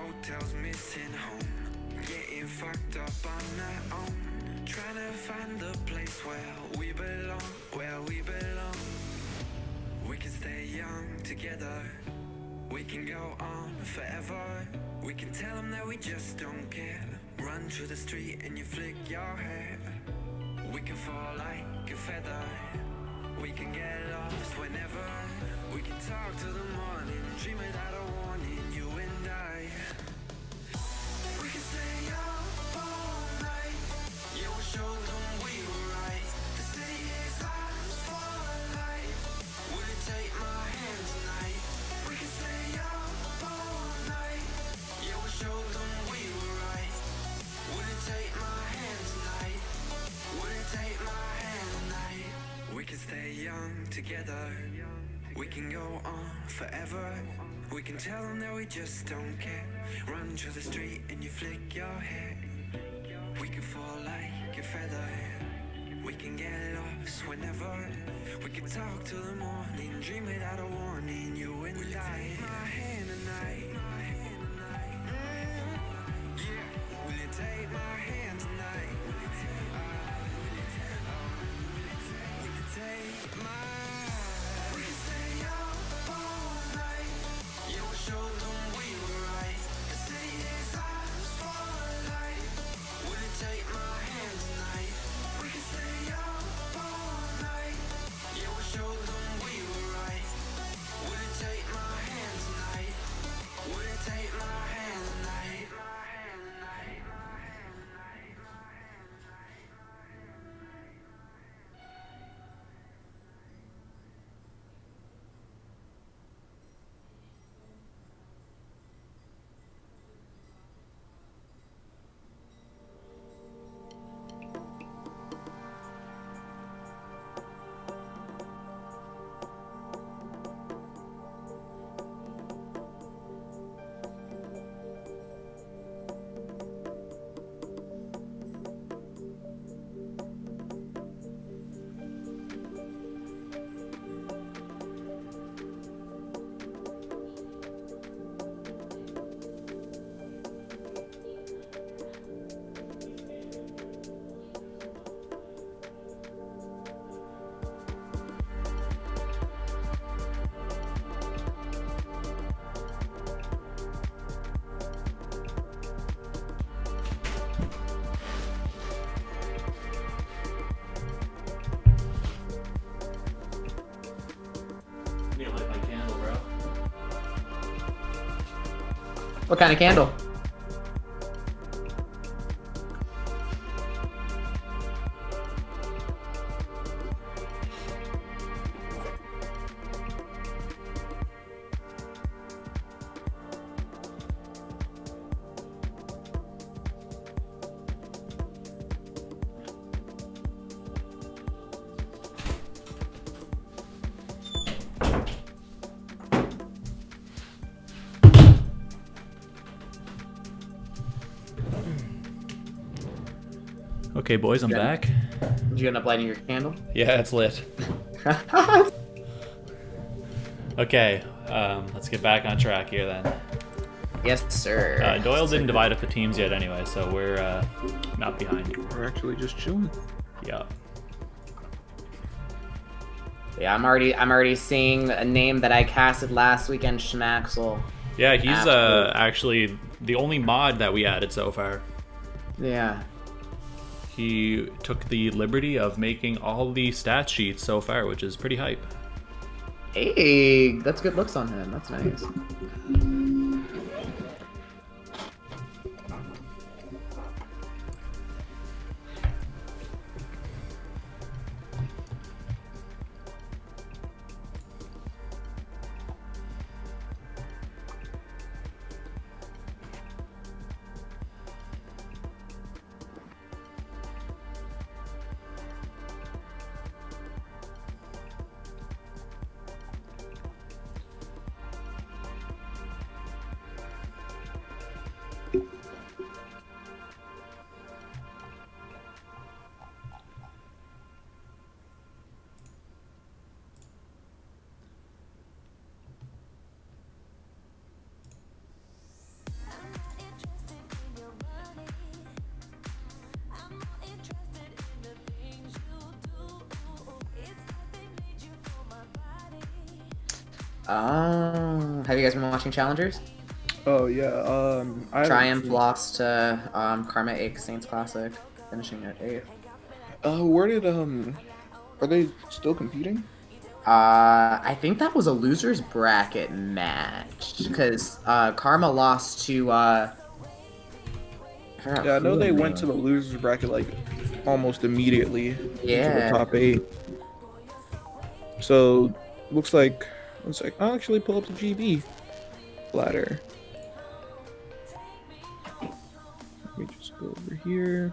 hotels missing home, getting fucked up on our own, trying to find the place where we belong, where we belong. We can stay young together, we can go on forever. We can tell them that we just don't care. Run through the street and you flick your hair. We can fall like a feather, we can get lost whenever. We can talk till the morning, dream without a warning, you and I. We can stay up all night, yeah, we'll show them we were right. The city is our spotlight, will you take my hand tonight? We can stay up all night, yeah, we'll show them we were right. Will you take my hand tonight? Will you take my hand tonight? We can stay young together, we can go on forever. We can tell them that we just don't care. Run through the street and you flick your hair. We can fall like a feather, we can get lost whenever. We can talk till the morning, dream without a warning, you and I. Will you take my hand tonight? Yeah, will you take my hand tonight? Will you take my... We can stay up all night, yeah, we'll show them we were right. The city is our spotlight, will you take my hand tonight? We can stay up all night, yeah, we'll show them we were right. Will you take my hand tonight? Will you take my hand tonight? Need to light my candle, bro. What kind of candle? Okay, boys, I'm back. Did you end up lighting your candle? Yeah, it's lit. Okay, let's get back on track here then. Yes, sir. Doyle didn't divide up the teams yet anyway, so we're not behind. We're actually just chilling. Yeah. Yeah, I'm already seeing a name that I casted last weekend, Schmaxel. Yeah, he's actually the only mod that we added so far. Yeah. He took the liberty of making all the stat sheets so far, which is pretty hype. Hey, that's good looks on him. That's nice. Have you guys been watching Challengers? Oh yeah. I haven't Triumph seen- lost to Karma 8 Saints Classic, finishing at 8th. Where did are they still competing? I think that was a loser's bracket match because Karma lost to. Yeah, I know they went to the losers bracket like almost immediately into the Yeah. top 8. So looks like I'll actually pull up the GB ladder. Let me just go over here.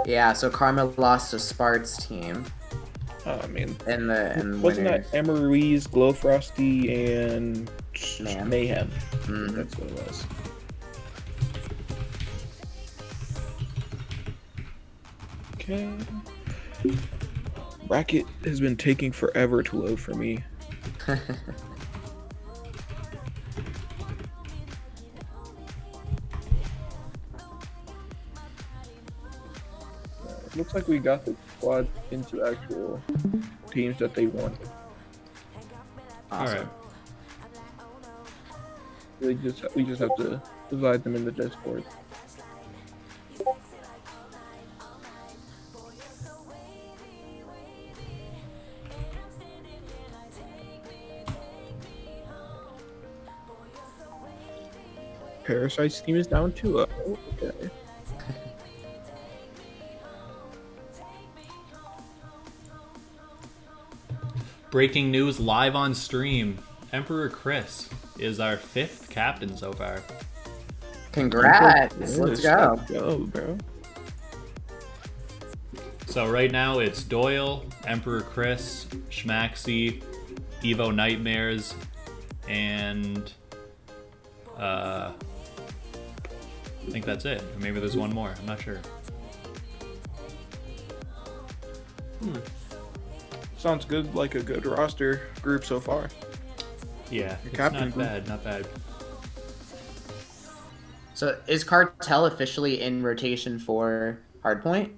Yeah, so Karma lost to Spart's team I mean, in the wasn't winners. that Emma Ruiz, Glow Frosty, and Mayhem. That's what it was. Okay. Bracket has been taking forever to load for me. Looks like we got the squad into actual teams that they wanted. Alright. We just have to divide them in the Discord. Parasite's team is down 2-0. Okay. Breaking news live on stream. Emperor Chris is our 5th captain so far. Congrats! Let's go. Let's go, bro. So right now it's Doyle, Emperor Chris, Schmaxy, Evo Nightmares, and I think that's it. Or maybe there's one more. I'm not sure. Sounds good, like a good roster group so far. Yeah, it's captain not group. bad, not bad. So is Cartel officially in rotation for Hardpoint?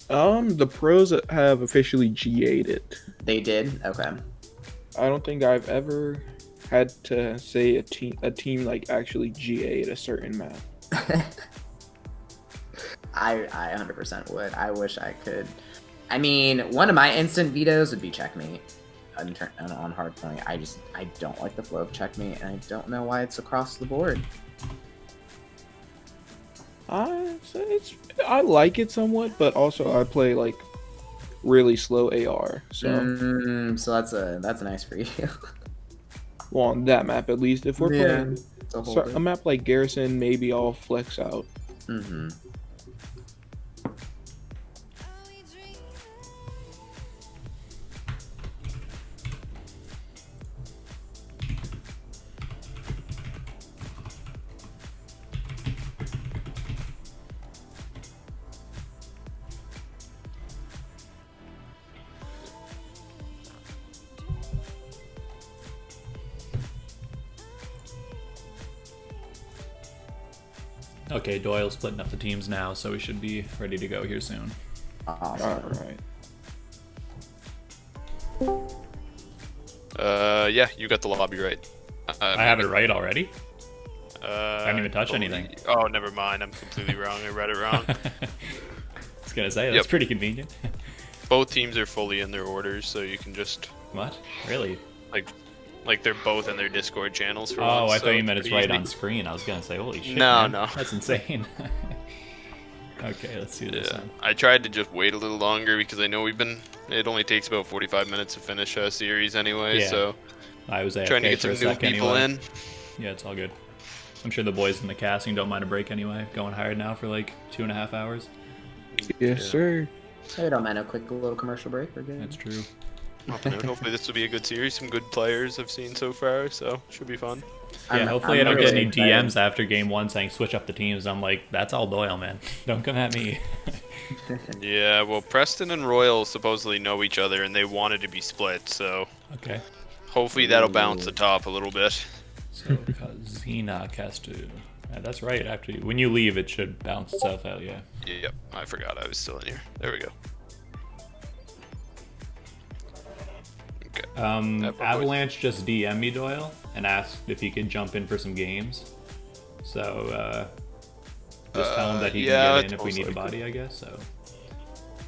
The pros have officially GA'd it. They did? Okay. I don't think I've ever had to say a team like actually GA'd a certain map. I 100% would. I wish I could. I mean, one of my instant vetoes would be Checkmate on Hardpoint. I don't like the flow of Checkmate, and I don't know why it's across the board. I like it somewhat, but also I play like really slow AR. So So that's nice for you. well, on that map at least. If we're playing So a map like Garrison, maybe I'll flex out. Mm-hmm. Okay, Doyle's splitting up the teams now, so we should be ready to go here soon. Awesome. Alright. Yeah, you got the lobby right. I have it right already? I haven't even touched anything. Oh, never mind. I'm completely wrong. I read it wrong. I was gonna say, that's pretty convenient. Both teams are fully in their orders, so you can just What? Really? like they're both in their Discord channels for Oh, once, I so thought you meant it's pretty right easy. on screen. I was gonna say, holy shit. No, man. no. That's insane. Okay, let's see this one. I tried to just wait a little longer because I know it only takes about 45 minutes to finish a series anyway, Yeah. so I was AFK trying to get for a some new sec people anyway. in. Yeah, it's all good. I'm sure the boys in the casting don't mind a break anyway. Going hard now for like 2.5 hours. Yes, sir. Hey, don't mind a quick little commercial break. We're good. That's true. Hopefully this will be a good series. Some good players I've seen so far, so should be fun. Yeah, hopefully I don't really get any excited. DMs after game 1 saying switch up the teams. I'm like, that's all Doyle, man. Don't come at me. Yeah, well, Preston and Royal supposedly know each other, and they wanted to be split, so Okay. hopefully that'll balance the top a little bit. So Kazina Castu. Yeah, that's right. When you leave, it should balance itself out. Yeah. Yep, I forgot I was still in here. There we go. Okay. Avalanche just DM'd me, Doyle, and asked if he could jump in for some games. So just tell him that he can get in if we need a body, I guess. So,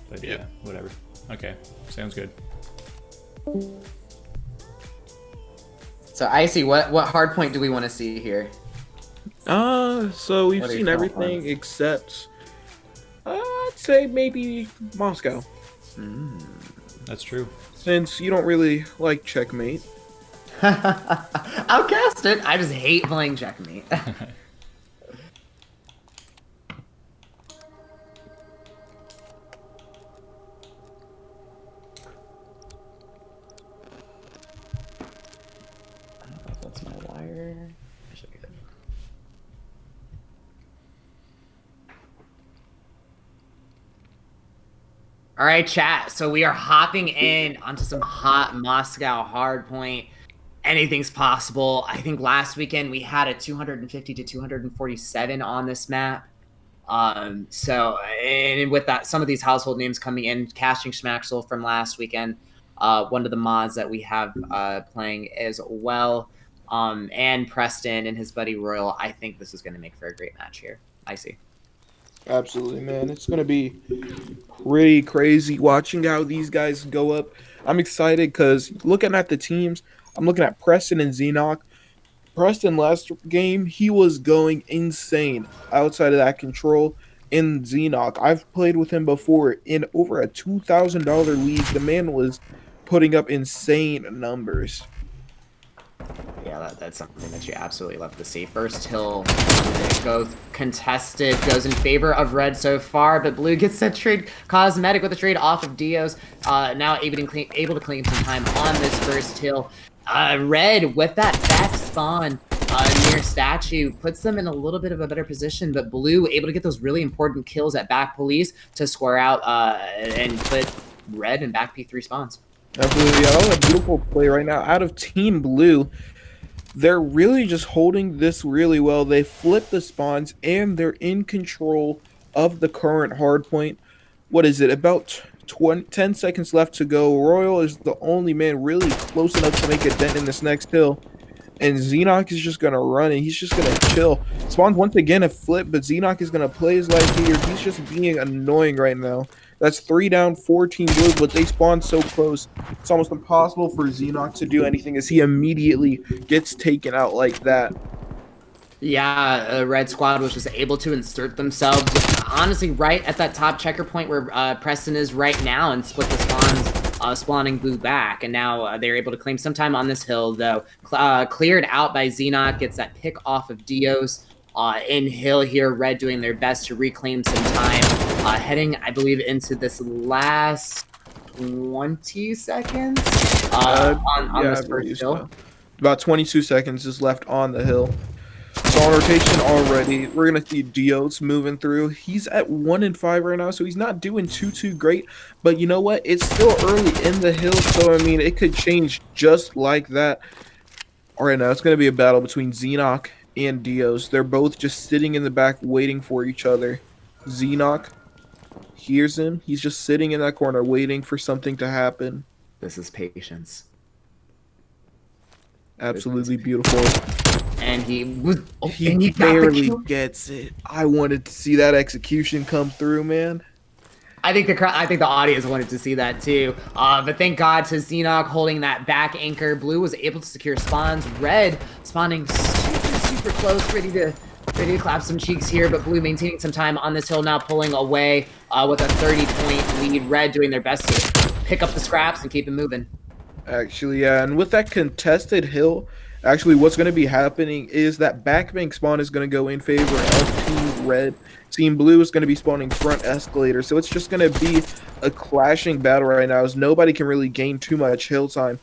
but yeah, whatever. Okay, sounds good. So Icy, what hardpoint do we want to see here? So we've What are seen your everything thoughts? except I'd say maybe Moscow. That's true. Since you don't really like checkmate. I'll cast it. I just hate playing checkmate. I don't know if that's my wire. I should be good. All right, chat. So we are hopping in onto some hot Moscow hardpoint. Anything's possible. I think last weekend we had a 250 to 247 on this map. So, and with that, some of these household names coming in, casting Schmaxel from last weekend, one of the mods that we have playing as well, and Preston and his buddy Royal. I think this is going to make for a great match here. I see. Absolutely, man. It's going to be pretty crazy watching how these guys go up. I'm excited because looking at the teams, I'm looking at Preston and Xenoc. Preston last game, he was going insane outside of that control. In Xenoc, I've played with him before in over a $2,000 league. The man was putting up insane numbers. Yeah, that's something that you absolutely love to see. First hill goes contested, goes in favor of red so far, but blue gets that trade cosmetic with a trade off of Dios. Now able to claim some time on this first hill. Red with that back spawn near statue puts them in a little bit of a better position, but blue able to get those really important kills at back police to square out and put red in back P3 spawns. Absolutely, yeah, a beautiful play right now out of Team Blue. They're really just holding this really well. They flip the spawns and they're in control of the current hardpoint. What is it? About 10 seconds left to go. Royal is the only man really close enough to make a dent in this next hill. And Xenoc is just going to run and he's just going to chill. Spawns once again a flip, but Xenoc is going to play his life here. He's just being annoying right now. That's 3 down, 14 blue, but they spawn so close. It's almost impossible for Xenoc to do anything as he immediately gets taken out like that. Yeah, red squad was just able to insert themselves honestly right at that top checker point where Preston is right now and split the spawns, spawning blue back. And now they're able to claim some time on this hill, though. Cleared out by Xenoc, gets that pick off of Dios. In hill here, red doing their best to reclaim some time. Heading, I believe, into this last 20 seconds on this first hill. About 22 seconds is left on the hill. So on rotation already, we're going to see Dios moving through. He's at 1-5 right now, so he's not doing too great. But you know what? It's still early in the hill, so I mean, it could change just like that. All right, now it's going to be a battle between Xenoc and Dios. They're both just sitting in the back waiting for each other. Xenoc hears him. He's just sitting in that corner waiting for something to happen. This is patience. Absolutely beautiful. And he was he barely gets it. I wanted to see that execution come through, man. I think the audience wanted to see that too. But thank God to Xenoc holding that back anchor. Blue was able to secure spawns. Red spawning super close, ready to clap some cheeks here. But blue maintaining some time on this hill now, pulling away with a 30-point lead. Red doing their best to pick up the scraps and keep it moving. Actually, yeah, and with that contested hill, actually what's going to be happening is that backbank spawn is going to go in favor of Team Red. Team Blue is going to be spawning front escalator, so it's just going to be a clashing battle right now as nobody can really gain too much hill time.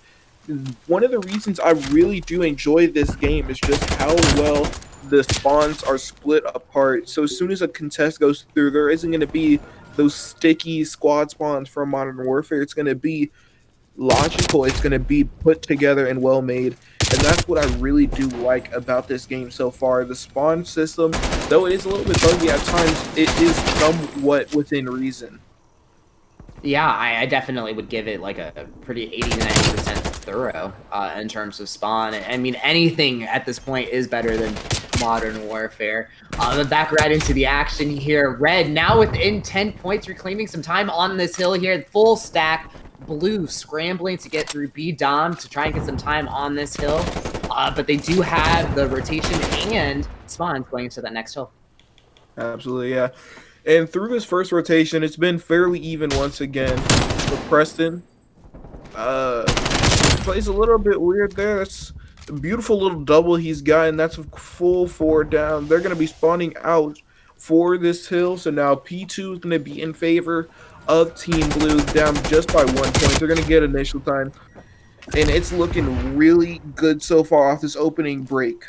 One of the reasons I really do enjoy this game is just how well the spawns are split apart. So as soon as a contest goes through, there isn't going to be those sticky squad spawns from Modern Warfare. It's going to be logical. It's going to be put together and well made. And that's what I really do like about this game so far. The spawn system, though it is a little bit buggy at times, it is somewhat within reason. Yeah, I definitely would give it like a pretty 80-90% thorough in terms of spawn. I mean, anything at this point is better than Modern Warfare. But back right into the action here. Red now within 10 points, reclaiming some time on this hill here. Full stack. Blue scrambling to get through B-Dom to try and get some time on this hill. But they do have the rotation and spawns going into that next hill. Absolutely, yeah. And through this first rotation, it's been fairly even once again. But Preston plays a little bit weird there. That's a beautiful little double he's got, and that's a full 4 down. They're going to be spawning out for this hill. So now P2 is going to be in favor of Team Blue, down just by 1 point. They're going to get initial time. And it's looking really good so far off this opening break.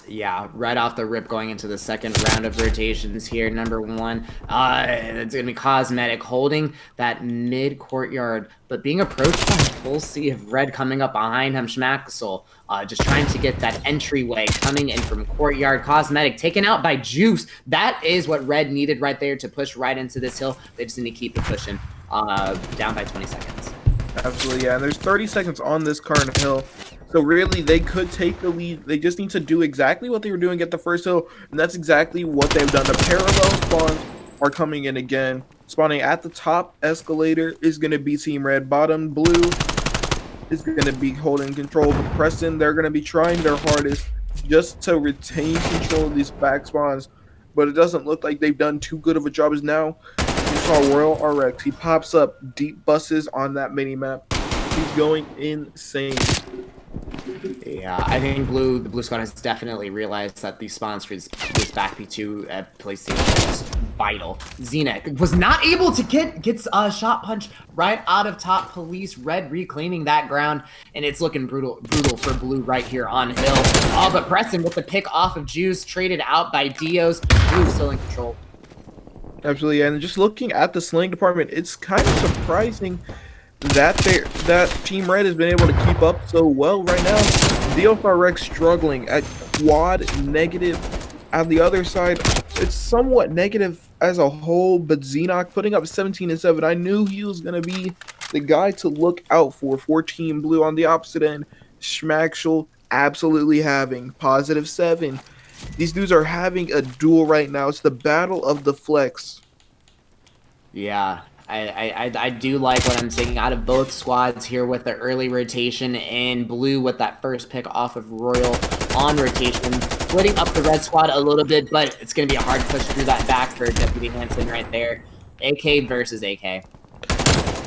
Yeah, right off the rip going into the second round of rotations here. Number 1, it's going to be Cosmetic holding that mid-courtyard, but being approached by a full sea of red coming up behind him. Schmaxel just trying to get that entryway coming in from courtyard. Cosmetic taken out by Juice. That is what red needed right there to push right into this hill. They just need to keep it pushing down by 20 seconds. Absolutely, yeah. And there's 30 seconds on this current hill. So really, they could take the lead. They just need to do exactly what they were doing at the first hill, and that's exactly what they've done. The parallel spawns are coming in again. Spawning at the top escalator is going to be Team Red. Bottom blue is going to be holding control. But Preston, they're going to be trying their hardest just to retain control of these back spawns. But it doesn't look like they've done too good of a job as now. You saw Royal RX. He pops up deep buses on that mini-map. He's going insane. Yeah, I think the blue squad has definitely realized that these spawns for this back P2 PlayStation is vital. Xenek was not able to gets a shot punch right out of top police. Red reclaiming that ground, and it's looking brutal for blue right here on hill. Oh, but Preston with the pick off of Juice, traded out by Dios. Blue still in control. Absolutely, and just looking at the sling department, it's kind of surprising that Team Red has been able to keep up so well right now. DLRX struggling at quad negative. On the other side, it's somewhat negative as a whole, but Xenoc putting up 17 and 7. I knew he was going to be the guy to look out for Team Blue. On the opposite end, Schmaxel absolutely having positive 7. These dudes are having a duel right now. It's the battle of the flex. Yeah. I do like what I'm seeing out of both squads here with the early rotation, and blue with that first pick off of Royal on rotation, splitting up the red squad a little bit, but it's going to be a hard push through that back for Deputy Hansen right there. AK versus AK.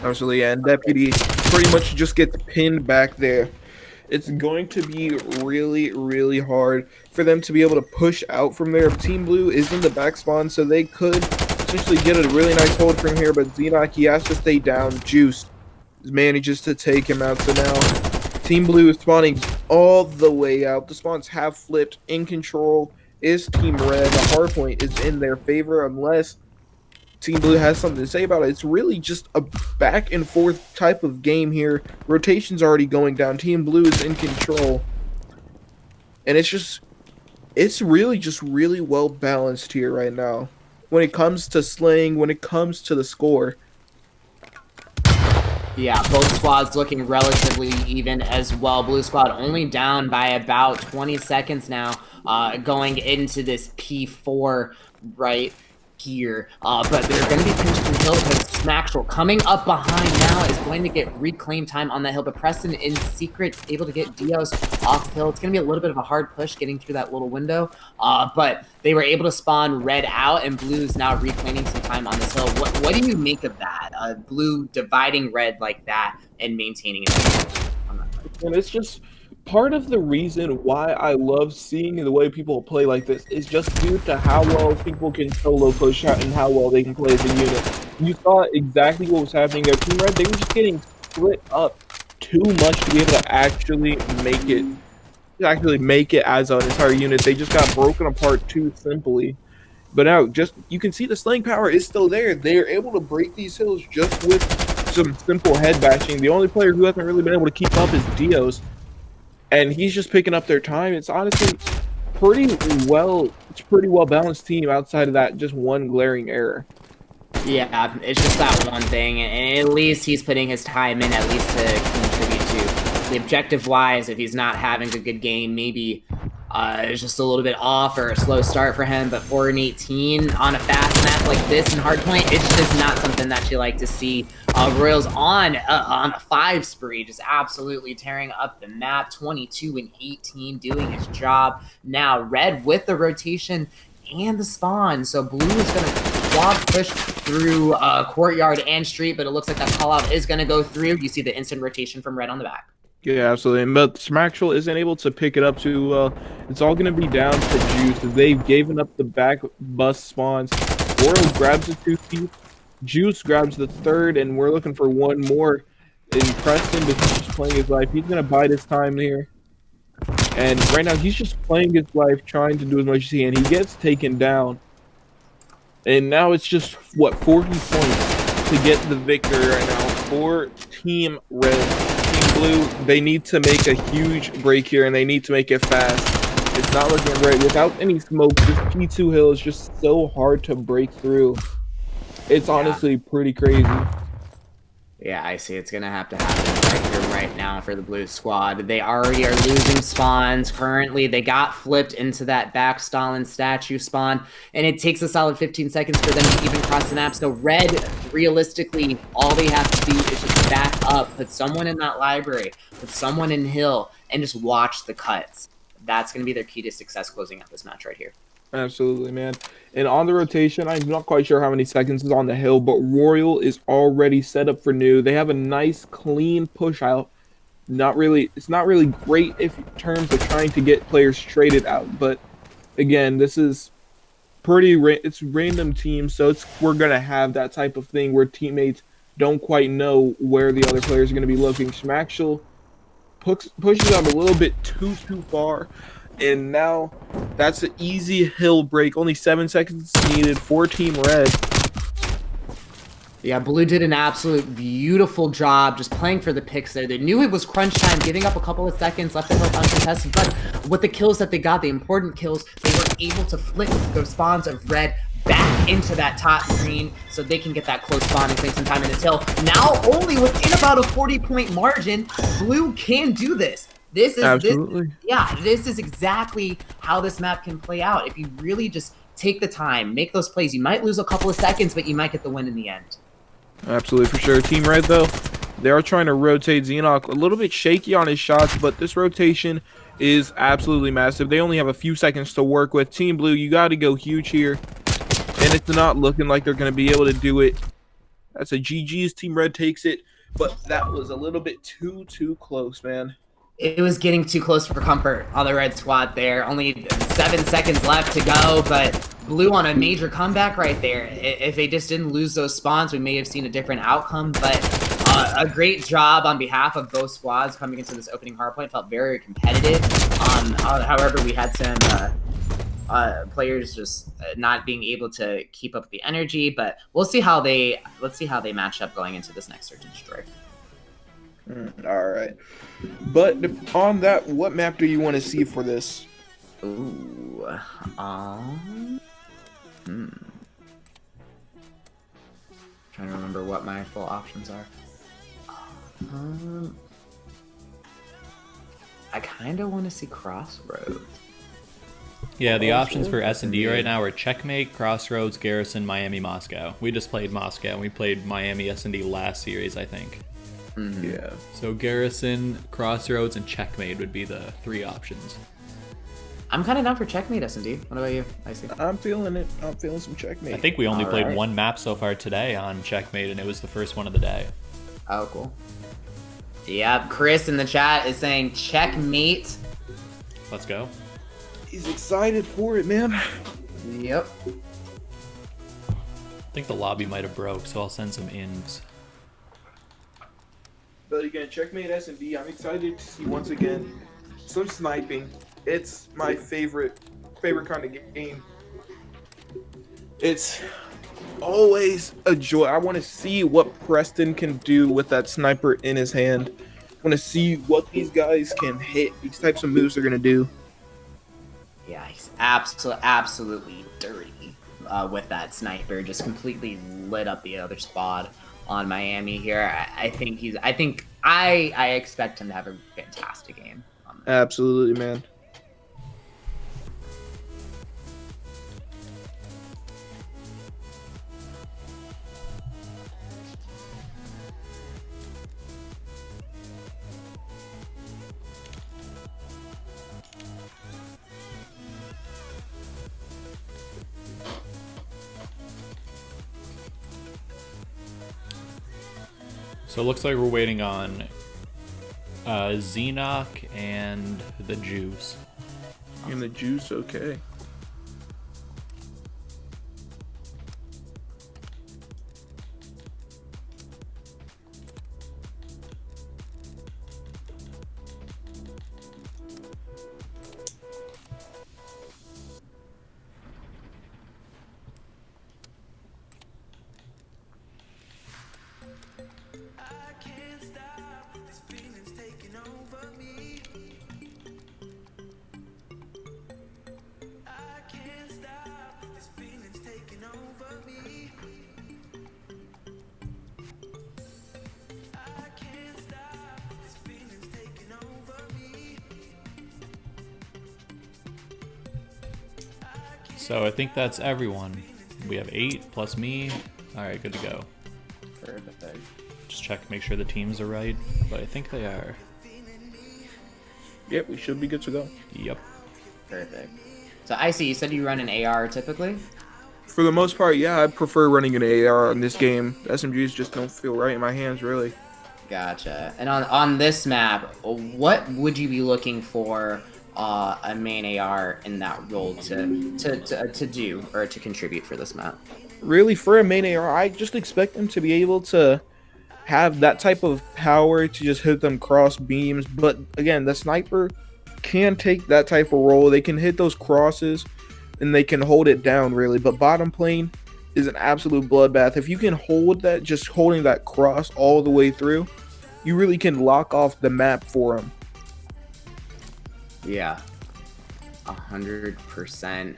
Absolutely, and Deputy pretty much just gets pinned back there. It's going to be really, really hard for them to be able to push out from there. Team Blue is in the back spawn, so they could potentially get a really nice hold from here, but Xenoc, he has to stay down. Juice manages to take him out, so now Team Blue is spawning all the way out. The spawns have flipped. In control is Team Red. The hardpoint is in their favor unless Team Blue has something to say about it. It's really just a back and forth type of game here. Rotation's already going down. Team Blue is in control. And it's really just really well balanced here right now. When it comes to slaying, when it comes to the score. Yeah, both squads looking relatively even as well. Blue squad only down by about 20 seconds now, going into this P4 right here. But they're going to be pinched through hill because Schmaxel coming up behind now is going to get reclaimed time on that hill. But Preston in secret able to get Dios off the hill. It's going to be a little bit of a hard push getting through that little window. But they were able to spawn red out, and blue's now reclaiming some time on this hill. What do you make of that? Blue dividing red like that and maintaining it. And it's just part of the reason why I love seeing the way people play like this is just due to how well people can solo push out and how well they can play as a unit. You saw exactly what was happening there. Team Red, they were just getting split up too much to be able to actually make it as an entire unit. They just got broken apart too simply. But now, you can see the slaying power is still there. They're able to break these hills just with some simple head bashing. The only player who hasn't really been able to keep up is Dios. and he's just picking up their time. It's honestly pretty well balanced team outside of that just one glaring error. Yeah, it's just that one thing, and at least he's putting his time in at least to contribute to the objective-wise. If he's not having a good game, maybe it's just a little bit off or a slow start for him. But 4-18 on a fast map like this in Hardpoint, it's just not something that you like to see. Royals on a 5 spree, just absolutely tearing up the map. 22-18, doing his job. Now Red with the rotation and the spawn, so Blue is going to push through courtyard and street, but it looks like that call out is going to go through. You see the instant rotation from Red on the back. Yeah, absolutely. But Smackshul isn't able to pick it up too well. It's all going to be down to Juice as they've given up the back bus spawns. Royal grabs the 2 feet. Juice grabs the 3rd, and we're looking for one more in Preston, but he's just playing his life. He's going to bide his time here. And right now, he's just playing his life, trying to do as much as he can. He gets taken down. And now it's just, what, 40 points to get the victory right now for Team Red. Team Blue, they need to make a huge break here, and they need to make it fast. It's not looking right. Without any smoke, this P2 hill is just so hard to break through. It's honestly pretty crazy. Yeah, I see. It's going to have to happen right here, right now for the Blue squad. They already are losing spawns. Currently, they got flipped into that back Stalin statue spawn, and it takes a solid 15 seconds for them to even cross the map. So Red, realistically, all they have to do is just back up, put someone in that library, put someone in hill, and just watch the cuts. That's going to be their key to success closing out this match right here. Absolutely, man. And on the rotation, I'm not quite sure how many seconds is on the hill, but Royal is already set up for new. They have a nice, clean push out. It's not really great in terms of trying to get players traded out, but again, this is it's random teams, so we're gonna have that type of thing where teammates don't quite know where the other players are gonna be looking. Schmackshul pushes out a little bit too far. And now that's an easy hill break. Only 7 seconds needed for Team Red. Yeah, Blue did an absolute beautiful job just playing for the picks there. They knew it was crunch time, giving up a couple of seconds, left the hill uncontested. But with the kills that they got, the important kills, they were able to flip the spawns of Red back into that top green so they can get that close spawn and take some time in the till. Now only within about a 40-point margin, Blue can do this. This is exactly how this map can play out. If you really just take the time, make those plays, you might lose a couple of seconds, but you might get the win in the end. Absolutely, for sure. Team Red, though, they are trying to rotate Xenoc. A little bit shaky on his shots, but this rotation is absolutely massive. They only have a few seconds to work with. Team Blue, you got to go huge here. And it's not looking like they're going to be able to do it. That's a GG's. Team Red takes it, but that was a little bit too close, man. It was getting too close for comfort on the Red squad there. Only 7 seconds left to go, but Blue on a major comeback right there. If they just didn't lose those spawns, we may have seen a different outcome, but a great job on behalf of both squads coming into this opening hardpoint. Felt very competitive. However, we had some players just not being able to keep up the energy, but let's see how they match up going into this next Search and Destroy. All right, but on that, what map do you want to see for this? Ooh, trying to remember what my full options are. I kind of want to see Crossroads. Yeah, the options for S&D right now are Checkmate, Crossroads, Garrison, Miami, Moscow. We just played Moscow, and we played Miami S&D last series, I think. Yeah. So Garrison, Crossroads, and Checkmate would be the 3 options. I'm kind of down for Checkmate S&D. What about you? I see. I'm feeling it. I'm feeling some Checkmate. I think we only played one map so far today on Checkmate, and it was the first one of the day. Oh, cool. Yep, Chris in the chat is saying Checkmate. Let's go. He's excited for it, man. Yep. I think the lobby might have broke, so I'll send some ins. But again, Checkmate S&D, I'm excited to see once again some sniping. It's my favorite kind of game. It's always a joy. I want to see what Preston can do with that sniper in his hand. Want to see what these guys can hit, these types of moves they're gonna do. Yeah, he's absolutely dirty with that sniper. Just completely lit up the other squad on Miami here. I expect him to have a fantastic game. Absolutely, man. So it looks like we're waiting on Xenoc and the Juice. And the Juice, okay. So I think that's everyone. We have 8 plus me. Alright, good to go. Perfect. Just check, make sure the teams are right, but I think they are. Yep, we should be good to go. Yep. Perfect. So I see you said you run an AR typically? For the most part, yeah, I prefer running an AR in this game. The SMGs just don't feel right in my hands, really. Gotcha. And on this map, what would you be looking for a main AR in that role to do or to contribute for this map? Really, for a main AR, I just expect them to be able to have that type of power to just hit them cross beams. But again, the sniper can take that type of role. They can hit those crosses and they can hold it down, really. But bottom plane is an absolute bloodbath. If you can hold that, just holding that cross all the way through, you really can lock off the map for them. Yeah, 100%.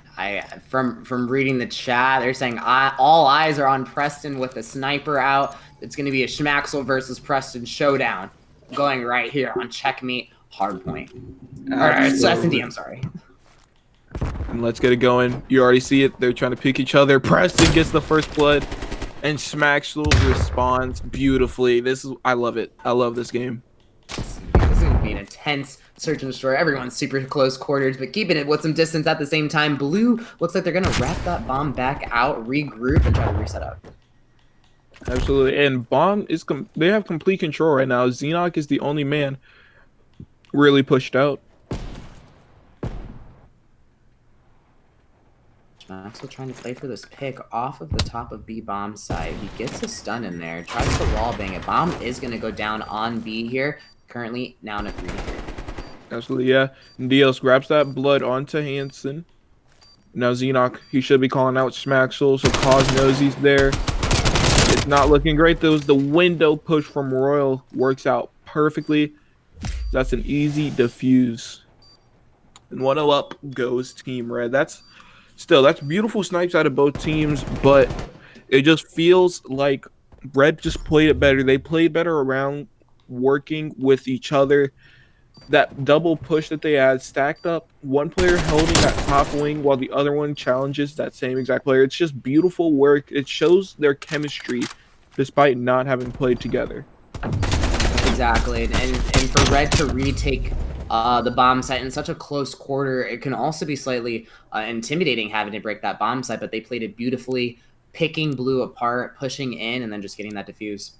From reading the chat, they're saying all eyes are on Preston with the sniper out. It's going to be a Schmaxel versus Preston showdown going right here on Checkmate Hardpoint. Alright, so S&D, I'm sorry. And let's get it going. You already see it. They're trying to pick each other. Preston gets the first blood, and Schmaxel responds beautifully. I love it. I love this game. This is going to be an intense search and destroy. Everyone's super close quarters, but keeping it with some distance at the same time. Blue looks like they're going to wrap that bomb back out, regroup, and try to reset up. Absolutely. And bomb is they have complete control right now. Xenoc is the only man really pushed out. Maxwell trying to play for this pick off of the top of B bomb side. He gets a stun in there, tries to wall bang it. Bomb is going to go down on B here. Currently now in a 3 here. Absolutely, yeah. And Dios grabs that blood onto Hansen. Now Xenoc, he should be calling out Schmaxel, so Cause knows he's there. It's not looking great. The window push from Royal works out perfectly. That's an easy defuse. And 1-0 up goes Team Red. That's beautiful snipes out of both teams, but it just feels like Red just played it better. They played better around working with each other. That double push that they had stacked up, one player holding that top wing while the other one challenges that same exact player. It's just beautiful work. It shows their chemistry despite not having played together. Exactly, and for Red to retake the bomb site in such a close quarter, it can also be slightly intimidating having to break that bomb site, but they played it beautifully, picking Blue apart, pushing in, and then just getting that defuse.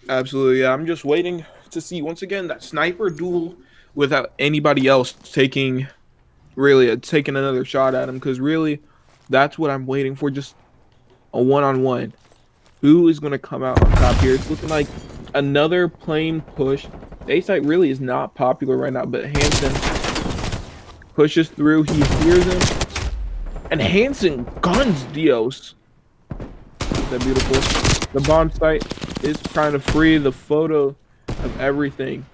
Absolutely, yeah. I'm just waiting to see, once again, that sniper duel without anybody else taking another shot at him, because really, that's what I'm waiting for, just a one-on-one. Who is going to come out on top here? It's looking like another plain push. The A-site really is not popular right now, but Hansen pushes through. He hears him. And Hansen guns Dios. Isn't that beautiful? The bomb site is trying to free the photo of everything.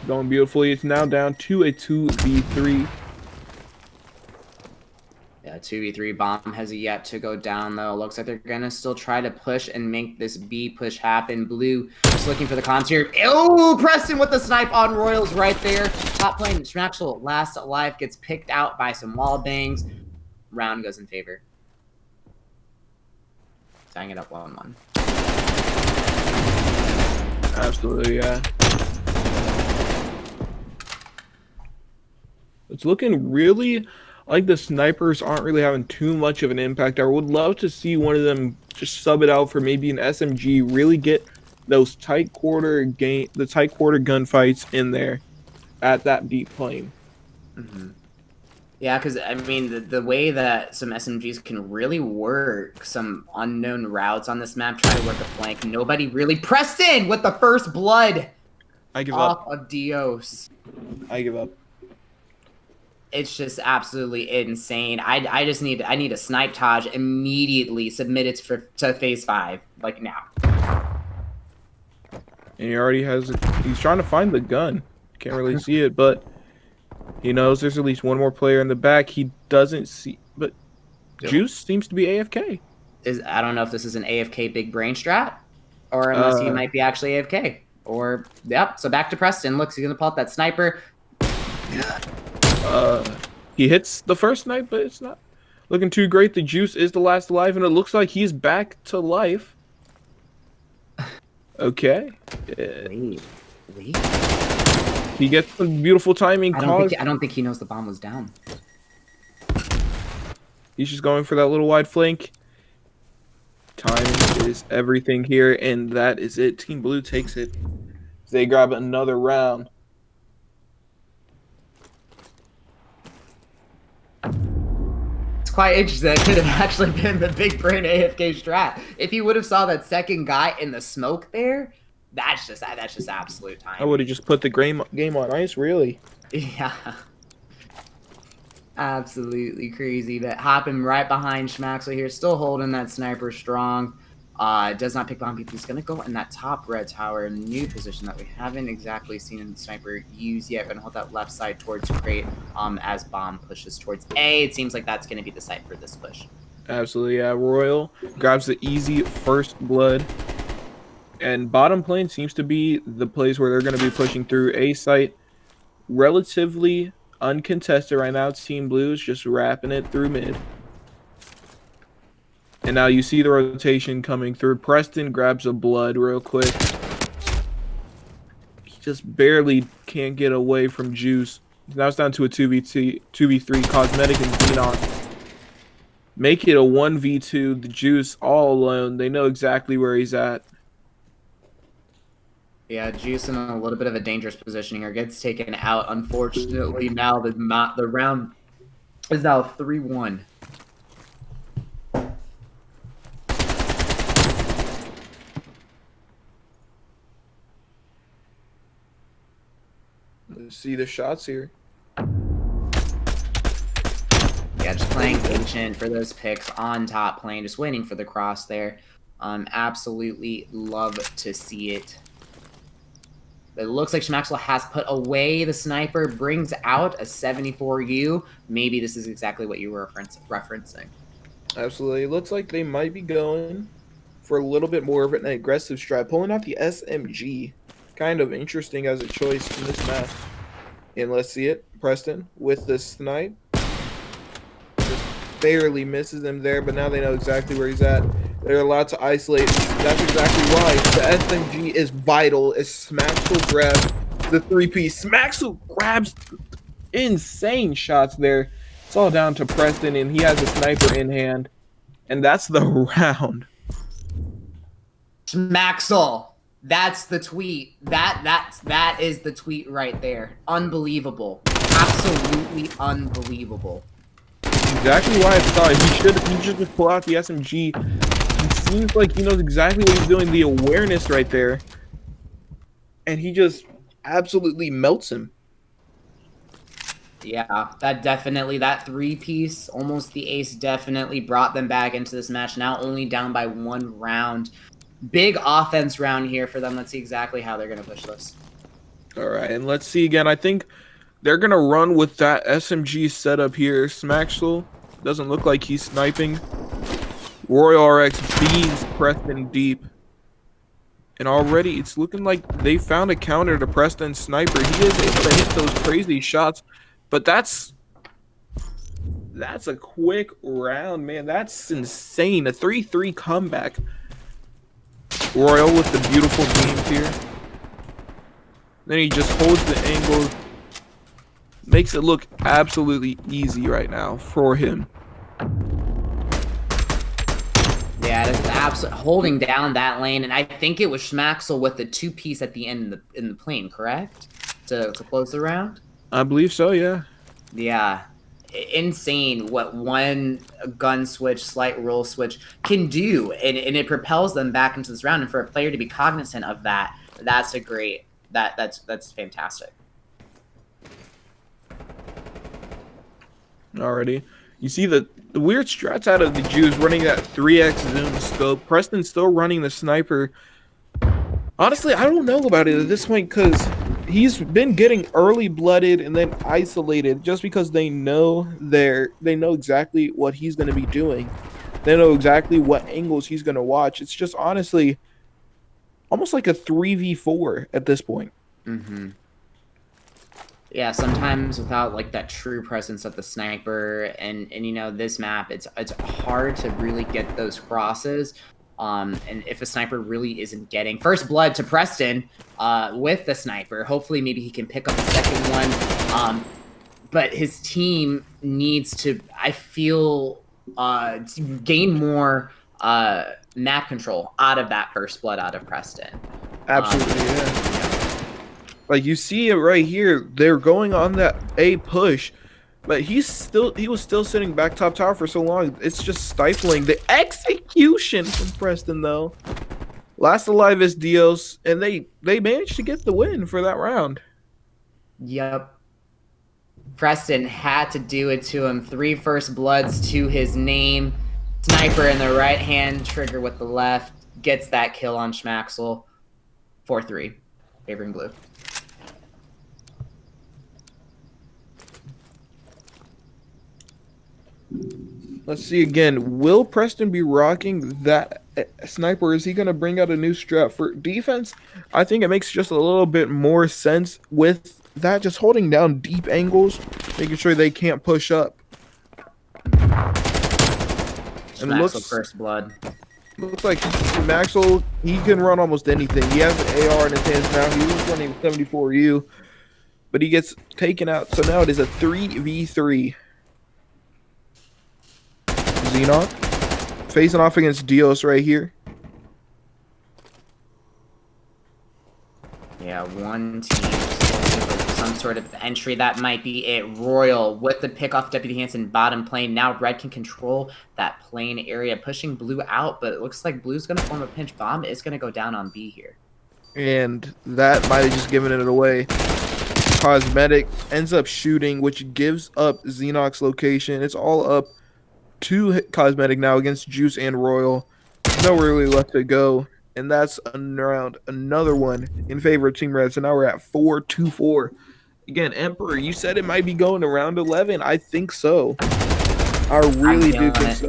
Going beautifully. It's now down to a 2v3. Yeah, 2v3 bomb has yet to go down, though. Looks like they're going to still try to push and make this B push happen. Blue just looking for the comms here. Oh, Preston with the snipe on Royals right there. Top lane, Schmaxel, last alive, gets picked out by some wall bangs. Round goes in favor. Tying it up 1-1. Absolutely, yeah. It's looking really like the snipers aren't really having too much of an impact. I would love to see one of them just sub it out for maybe an SMG, really get those tight quarter gunfights in there at that deep plane. Mm-hmm. Yeah, because, I mean, the way that some SMGs can really work some unknown routes on this map, try to work a flank, nobody really pressed in with the first blood I give off up. of Dios. I give up. It's just absolutely insane. I need a snipe Taj immediately submitted to phase 5, like now. And he already has it. He's trying to find the gun. Can't really see it, but he knows there's at least one more player in the back. He doesn't see, but Juice seems to be AFK. I don't know if this is an AFK big brain strat, or unless he might be actually AFK. Or, yep, so back to Preston. Looks, he's going to pull out that sniper. He hits the first snipe, but it's not looking too great. The Juice is the last alive, and it looks like he's back to life. Okay. Wait. He gets some beautiful timing. I don't think he knows the bomb was down. He's just going for that little wide flank. Timing is everything here, and that is it. Team Blue takes it. They grab another round. It's quite interesting. That could have actually been the big brain AFK strat. If you would have saw that second guy in the smoke there, that's just absolute time. I would have just put the game on ice, really. Yeah. Absolutely crazy. But hopping right behind Schmaxel here, still holding that sniper strong. Does not pick bomb. He's going to go in that top red tower, a new position that we haven't exactly seen the sniper use yet. Going to hold that left side towards crate as bomb pushes towards A. It seems like that's going to be the site for this push. Absolutely, yeah. Royal grabs the easy first blood. And bottom plane seems to be the place where they're going to be pushing through. A site, relatively uncontested right now. It's Team Blues just wrapping it through mid. And now you see the rotation coming through. Preston grabs a blood real quick. He just barely can't get away from Juice. Now it's down to a 2v3. Cosmetic and Xenon make it a 1v2. The Juice all alone. They know exactly where he's at. Yeah, Juice in a little bit of a dangerous position here. Gets taken out, unfortunately. Now the round is now 3-1. Let's see the shots here. Yeah, just playing patient for those picks on top lane, just waiting for the cross there. Absolutely love to see it. It looks like Schmaxel has put away the sniper, brings out a 74U. Maybe this is exactly what you were referencing. Absolutely. It looks like they might be going for a little bit more of an aggressive strat. Pulling out the SMG. Kind of interesting as a choice in this map. And let's see it. Preston with the snipe. Just barely misses him there, but now they know exactly where he's at. They're allowed to isolate. That's exactly why the SMG is vital. As Schmaxel grabs the 3-piece. Schmaxel grabs insane shots there. It's all down to Preston, and he has a sniper in hand. And that's the round. Schmaxel. That's the tweet. That is the tweet right there. Unbelievable. Absolutely unbelievable. Exactly why I thought he should just pull out the SMG. It seems like he knows exactly what he's doing. The awareness right there. And he just absolutely melts him. Yeah, that 3-piece, almost the ace, definitely brought them back into this match. Now only down by 1 round. big offense round here for them. Let's see exactly how they're going to push this. All right, and let's see again. I think they're going to run with that SMG setup here. Smaxel doesn't look like he's sniping. Royal RX bees Preston deep. And already it's looking like they found a counter to Preston's sniper. He is able to hit those crazy shots, but that's a quick round, man. That's insane. A 3-3 comeback. Royal with the beautiful beams here. Then he just holds the angle. Makes it look absolutely easy right now for him. Yeah, it's absolutely holding down that lane, and I think it was Schmaxel with the 2-piece at the end in the plane, correct? To close the round? I believe so, yeah. Yeah. Insane what one gun switch, slight roll switch can do, and it propels them back into this round. And for a player to be cognizant of that, that's a great that's fantastic. Already. You see the weird strats out of the Jews running that 3x zoom scope. Preston's still running the sniper. Honestly, I don't know about it at this point because he's been getting early blooded and then isolated just because they know exactly what he's going to be doing. They know exactly what angles he's going to watch. It's just honestly almost like a 3v4 at this point. Mm-hmm. Yeah, sometimes without like that true presence of the sniper and you know, this map, it's hard to really get those crosses. And if a sniper really isn't getting first blood to Preston with the sniper, hopefully maybe he can pick up the second one. But his team needs to, I feel, to gain more map control out of that first blood out of Preston. Absolutely, yeah. Like you see it right here, they're going on that A push, but he was still sitting back top tower for so long. It's just stifling. The execution from Preston though. Last alive is Dios, and they managed to get the win for that round. Yep. Preston had to do it to him. 3 first bloods to his name. Sniper in the right hand, trigger with the left. Gets that kill on Schmaxel. 4-3. Favoring blue. Let's see again. Will Preston be rocking that sniper? Is he going to bring out a new strat for defense? I think it makes just a little bit more sense with that, just holding down deep angles, making sure they can't push up. And looks first blood. Looks like Maxwell, he can run almost anything. He has an AR in his hands now. He was running 74U, but he gets taken out. So now it is a 3v3. Xenoc facing off against Dios right here. Yeah, one team some sort of entry. That might be it. Royal with the pick off Deputy Hansen bottom plane. Now Red can control that plane area, pushing Blue out, but it looks like Blue's going to form a pinch bomb. It's going to go down on B here. And that might have just given it away. Cosmetic ends up shooting, which gives up Xenoc's location. It's all up to Cosmetic now against Juice and Royal. No really left to go. And that's another one in favor of Team Red. So now we're at 4-2-4. Again, Emperor, you said it might be going to round 11. I think so. I really do think so.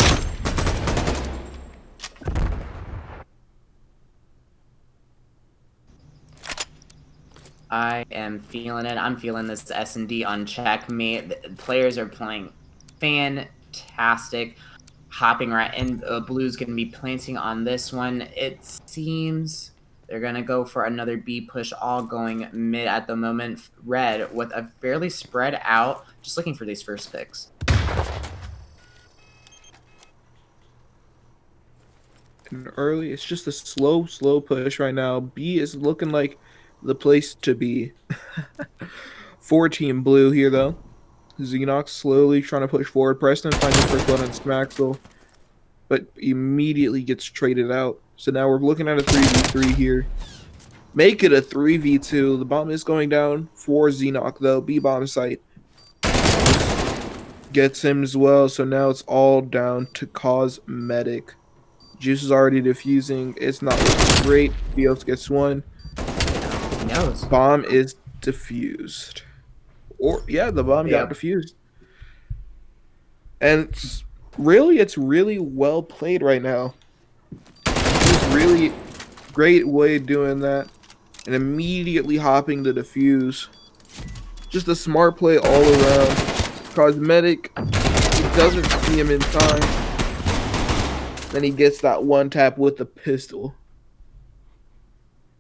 I am feeling it. I'm feeling this S&D on checkmate. The players are playing fantastic. Hopping right, and Blue's going to be planting on this one. It seems they're going to go for another B push, all going mid at the moment. Red with a fairly spread out, just looking for these first picks. And early, it's just a slow push right now. B is looking like the place to be. For Team Blue here, though. Xenoc slowly trying to push forward. Preston finds the first blood on Smaxel, but immediately gets traded out. So now we're looking at a 3v3 here. Make it a 3v2. The bomb is going down for Xenoc, though. B bomb site gets him as well. So now it's all down to Cosmetic. Juice is already defusing. It's not looking great. Dios gets one. He knows. Bomb is defused. Or yeah, the bomb got defused. And it's really well played right now. It's really great way of doing that. And immediately hopping to defuse. Just a smart play all around. Cosmetic, he doesn't see him in time. Then he gets that one tap with the pistol.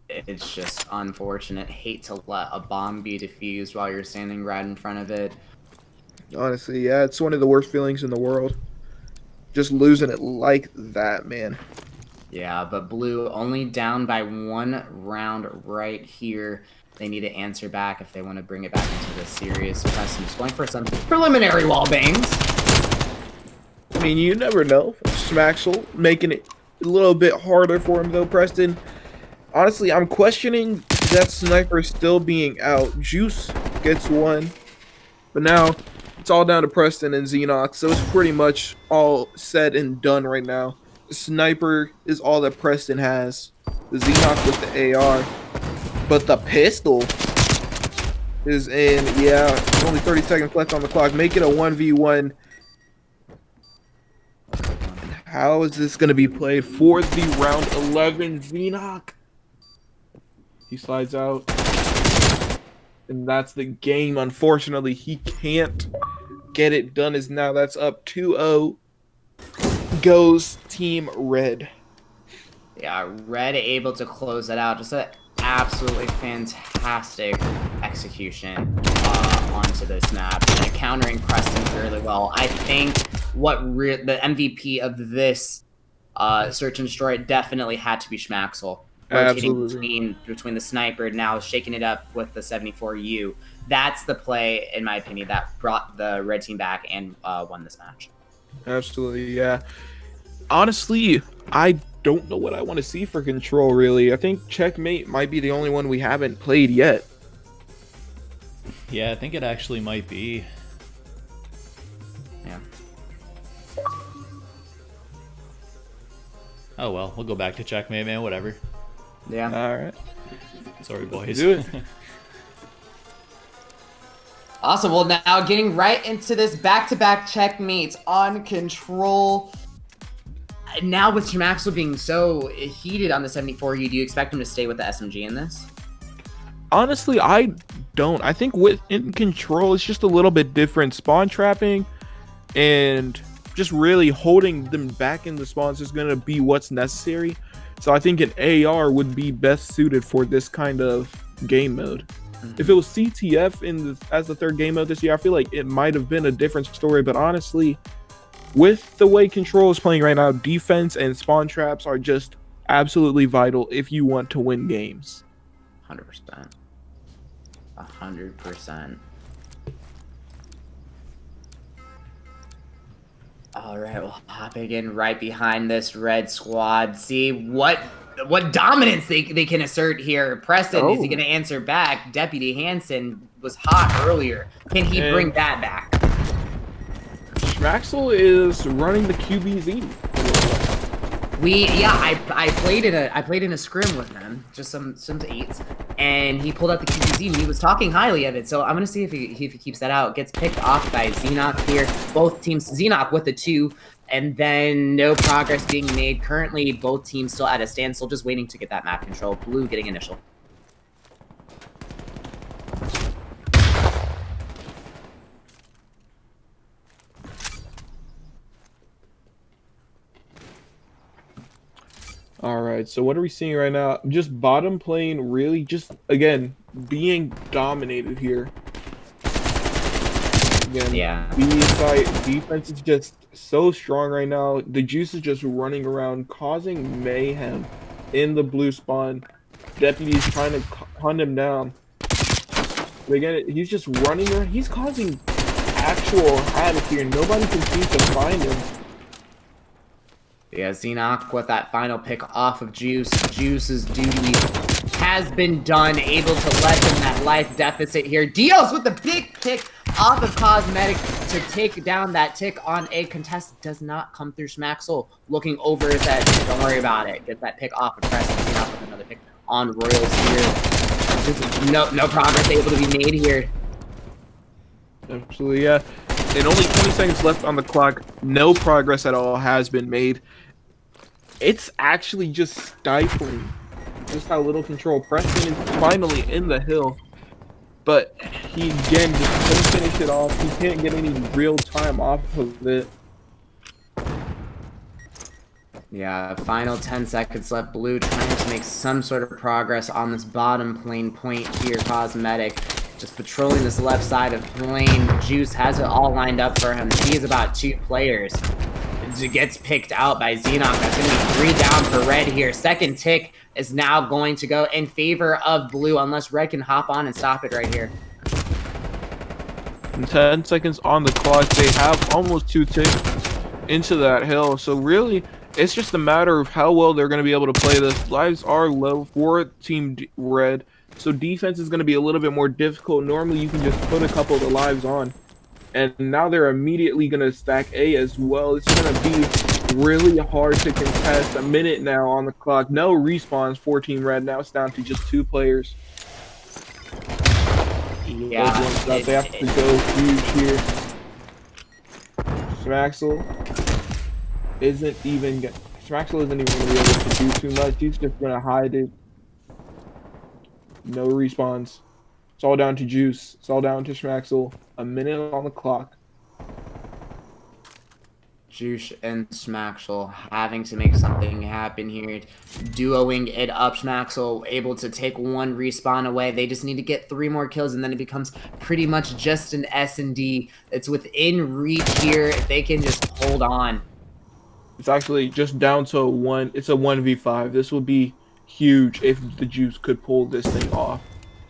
It's just unfortunate. Hate to let a bomb be defused while you're standing right in front of it. Honestly, yeah, it's one of the worst feelings in the world. Just losing it like that, man. Yeah, but Blue only down by 1 round right here. They need to answer back if they want to bring it back into the series. Preston's going for some preliminary wall bangs. I mean, you never know. Schmaxel making it a little bit harder for him, though, Preston. Honestly, I'm questioning that sniper still being out. Juice gets one. But now, it's all down to Preston and Xenox, so it's pretty much all said and done right now. The sniper is all that Preston has. The Xenox with the AR. But the pistol is in. Yeah, only 30 seconds left on the clock. Make it a 1v1. How is this going to be played for the round 11? Xenox. He slides out. And that's the game. Unfortunately, he can't get it done. As now that's up 2-0. Goes Team Red. Yeah, Red able to close it out. Just an absolutely fantastic execution onto this map. And countering Preston fairly well. I think what the MVP of this Search and Destroy definitely had to be Schmaxel. Rotating between the sniper, now shaking it up with the 74U. That's the play, in my opinion, that brought the red team back and won this match. Absolutely, yeah. Honestly, I don't know what I want to see for Control, really. I think Checkmate might be the only one we haven't played yet. Yeah, I think it actually might be. Yeah. Oh well, we'll go back to Checkmate, man, whatever. Yeah. Alright. Sorry, boys. Do it. Awesome. Well, now getting right into this back-to-back checkmates on Control. Now with Schmaxel being so heated on the 74U, do you expect him to stay with the SMG in this? Honestly, I don't. I think in Control, it's just a little bit different. Spawn trapping and just really holding them back in the spawns is going to be what's necessary. So I think an AR would be best suited for this kind of game mode. If it was CTF as the third game mode this year, I feel like it might have been a different story. But honestly, with the way Control is playing right now, defense and spawn traps are just absolutely vital if you want to win games. 100%. 100%. All right, well, hopping in right behind this red squad. See what dominance they can assert here. Preston, is he going to answer back? Deputy Hansen was hot earlier. Can he bring that back? Schmaxel is running the QBZ. I played in a scrim with him, just some 8s, and he pulled out the QBZ and he was talking highly of it. So I'm gonna see if he keeps that out. Gets picked off by Xenox here. Both teams, Xenox with the 2, and then no progress being made. Currently, both teams still at a standstill, just waiting to get that map control. Blue getting initial. Alright, so what are we seeing right now? Just bottom playing, really just, again, being dominated here. Again, yeah. B side defense is just so strong right now. The Juice is just running around, causing mayhem in the blue spawn. Deputy is trying to hunt him down. But again, he's just running around. He's causing actual havoc here. Nobody can seem to find him. Yeah, Xenox with that final pick off of Juice. Juice's duty has been done, able to lessen that life deficit here. Dios with the big pick off of Cosmetic. to take down that tick on a contest. Does not come through. Schmaxel looking over his head. Don't worry about it. Get that pick off of Preston. Xenoc with another pick on Royals here. Just no progress able to be made here. Absolutely, yeah. And only 20 seconds left on the clock. No progress at all has been made. It's actually just stifling just how little control. Preston is finally in the hill. But he, again, just couldn't finish it off. He can't get any real time off of it. Yeah, final 10 seconds left. Blue trying to make some sort of progress on this bottom plane point here. Cosmetic just patrolling this left side of plane. Juice has it all lined up for him. Sees about 2 players. It gets picked out by Xenoc. That's going to be 3 down for Red here. Second tick is now going to go in favor of Blue unless Red can hop on and stop it right here. And 10 seconds on the clock. They have almost 2 ticks into that hill. So really, it's just a matter of how well they're going to be able to play this. Lives are low for Team Red. So defense is going to be a little bit more difficult. Normally, you can just put a couple of the lives on. And now they're immediately going to stack A as well. It's going to be really hard to contest. A minute now on the clock. No respawns for Team Red. Now it's down to just 2 players. Yeah. They have to go huge here. Schmaxel isn't even going to be able to do too much. He's just going to hide it. No respawns. It's all down to Juice. It's all down to Schmaxel. A minute on the clock. Juice and Schmaxel having to make something happen here. Duoing it up. Schmaxel able to take 1 respawn away. They just need to get 3 more kills, and then it becomes pretty much just an S&D. It's within reach here. If they can just hold on. It's actually just down to it's a 1v5. This would be huge if the Juice could pull this thing off.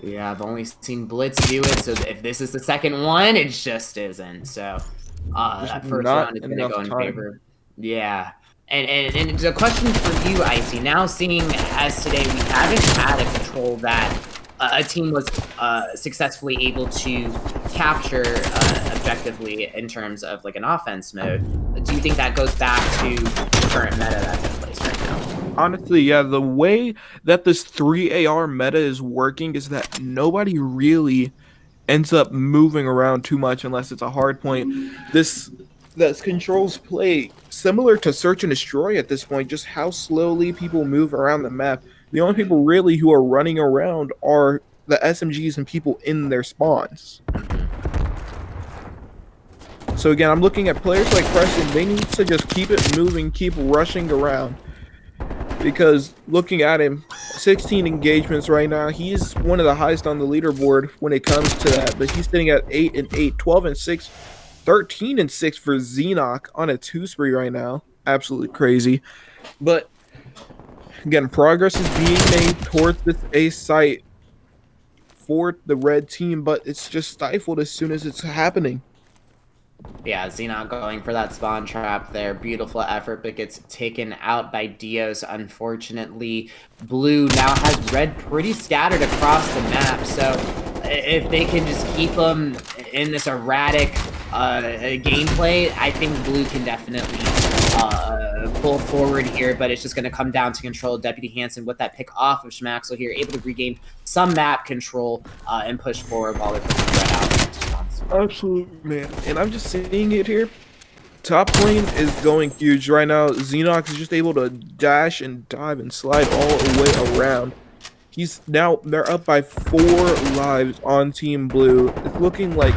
Yeah, I've only seen Blitz do it, so if this is the second one, it just isn't. So, that first round is going to go in favor. Yeah. And the question for you, Icy, now seeing as today we haven't had a control that a team was successfully able to capture objectively in terms of like an offense mode, do you think that goes back to the current meta that's in place right now? Honestly, yeah, the way that this 3 AR meta is working is that nobody really ends up moving around too much unless it's a hard point. This controls play similar to Search and Destroy at this point, just how slowly people move around the map. The only people really who are running around are the SMGs and people in their spawns. So again, I'm looking at players like Preston. They need to just keep it moving, keep rushing around. Because looking at him, 16 engagements right now. He's one of the highest on the leaderboard when it comes to that. But he's sitting at 8 and 8, 12 and 6, 13 and 6 for Xenoc on a 2 spree right now. Absolutely crazy. But again, progress is being made towards this A site for the red team, but it's just stifled as soon as it's happening. Yeah, Xenoc going for that spawn trap there. Beautiful effort, but gets taken out by Dios, unfortunately. Blue now has red pretty scattered across the map, so if they can just keep them in this erratic gameplay, I think Blue can definitely pull forward here, but it's just going to come down to control. Deputy Hansen with that pick off of Schmaxel here, able to regain some map control and push forward while they're pushing red out. Absolutely, man. And I'm just seeing it here. Top lane is going huge right now. Xenoc is just able to dash and dive and slide all the way around. They're up by 4 lives on Team Blue. It's looking like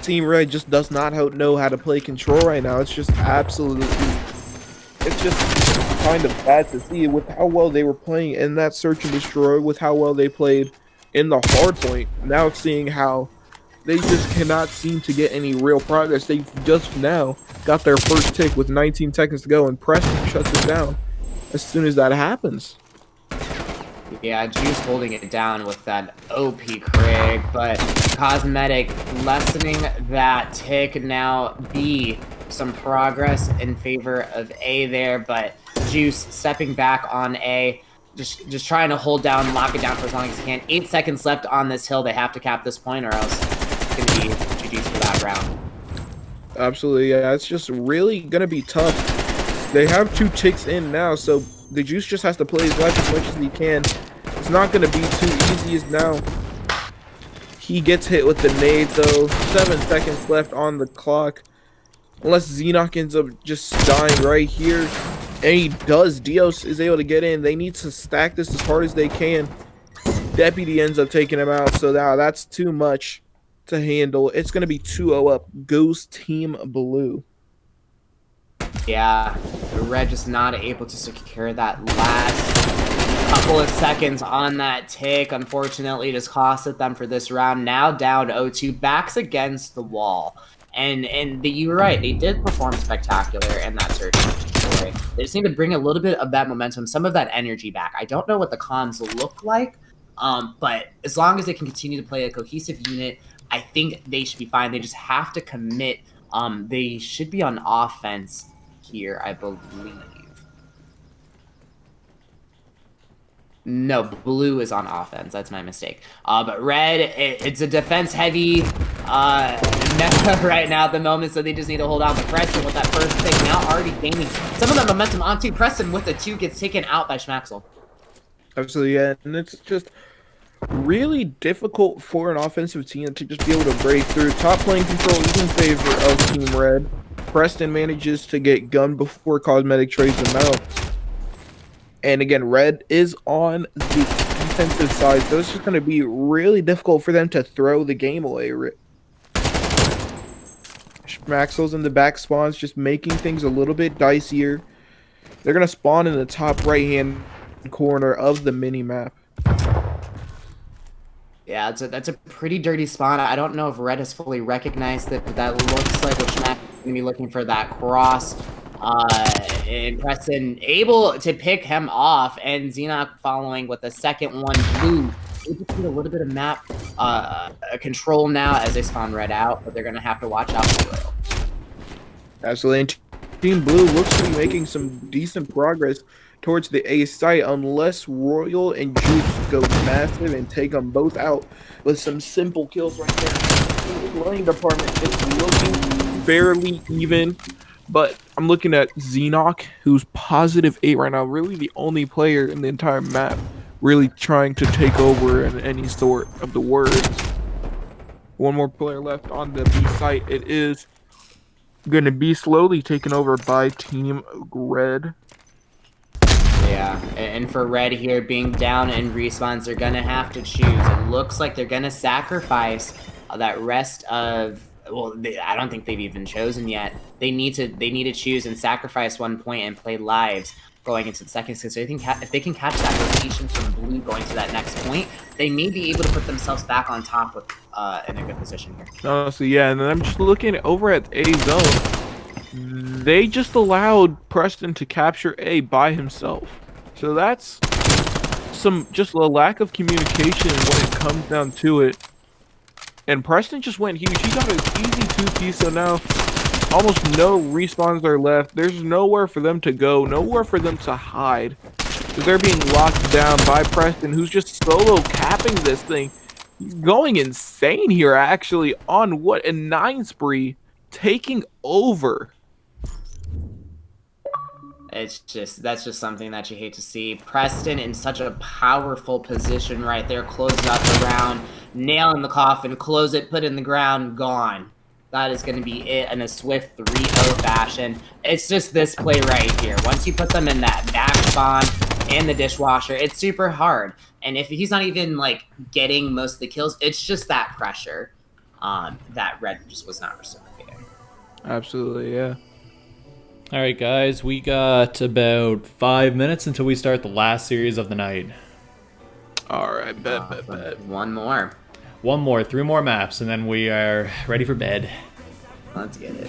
Team Red just does not know how to play control right now. It's just it's just kind of bad to see with how well they were playing in that Search and Destroy, with how well they played in the hard point. Now seeing how they just cannot seem to get any real progress. They just now got their first tick with 19 seconds to go, and Preston shuts it down as soon as that happens. Yeah, Juice holding it down with that OP Craig, but Cosmetic lessening that tick. Now B, some progress in favor of A there, but Juice stepping back on A. Just trying to hold down, lock it down for as long as he can. 8 seconds left on this hill. They have to cap this point or else it's going to be GG's for that round. Absolutely, yeah. It's just really gonna be tough. They have 2 ticks in now, so the Juice just has to play his life as much as he can. It's not gonna be too easy as now. He gets hit with the nade though. 7 seconds left on the clock. Unless Xenoc ends up just dying right here. And he does. Dios is able to get in. They need to stack this as hard as they can. Deputy ends up taking him out, so now that's too much to handle. It's going to be 2-0 up. Goes Team Blue. Yeah, Red just not able to secure that last couple of seconds on that tick. Unfortunately, just costed them for this round. Now down 0-2, backs against the wall. And you were right, they did perform spectacular in that search. They just need to bring a little bit of that momentum, some of that energy back. I don't know what the comms look like, but as long as they can continue to play a cohesive unit, I think they should be fine. They just have to commit. They should be on offense here, I believe. No, Blue is on offense. That's my mistake. But Red, it's a defense-heavy meta right now at the moment, so they just need to hold on to Preston with that first pick. Now already gaining some of that momentum onto Preston with the 2 gets taken out by Schmaxel. Absolutely, yeah. And it's just really difficult for an offensive team to just be able to break through. Top lane control is in favor of Team Red. Preston manages to get gunned before Cosmetic trades him out. And again, Red is on the defensive side, so it's just going to be really difficult for them to throw the game away. Maxwell's in the back spawns, just making things a little bit dicier. They're going to spawn in the top right-hand corner of the mini-map. Yeah, that's a pretty dirty spawn. I don't know if Red has fully recognized it, but that looks like what Schmack is going to be looking for that cross. And Preston able to pick him off, and Xenoc following with the second one. Blue able to get a little bit of map control now as they spawn Red out, but they're going to have to watch out for Royal. Absolutely. And Team Blue looks to be making some decent progress towards the A site unless Royal and Juice go massive and take them both out with some simple kills right there. The lane department is looking fairly even, but I'm looking at Xenoc, who's +8 right now, really the only player in the entire map really trying to take over in any sort of the words. One more player left on the B site. It is going to be slowly taken over by Team Red. Yeah, and for Red here being down in respawns, they're gonna have to choose. It looks like they're gonna sacrifice that rest of. Well, I don't think they've even chosen yet. They need to choose and sacrifice 1 point and play lives going into the second. So I think if they can catch that rotation from Blue going to that next point, they may be able to put themselves back on top with in a good position here. Honestly, yeah. And then I'm just looking over at A zone. They just allowed Preston to capture A by himself. So that's just a lack of communication when it comes down to it. And Preston just went huge. He got an easy 2-piece, so now almost no respawns are left. There's nowhere for them to go, nowhere for them to hide. They're being locked down by Preston, who's just solo capping this thing. He's going insane here, actually, on what, a 9 spree, taking over. That's just something that you hate to see. Preston in such a powerful position right there, closes out the round, nail in the coffin, close it, put it in the ground, gone. That is going to be it in a swift 3-0 fashion. It's just this play right here. Once you put them in that back spawn and the dishwasher, it's super hard. And if he's not even like getting most of the kills, it's just that pressure that Red just was not reciprocating. Absolutely, yeah. All right, guys, we got about 5 minutes until we start the last series of the night. All right, bet. One more. 3 more maps, and then we are ready for bed. Let's get it.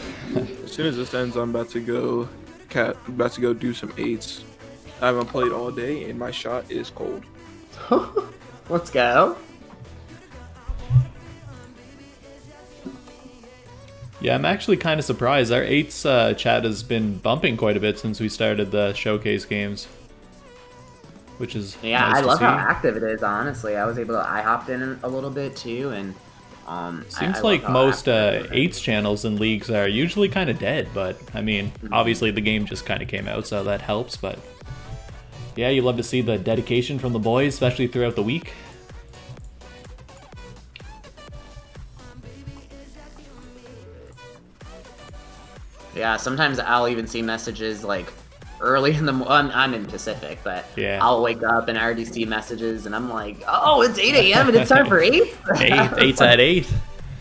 As soon as this ends, I'm about to go do some 8s. I haven't played all day, and my shot is cold. Let's go. Yeah, I'm actually kind of surprised. Our 8s chat has been bumping quite a bit since we started the showcase games, which is yeah, nice I to love see. how active it is. Honestly, I hopped in a little bit too, and Seems I like love how most active they are. 8s channels and leagues are usually kind of dead, but I mean, obviously the game just kind of came out, so that helps. But yeah, you love to see the dedication from the boys, especially throughout the week. Yeah, sometimes I'll even see messages like early in the I'm in Pacific, but Yeah. I'll wake up and I already see messages, and I'm like, oh, it's 8 a.m. and it's time for 8. Eight's at 8.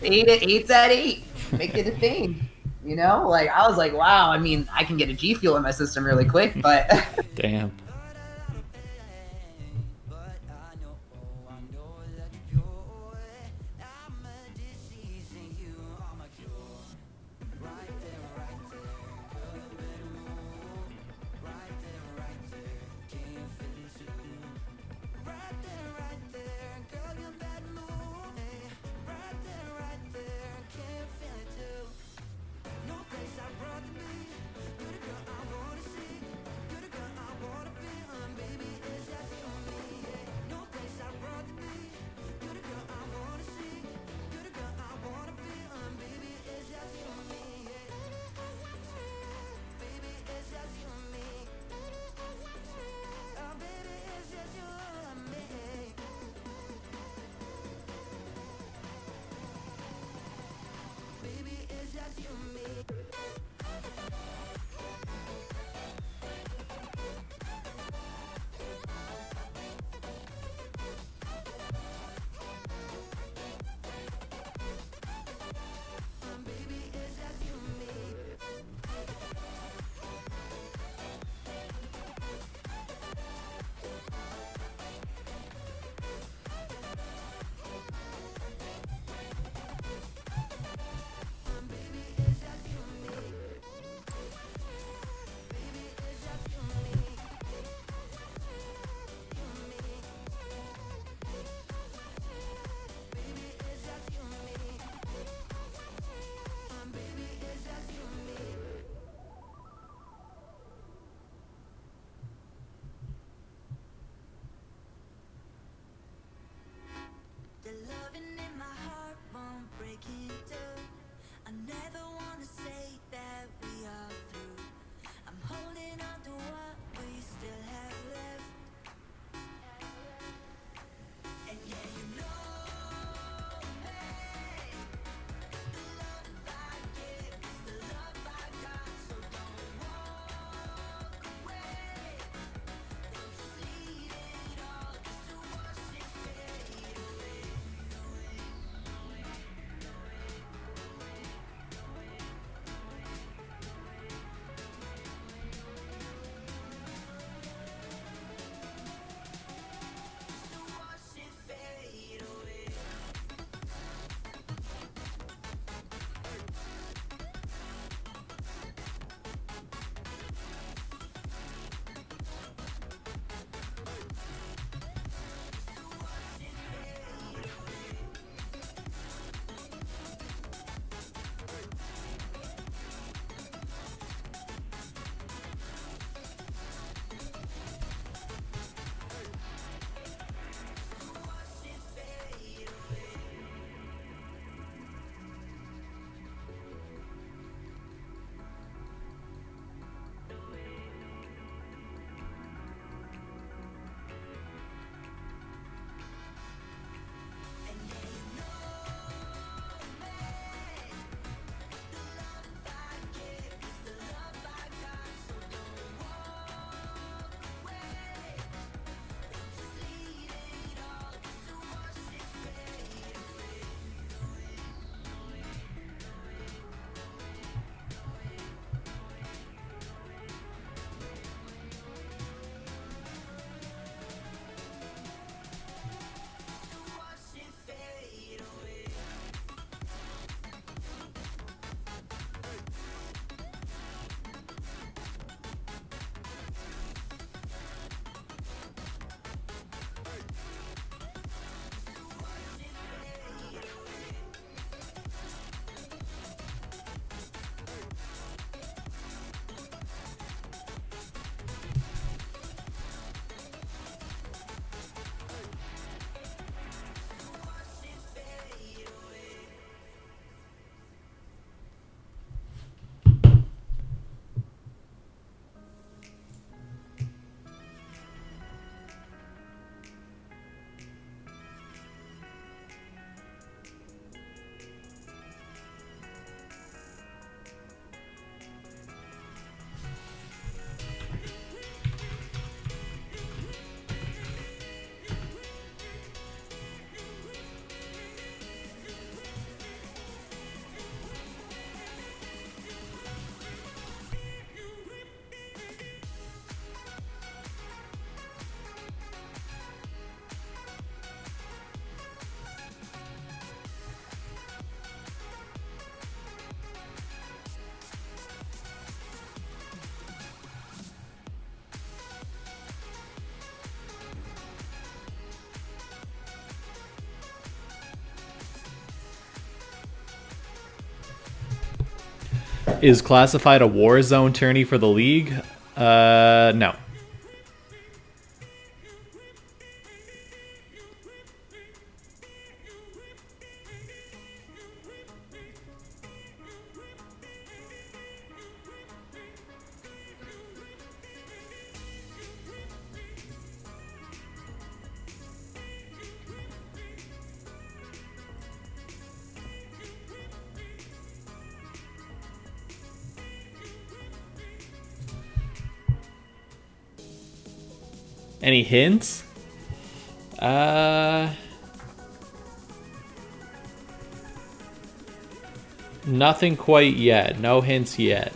8's at 8. Make it a thing. You know, like I was like, wow. I mean, I can get a G Fuel in my system really quick, but Damn. Is Classified a war zone tourney for the league? No. Any hints? Nothing quite yet. No hints yet.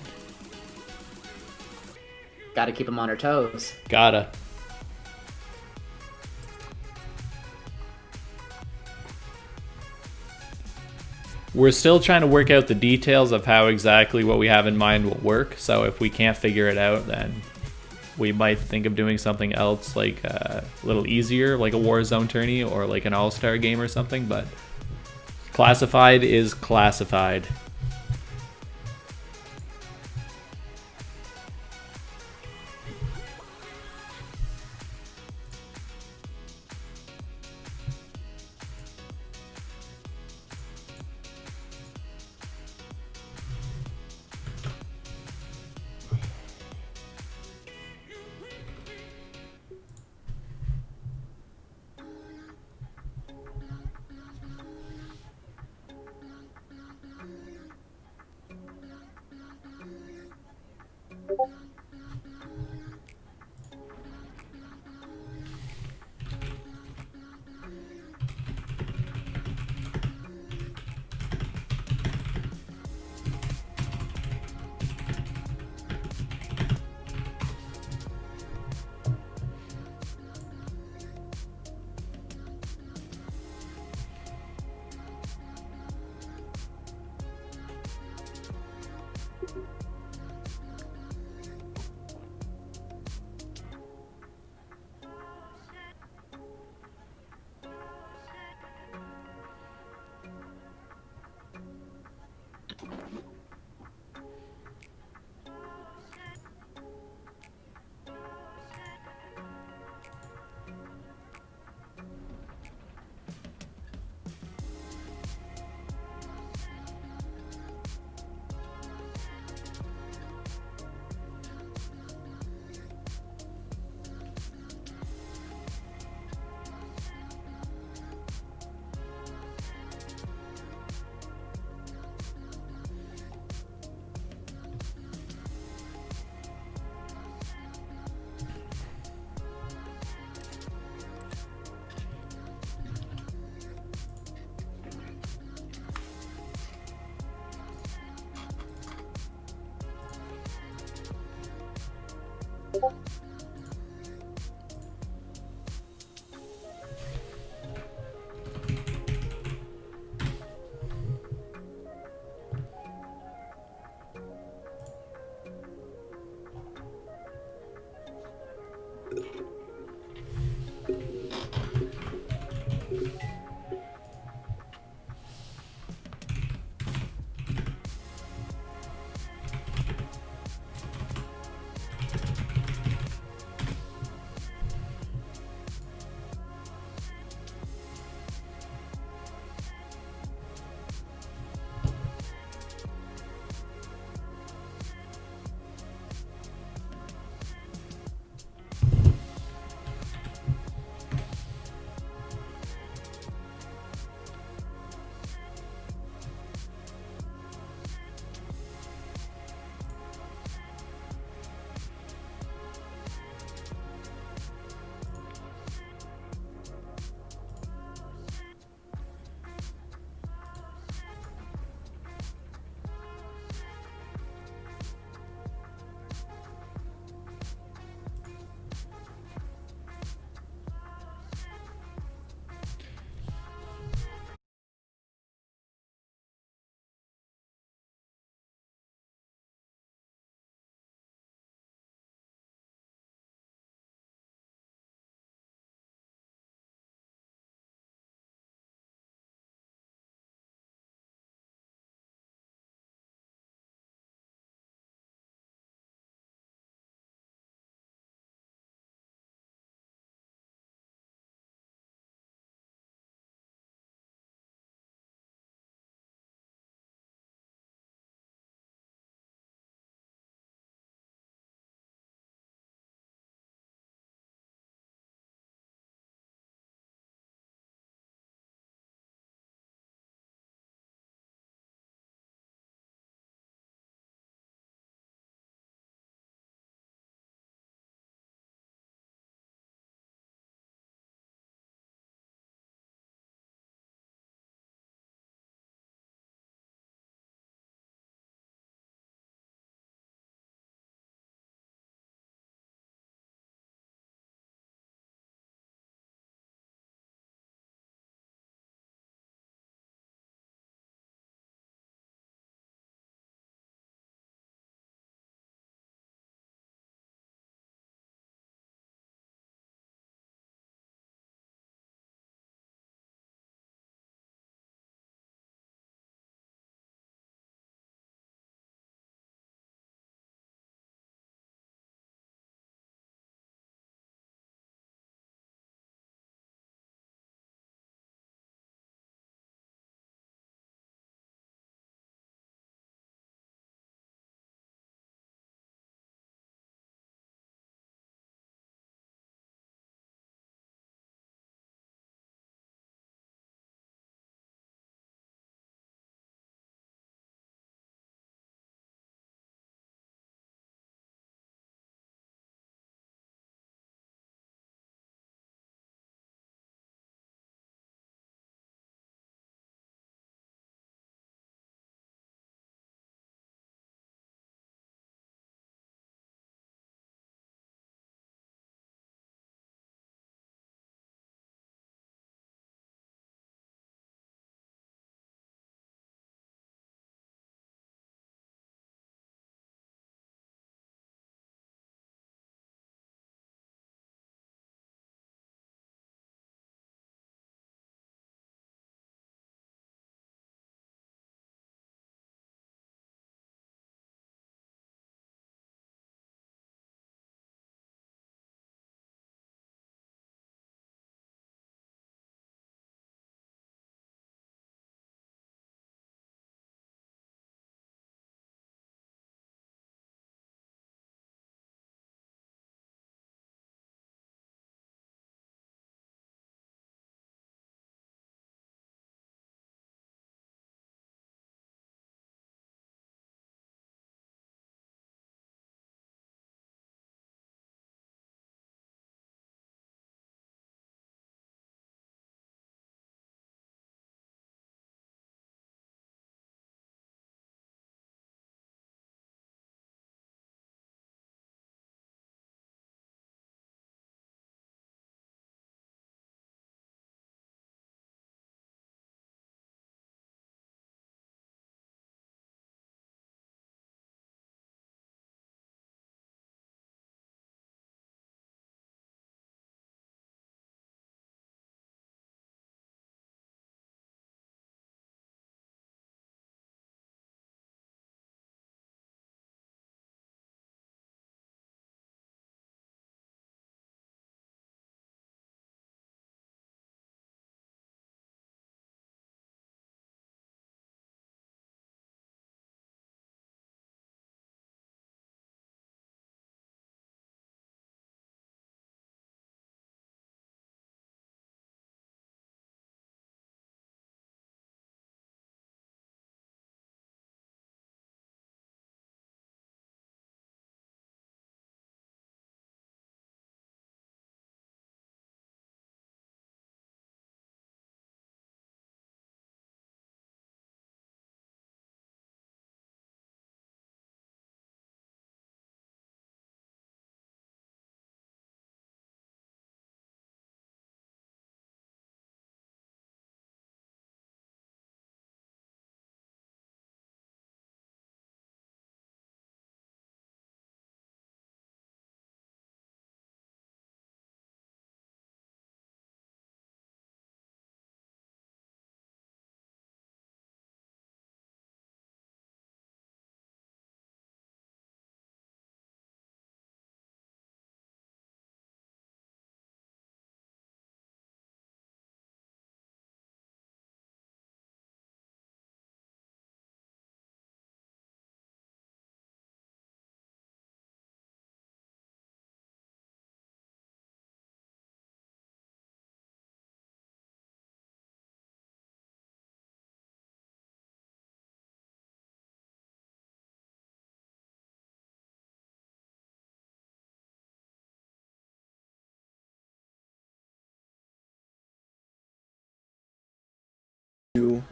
Gotta keep them on our toes. Gotta. We're still trying to work out the details of how exactly what we have in mind will work. So if we can't figure it out, then we might think of doing something else, like a little easier, like a Warzone tourney or like an all-star game or something. But Classified is classified.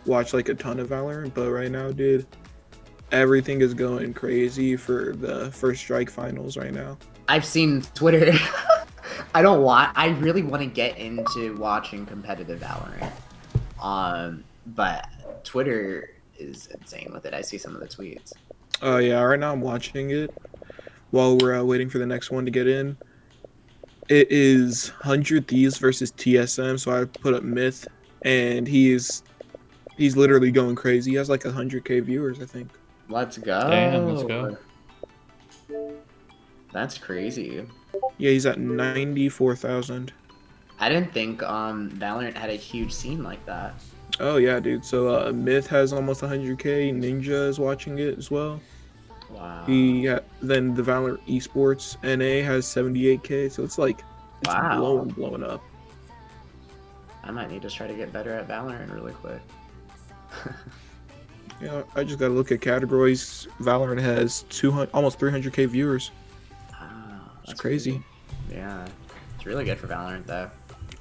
watch like a ton of Valorant, but right now, dude, everything is going crazy for the First Strike finals right now. I've seen Twitter. I really want to get into watching competitive Valorant. But Twitter is insane with it. I see some of the tweets. Oh yeah, right now I'm watching it while we're waiting for the next one to get in. It is 100 Thieves versus TSM, so I put up Myth, and he's literally going crazy. He has like 100K viewers, I think. Let's go. Damn, let's go. That's crazy. Yeah, he's at 94,000. I didn't think Valorant had a huge scene like that. Oh yeah, dude. So Myth has almost 100K. Ninja is watching it as well. Wow. Then the Valorant Esports NA has 78K. So it's like it's blowing up. I might need to try to get better at Valorant really quick. Yeah, I just gotta look at categories. Valorant has almost 300K viewers. Wow, It's crazy. Yeah, it's really good for Valorant though.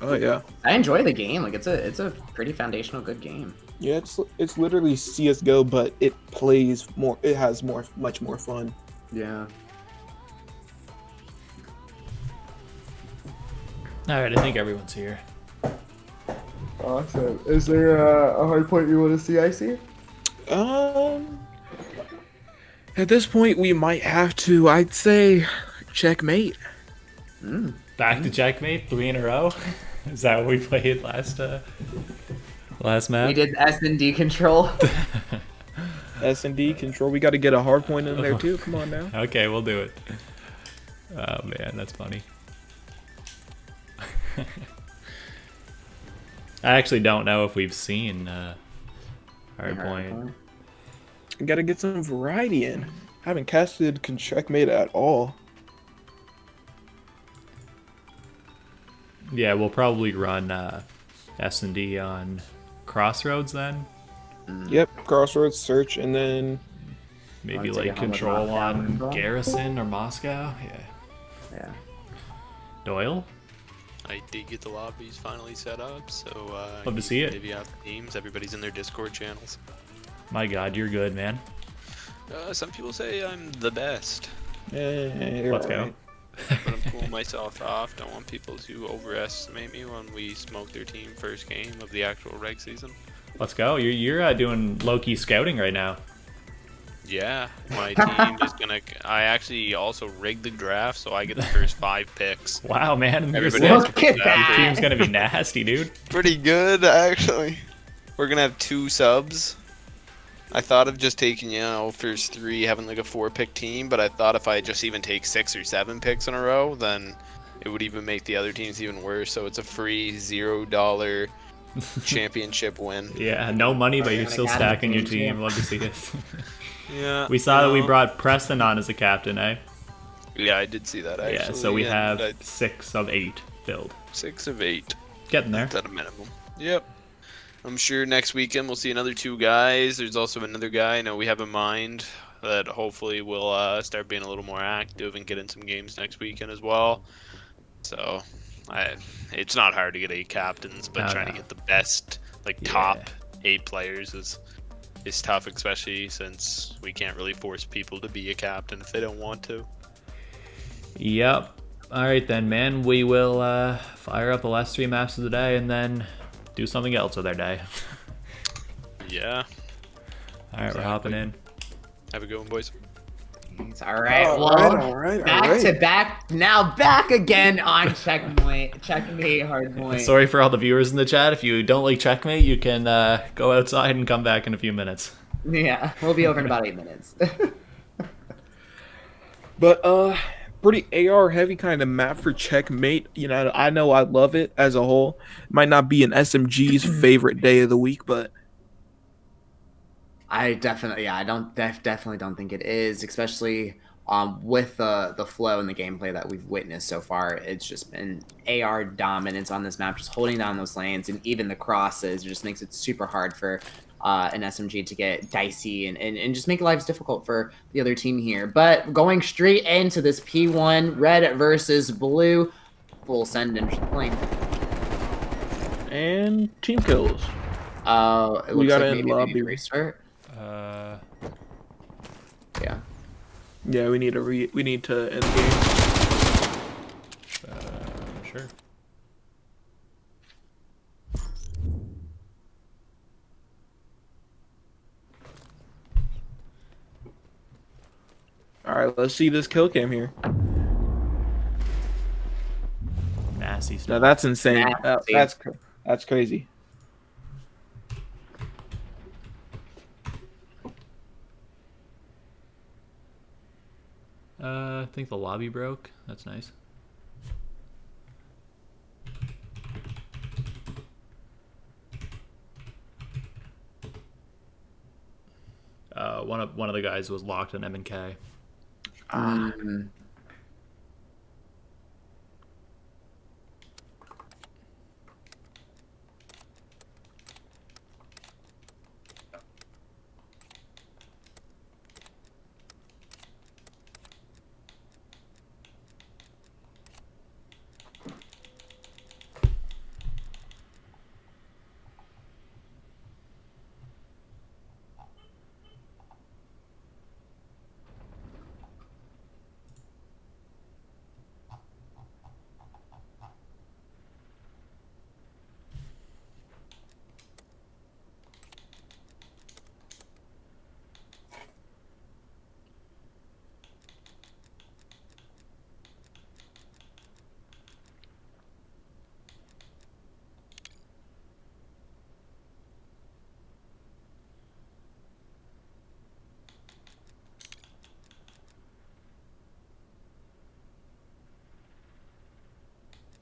Oh yeah. I enjoy the game. Like it's a pretty foundational good game. Yeah, it's literally CS:GO, but it plays more. It has much more fun. Yeah. All right, I think everyone's here. Awesome. Is there a hard point you want to see, Icy? At this point, we might have to. I'd say checkmate. Back to checkmate, 3 in a row. Is that what we played last map? We did S&D control. S&D control. We got to get a hard point in there too. Come on now. Okay, we'll do it. Oh man, that's funny. I actually don't know if we've seen Hardpoint. Got to get some variety in. Haven't casted checkmate at all. Yeah, we'll probably run S&D on Crossroads then. Yep, Crossroads, Search, and then maybe like Control on Garrison or Moscow. Yeah. Doyle? I did get the lobbies finally set up, so love to see it. Maybe out the teams, everybody's in their Discord channels. My God, you're good, man. Some people say I'm the best. Let's go. But I'm cooling myself off. Don't want people to overestimate me when we smoke their team first game of the actual reg season. Let's go. You're doing low-key scouting right now. Yeah, my team is gonna. I actually also rigged the draft, so I get the first 5 picks. Wow, man! Everybody Your team's gonna be nasty, dude. Pretty good, actually. We're gonna have 2 subs. I thought of just taking, first 3, having like a 4-pick team, but I thought if I just even take 6 or 7 picks in a row, then it would even make the other teams even worse. So it's a free $0 championship win. Yeah, no money, but you're still stacking your team. Love to see it. Yeah. We saw that we brought Preston on as a captain, eh? Yeah, I did see that actually. Yeah, so we have 6 of 8 filled. 6 of 8. Getting there. That's at a minimum. Yep. I'm sure next weekend we'll see another 2 guys. There's also another guy I know we have in mind that hopefully will start being a little more active and get in some games next weekend as well. So, it's not hard to get 8 captains, but trying to get the best, top 8 players is tough, especially since we can't really force people to be a captain if they don't want to. Yep. All right then, man. We will fire up the last 3 maps of the day and then do something else with our day. Yeah. All right, we're hopping in. Have a good one, boys. All right. All right. Back to back. Now back again on checkmate. Hardpoint. Sorry for all the viewers in the chat. If you don't like checkmate, you can go outside and come back in a few minutes. Yeah, we'll be over in about 8 minutes. But pretty AR heavy kind of map for checkmate. I know I love it as a whole. It might not be an SMG's favorite day of the week, but I definitely don't think it is, especially with the flow and the gameplay that we've witnessed so far. It's just been AR dominance on this map, just holding down those lanes, and even the crosses just makes it super hard for an SMG to get dicey and just make lives difficult for the other team here. But going straight into this P1, red versus blue, full send into the plane. And team kills. Oh, it We looks gotta like end maybe they need to lobby. restart. Yeah. Yeah, we need to end the game. Sure. All right, let's see this kill cam here. Nasty Now stuff. that's insane. Nasty. That's crazy. I think the lobby broke. That's nice. One of the guys was locked in M&K.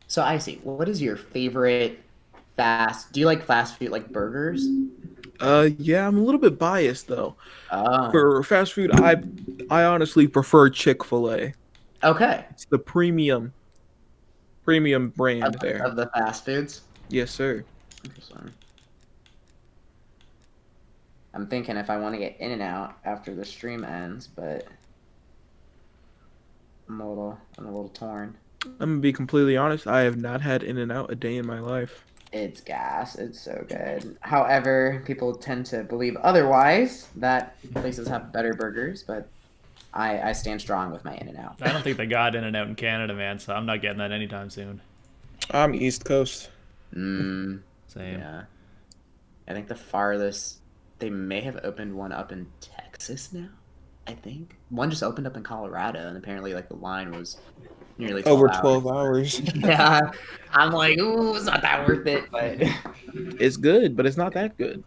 So Icy, what is your favorite do you like fast food, like burgers? Yeah, I'm a little bit biased though. Oh. For fast food, I honestly prefer Chick-fil-A. Okay. It's the premium brand there. Of the fast foods? Yes, sir. Interesting. I'm thinking if I want to get in and out after the stream ends, but I'm a little torn. I'm gonna be completely honest. I have not had In-N-Out a day in my life. It's gas. It's so good. However, people tend to believe otherwise, that places have better burgers, but I stand strong with my In-N-Out. I don't think they got In-N-Out in Canada, man, so I'm not getting that anytime soon. I'm East Coast. Same. Yeah. I think the farthest, they may have opened one up in Texas now, I think. One just opened up in Colorado, and apparently like the line was nearly 12 over hours. 12 hours. Yeah, I'm like, ooh, it's not that worth it, but it's good, but it's not that good.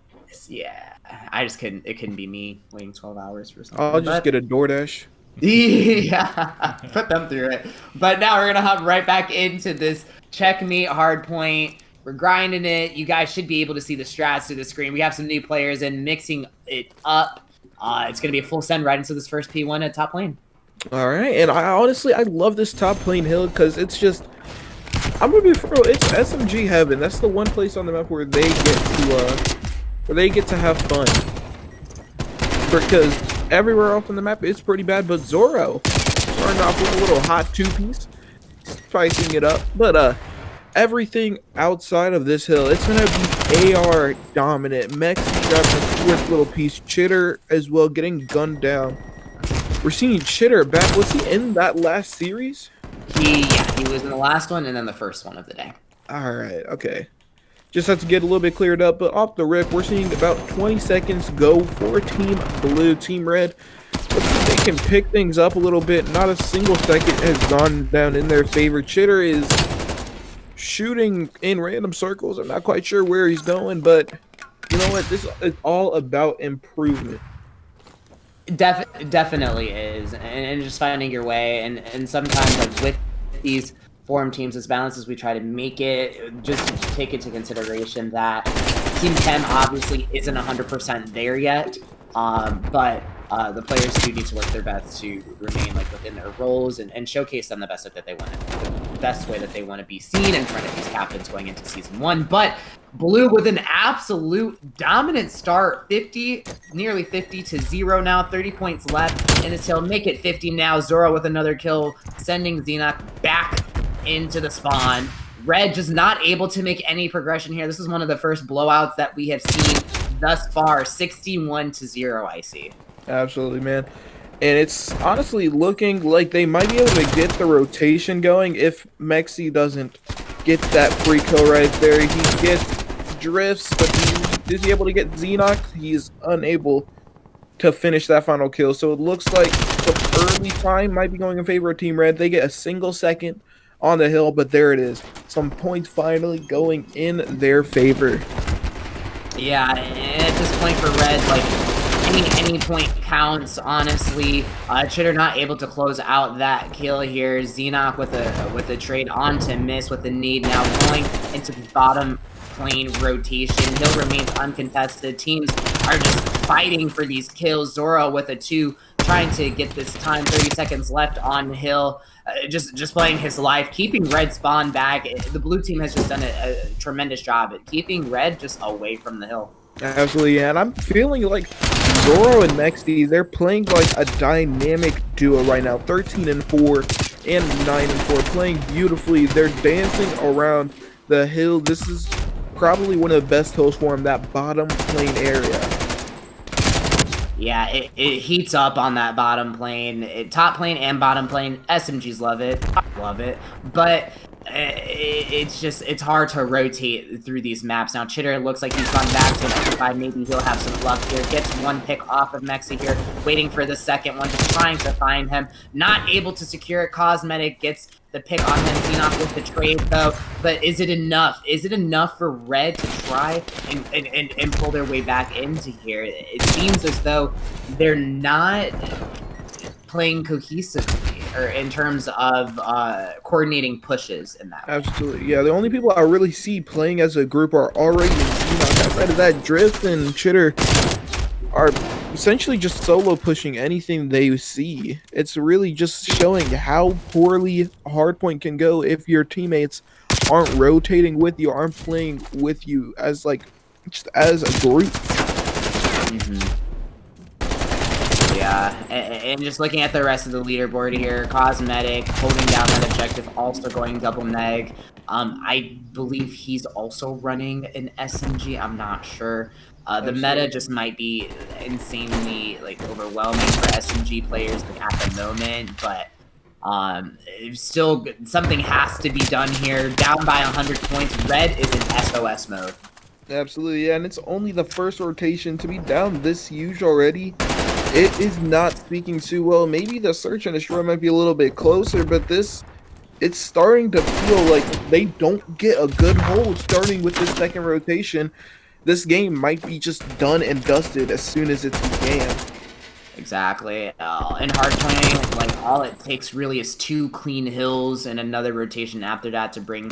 Yeah, I just couldn't. It couldn't be me waiting 12 hours for something. I'll just get a DoorDash. Yeah, put them through it. But now we're gonna hop right back into this check meet hardpoint. We're grinding it. You guys should be able to see the strats through the screen. We have some new players and mixing it up. It's gonna be a full send right into this first P1 at top lane. All right, and I honestly love this top lane hill because it's just, I'm gonna be for real, it's SMG heaven. That's the one place on the map where they get to have fun. Because everywhere else on the map it's pretty bad, but Zoro starting off with a little hot 2-piece, spicing it up. But everything outside of this hill, it's gonna be AR dominant. Mex dropping a fourth little piece, Chitter as well getting gunned down. We're seeing Chitter back. Was he in that last series? He was in the last one and then the first one of the day. All right, okay. Just have to get a little bit cleared up, but off the rip, we're seeing about 20 seconds go for Team Blue, Team Red. Let's see if they can pick things up a little bit. Not a single second has gone down in their favor. Chitter is shooting in random circles. I'm not quite sure where he's going, but you know what? This is all about improvement. Definitely is, and just finding your way, and sometimes like with these forum teams as balanced as we try to make it, just take into consideration that Team Chem obviously isn't 100% there yet, but the players do need to work their best to remain like within their roles and showcase them the best that they want the best way that they want to be seen in front of these captains going into season 1. But Blue with an absolute dominant start, nearly 50-0 now, 30 points left in this hill, make it 50 now. Zoro with another kill, sending Xenoc back into the spawn. Red just not able to make any progression here. This is one of the first blowouts that we have seen thus far. 61-0, I see. Absolutely, man. And it's honestly looking like they might be able to get the rotation going if Mexi doesn't get that free kill right there. He gets drifts, but is he able to get Xenox? He's unable to finish that final kill. So it looks like some early time might be going in favor of Team Red. They get a single second on the hill, but there it is. Some points finally going in their favor. Yeah, at this point for Red, like, any point counts, honestly. Chitter not able to close out that kill here. Xenoc with a trade on to miss with the need now going into the bottom lane rotation. Hill remains uncontested. Teams are just fighting for these kills. Zoro with a 2, trying to get this time. 30 seconds left on Hill. Just playing his life, keeping Red spawn back. The blue team has just done a tremendous job at keeping Red just away from the hill. Absolutely, yeah, and I'm feeling like Zoro and Mexi, they're playing like a dynamic duo right now. 13-4 and 9-4, playing beautifully. They're dancing around the hill. This is probably one of the best hills for them, that bottom lane area. Yeah, it heats up on that bottom plane. Top lane and bottom plane, SMGs love it. I love it. But it's hard to rotate through these maps. Now, Chitter looks like he's gone back to an 5. Maybe he'll have some luck here. Gets one pick off of Mexi here. Waiting for the second one. Just trying to find him. Not able to secure it. Cosmetic gets the pick on him. Xenoc with the trade, though. But is it enough? Is it enough for Red to try and pull their way back into here? It seems as though they're not playing cohesively, or in terms of coordinating pushes in that way. Absolutely, yeah. The only people I really see playing as a group are already Xenoc. Outside of that, Drift and Chitter are essentially just solo pushing anything they see. It's really just showing how poorly Hardpoint can go if your teammates aren't rotating with you, aren't playing with you as like just as a group. Yeah, and just looking at the rest of the leaderboard here, Cosmetic holding down that objective, also going double neg. I believe he's also running an SMG. I'm not sure. The meta just might be insanely like overwhelming for SMG players like, at the moment, but still something has to be done here. Down by 100 points. Red is in SOS mode. Absolutely, yeah, and it's only the first rotation to be down this huge already. It is not speaking too well. Maybe the search and destroy might be a little bit closer, but it's starting to feel like they don't get a good hold starting with this second rotation. This game might be just done and dusted as soon as it began. Exactly. In Hardpoint, like, all it takes really is 2 clean hills and another rotation after that to bring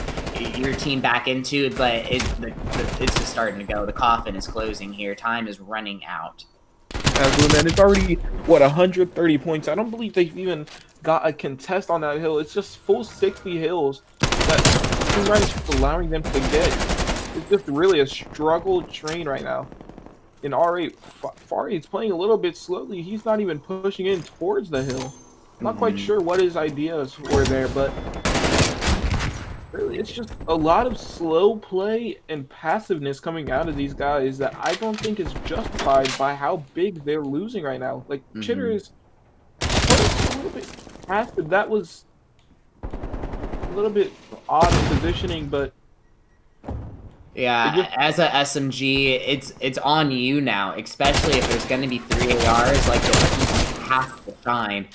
your team back into it, but it's just starting to go. The coffin is closing here. Time is running out. Absolutely, man. It's already, what, 130 points. I don't believe they've even got a contest on that hill. It's just full 60 hills that Team Red is just allowing them to get. It's just really a struggle train right now. In R8, Fari's playing a little bit slowly. He's not even pushing in towards the hill. I'm not quite sure what his ideas were there, but really, it's just a lot of slow play and passiveness coming out of these guys that I don't think is justified by how big they're losing right now. Like, Chitter is a little bit passive. That was a little bit odd positioning, but yeah, as a SMG, it's on you now, especially if there's going to be 3 ARs, like, you have to shine.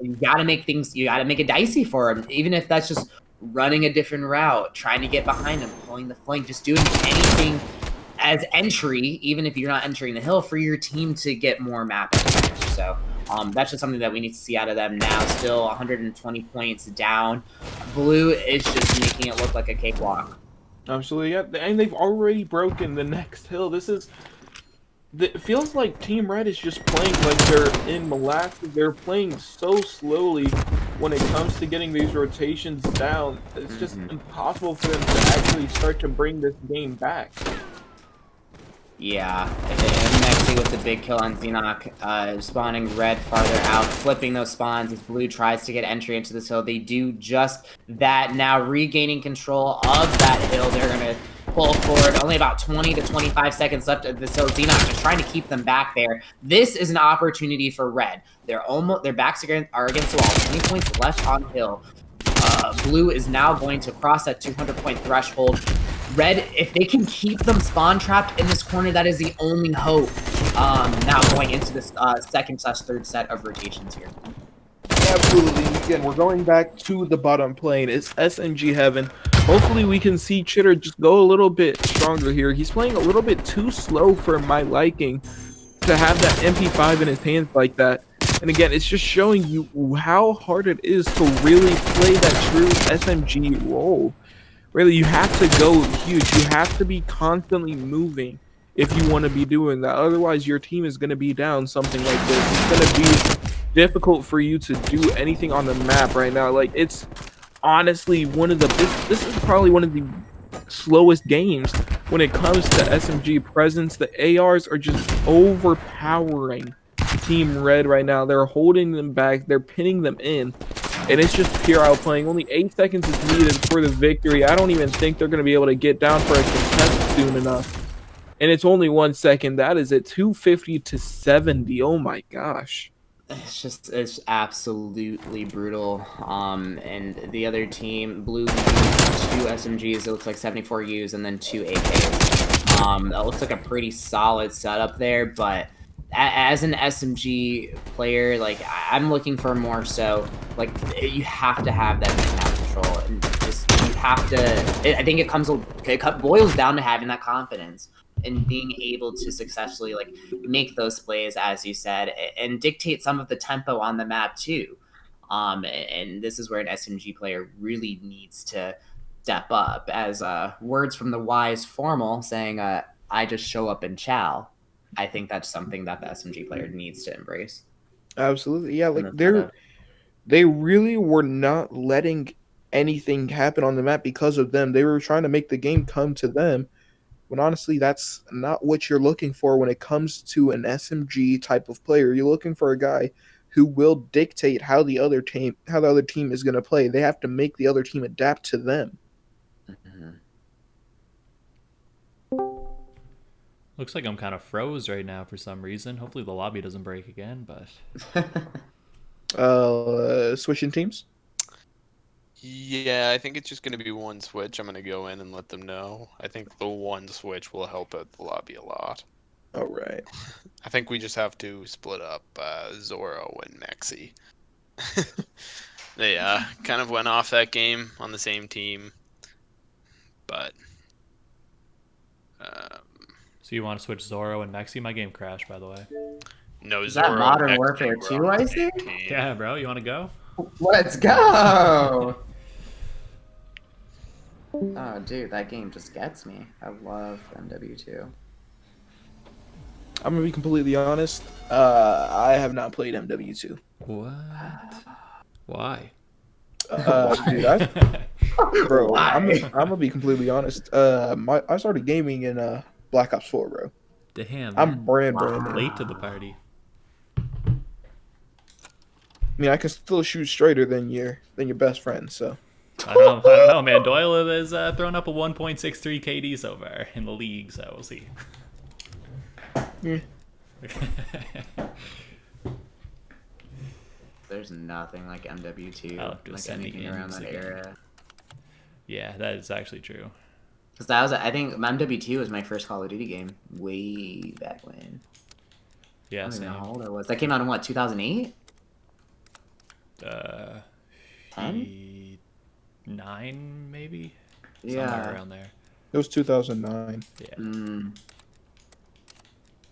You gotta make things, you gotta make it dicey for him, even if that's just running a different route, trying to get behind him, pulling the flank, just doing anything as entry, even if you're not entering the hill, for your team to get more map advantage. So that's just something that we need to see out of them now. Still 120 points down. Blue is just making it look like a cakewalk. Absolutely, yeah, and they've already broken the next hill. It feels like Team Red is just playing like they're in molasses. They're playing so slowly when it comes to getting these rotations down. It's just impossible for them to actually start to bring this game back. Yeah, and Mexi with the big kill on Xenoc, spawning red farther out, flipping those spawns as blue tries to get entry into this hill. They do just that, now regaining control of that hill. They're going to pull forward. Only about 20 to 25 seconds left of this hill. Xenoc just trying to keep them back there. This is an opportunity for red. Their backs are against the wall. 20 points left on hill. Blue is now going to cross that 200-point threshold. Red, if they can keep them spawn trapped in this corner, that is the only hope. Now going into this second/third set of rotations here. Absolutely. Again, we're going back to the bottom plane. It's SMG heaven. Hopefully we can see Chitter just go a little bit stronger here. He's playing a little bit too slow for my liking to have that MP5 in his hands like that. And again, it's just showing you how hard it is to really play that true SMG role. Really, you have to go huge. You have to be constantly moving if you want to be doing that. Otherwise, your team is going to be down something like this. It's going to be difficult for you to do anything on the map right now. Like, it's honestly one of the... This is probably one of the slowest games when it comes to SMG presence. The ARs are just overpowering Team Red right now. They're holding them back. They're pinning them in. And it's just pure outplaying. Only 8 seconds is needed for the victory. I don't even think they're going to be able to get down for a contest soon enough. And it's only 1 second. That is at 250 to 70. Oh my gosh. It's absolutely brutal. And the other team, Blue, 2 SMGs. It looks like 74 Us and then 2 AKs. That looks like a pretty solid setup there, but as an SMG player, like, I'm looking for more so, like, you have to have that map control, and just, you have to, I think it boils down to having that confidence and being able to successfully, like, make those plays, as you said, and dictate some of the tempo on the map too. And this is where an SMG player really needs to step up, as words from the wise Formal saying, I just show up and chow. I think that's something that the SMG player needs to embrace. Absolutely. Yeah, like they really were not letting anything happen on the map because of them. They were trying to make the game come to them. When honestly, that's not what you're looking for when it comes to an SMG type of player. You're looking for a guy who will dictate how the other team is going to play. They have to make the other team adapt to them. Mm-hmm. Looks like I'm kind of froze right now for some reason. Hopefully the lobby doesn't break again, but... Switching teams? Yeah, I think it's just going to be one switch. I'm going to go in and let them know. I think the one switch will help out the lobby a lot. All right. I think we just have to split up Zoro and Mexi. They kind of went off that game on the same team, but... So you want to switch Zoro and Mexi? My game crashed, by the way. No, Is Zoro that Modern and Mexi Warfare were 2, on the I same see? team. Yeah, bro. You want to go? Let's go! Oh, dude, that game just gets me. I love MW2. I'm going to be completely honest. I have not played MW2. What? Why? Dude, bro, I'm gonna be completely honest. I started gaming in Black Ops 4, bro. Damn. I'm brand new. Late to the party. I mean, I can still shoot straighter than your best friend. So I don't know, man. Doyle has thrown up a 1.63 KD so far in the league, so we'll see. Yeah. There's nothing like MW2, like anything around that era. Yeah, that is actually true. Because that was, I think, MW2 was my first Call of Duty game way back when. Yeah, I don't even same. know how old I was. That came out in what, 2008? 10? 9 maybe. Yeah, somewhere around there. It was 2009. Yeah.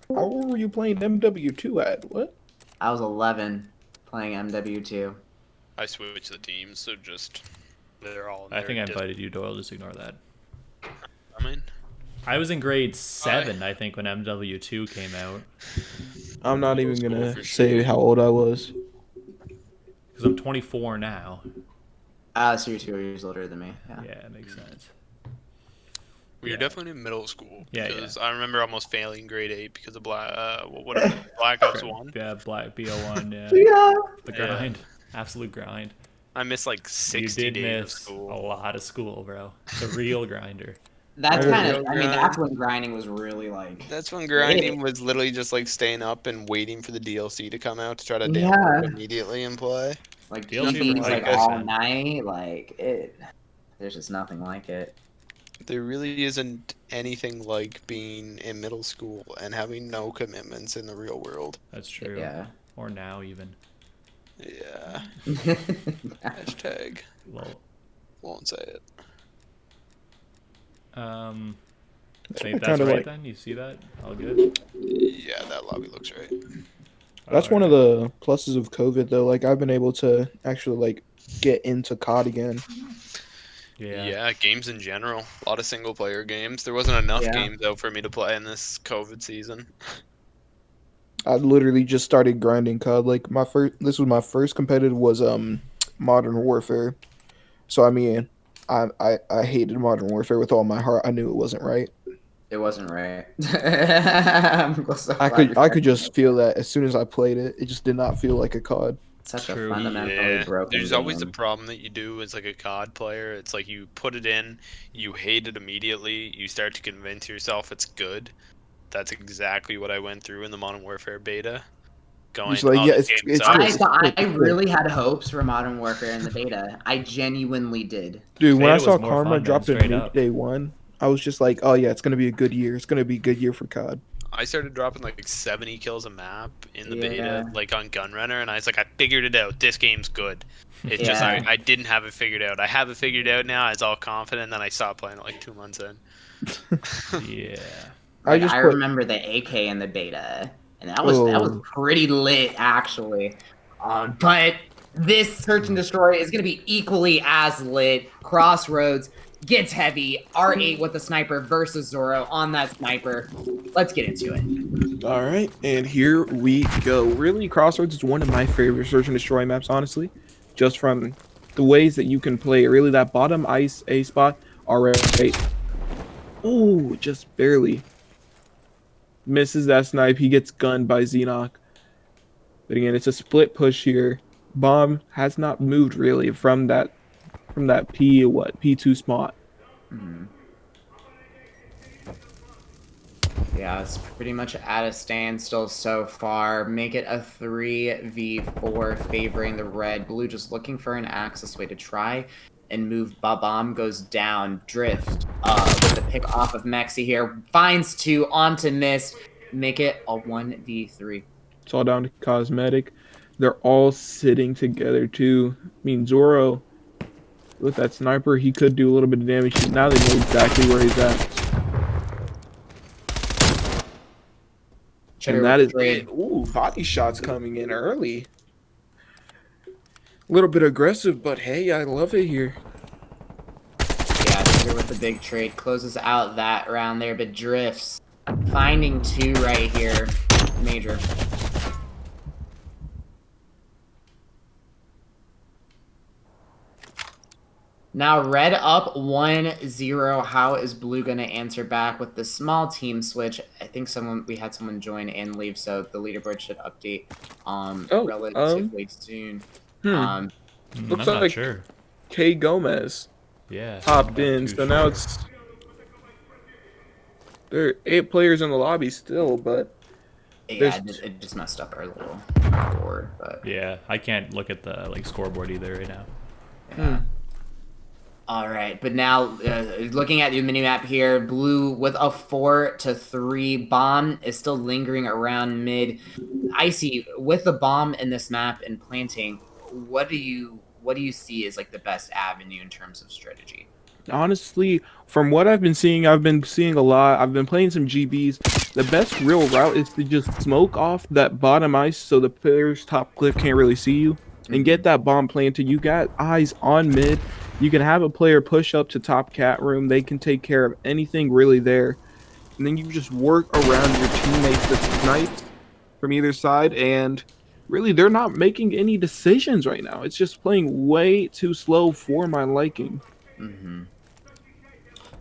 How old were you playing MW2 at? What? I was 11 playing MW2. I switched the teams, so just they're all. I think I invited you, Doyle. Just ignore that. I mean, I was in grade 7, I think, when MW2 came out. I'm not even gonna say how old I was. Because I'm 24 now. So you're 2 years older than me. Yeah, it makes sense. Well, you're definitely in middle school. Yeah, Because I remember almost failing grade 8 because of what is it? Black Ops 1? Yeah, Black BO1. Yeah. Yeah. The Yeah. grind. Absolute grind. I missed like You 60 did days of miss a school. lot of school, bro. The real grinder. That's Oh, kind of. real I mean, grind. that's when grinding was really like. That's when grinding was literally just like staying up and waiting for the DLC to come out to try to Yeah. download it immediately and play. Like DLC PBs was like like all this. night. Like it. There's just nothing like it. There really isn't anything like being in middle school and having no commitments in the real world. That's true. Yeah. Or now even. Yeah. Hashtag. Well, Won't say it. I That's think kinda that's right like- then. You see that? All good. Yeah, that lobby looks right. That's one of the pluses of COVID, though. Like, I've been able to actually, like, get into COD again. Yeah, games in general. A lot of single player games. There wasn't enough Yeah. games though for me to play in this COVID season. I literally just started grinding COD. Like, this was my first competitive was, Modern Warfare. So, I mean, I hated Modern Warfare with all my heart. I knew it wasn't right. It wasn't right. I'm so I glad could just feel that as soon as I played it. It just did not feel like a COD. such True. a fundamentally broken There's always the game. problem that you do as like a COD player. It's like you put it in, you hate it immediately, you start to convince yourself it's good. That's exactly what I went through in the Modern Warfare beta. Going, Just like, oh, yeah, this it's- game it's sucks." good. I thought I It's good. really had hopes for Modern Warfare in the beta. I genuinely did. Dude, when Beta I was saw more Karma fun, drop man, in straight nuke up. day one, I was just like, oh yeah, it's gonna be a good year. It's gonna be a good year for COD. I started dropping like 70 kills a map in the Yeah. beta, like on Gunrunner, and I was like, I figured it out. This game's good. It's just Yeah. I didn't have it figured out. I have it figured out now. I was all confident, and then I stopped playing it like 2 months in. Yeah. Like, just I put- remember the AK in the beta, and that was Oh. pretty lit actually. But this search and destroy is gonna be equally as lit. Crossroads gets heavy. R8 with the sniper versus Zoro on that sniper. Let's get into it. All right, and here we go. Really, Crossroads is one of my favorite search and destroy maps, honestly, just from the ways that you can play. Really, that bottom ice A spot, R8. Ooh, just barely misses that snipe. He gets gunned by Xenoc. But again, it's a split push here. Bomb has not moved really from that P2 spot. Yeah, it's pretty much at a standstill so far. Make it a 3v4 favoring the red. Blue just looking for an access way to try and move. Babam goes down. Drift with the pick off of Mexi here. Finds two onto Mist. Make it a 1v3. It's all down to cosmetic. They're all sitting together too. I mean, Zoro, with that sniper, he could do a little bit of damage. Now they know exactly where he's at. And that is it. Ooh, body shots coming in early. A little bit aggressive, but hey, I love it here. Yeah, Trigger with the big trade closes out that round there, but drifts. Finding two right here. Major. Now red up 1-0. How is blue gonna answer back with the small team switch? I think we had someone join and leave, so the leaderboard should update relatively soon. I'm Looks not like sure. K Gomez Yeah. hopped I'm not in, too so now sure. it's there are 8 players in the lobby still, but Yeah, it just messed up our little board, but Yeah, I can't look at the scoreboard either right now. yeah. All right, but now looking at the mini map here, blue with a 4-3 bomb is still lingering around mid. Icy with the bomb in this map and planting. What do you see as like the best avenue in terms of strategy? honestly, from what I've been seeing a lot. I've been playing some GBs. The best real route is to just smoke off that bottom ice so the player's top cliff can't really see you, and get that bomb planted. You got eyes on mid. You can have a player push up to top cat room. They can take care of anything really there. And then you just work around your teammates that snipes from either side. And really, they're not making any decisions right now. It's just playing way too slow for my liking.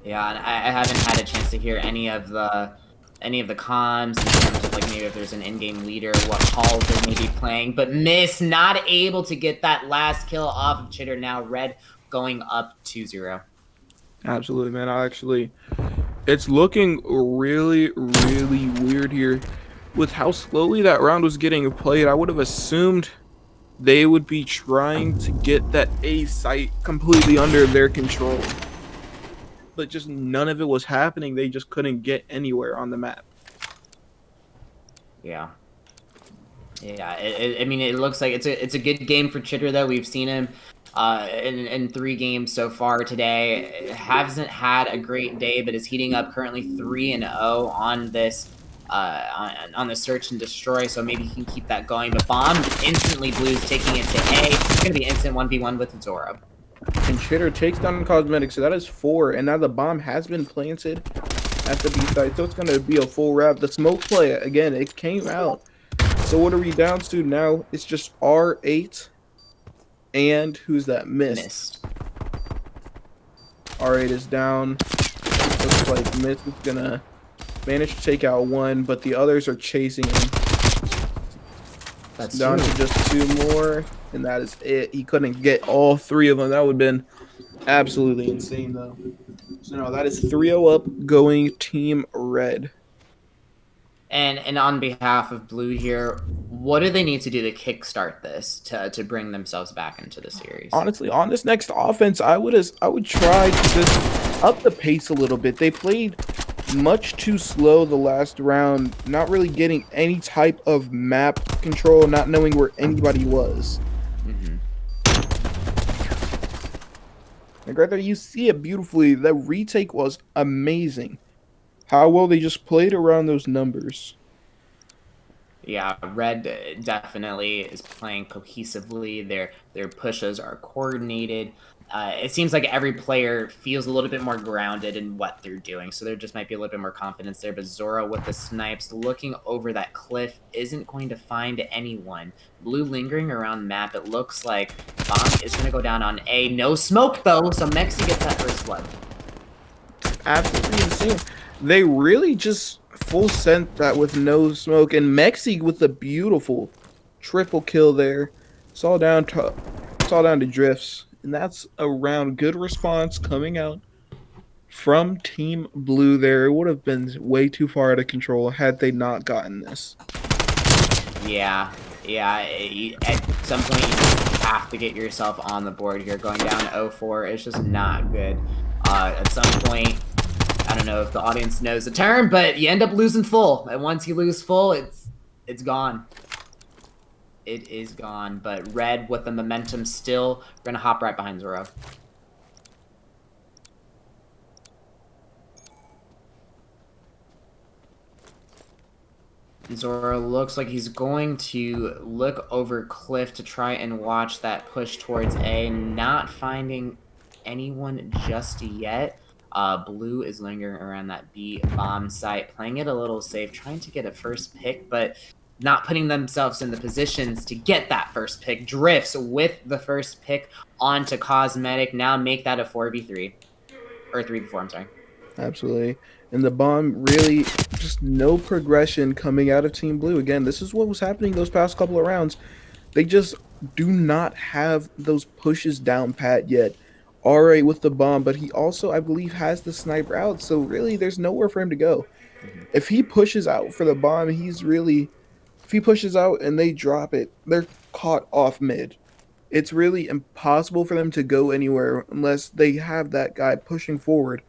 Yeah, and I haven't had a chance to hear any of the comms in terms of like maybe if there's an in-game leader, what calls they may be playing. But Miss not able to get that last kill off of Chitter. Now Red going up 2-0. Absolutely, man. It's looking really, really weird here. With how slowly that round was getting played, I would have assumed they would be trying to get that A site completely under their control. But just none of it was happening. They just couldn't get anywhere on the map. Yeah. Yeah, I mean, it looks like it's a good game for Chitter though. We've seen him in 3 games so far today. Hasn't had a great day, but is heating up currently 3-0 on this on the search and destroy. So maybe he can keep that going. But Bomb instantly Blues taking it to A. It's gonna be instant 1v1 with Zoro. And Chitter takes down Cosmetics, so that is 4. And now the bomb has been planted at the B side, so it's gonna be a full wrap. The smoke play again, it came out. So what are we down to now? It's just R8 and who's that? Mist. R8 is down. Looks like Mist is gonna manage to take out 1, but the others are chasing him. That's down to just 2 more, and that is it. He couldn't get all 3 of them. That would have been absolutely insane, though. So no, that is 3-0 up, going Team Red. And on behalf of Blue here, what do they need to do to kickstart this to bring themselves back into the series? Honestly, on this next offense, I would try to just up the pace a little bit. They played much too slow the last round, not really getting any type of map control, not knowing where anybody was. Like right there, you see it beautifully. The retake was amazing. How well they just played around those numbers. Yeah, Red definitely is playing cohesively. Their pushes are coordinated. It seems like every player feels a little bit more grounded in what they're doing, so there just might be a little bit more confidence there. But Zoro with the snipes, looking over that cliff, isn't going to find anyone. Blue lingering around map. It looks like Bomb is going to go down on A. No smoke, though, so Mexi gets that first blood. Absolutely insane. They really just full sent that with no smoke, and Mexi with the beautiful triple kill there. It's all down to drifts, and that's a round. Good response coming out from Team Blue there. It would have been way too far out of control had they not gotten this. Yeah. At some point, you just have to get yourself on the board here. Going down 0-4 is just not good. At some point, I don't know if the audience knows the term, but you end up losing full. And once you lose full, it's gone. It is gone. But Red with the momentum still, we're gonna hop right behind Zoro. Zoro looks like he's going to look over cliff to try and watch that push towards A, not finding anyone just yet. Blue is lingering around that B bomb site, playing it a little safe, trying to get a first pick, but not putting themselves in the positions to get that first pick. Drifts with the first pick onto Cosmetic, now make that a 4v3. Or 3v4, I'm sorry. Absolutely. And the bomb really just no progression coming out of Team Blue. Again, this is what was happening those past couple of rounds. They just do not have those pushes down pat yet. R8 with the bomb, but he also, I believe, has the sniper out. So really, there's nowhere for him to go. If he pushes out for the bomb, if he pushes out and they drop it, they're caught off mid. It's really impossible for them to go anywhere unless they have that guy pushing forward.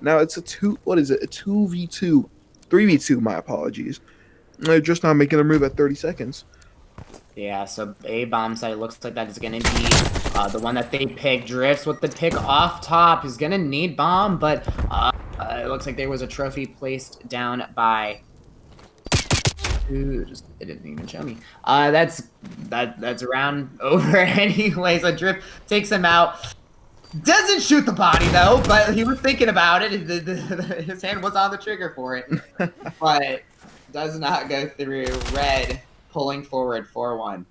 Now it's a 2v2, 3v2, my apologies. They're just not making a move at 30 seconds. Yeah, so A bomb site looks like that is going to be the one that they pick. Drifts with the pick off top. Is going to need bomb, but it looks like there was a trophy placed down by... Ooh, it didn't even show me. That's around over anyway. So Drift takes him out. Doesn't shoot the body though, but he was thinking about it. His hand was on the trigger for it, but does not go through. Red pulling forward 4-1.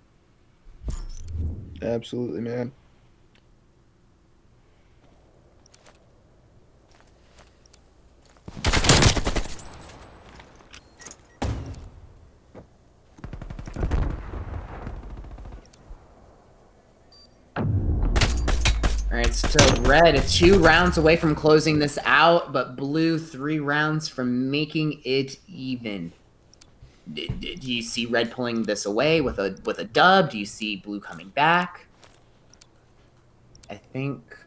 Absolutely, man. right, so red 2 rounds away from closing this out, but blue 3 rounds from making it even. Do you see red pulling this away with a dub? Do you see blue coming back? I think.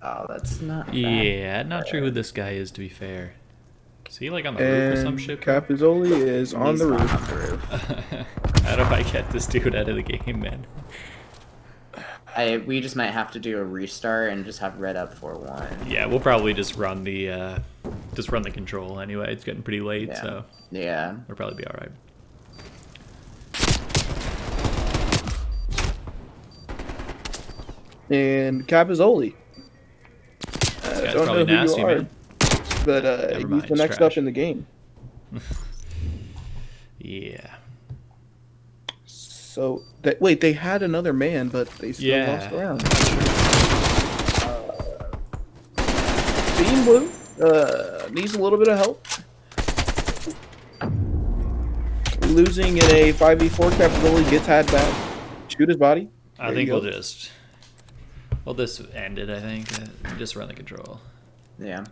Oh, that's not. Yeah, not sure who this guy is, to be fair. Is he like on the roof or some And shit? bro? Capizoli is on He's the not roof. on the roof. How do I get this dude out of the game, man? We just might have to do a restart and just have red up 4-1. Yeah, we'll probably just run the control anyway. It's getting pretty late, Yeah. so Yeah. we'll probably be all right. And Capizoli. This guy's Don't probably know who nasty, you are, man. but Never he's mind, the it's next trash. up in the game. Yeah. So wait, they had another man, but they still lost the round. Team Blue needs a little bit of help. Losing in a 5v4, Capizoli gets had back. Shoot his body. I think we'll just end it. I think just run the control. Yeah.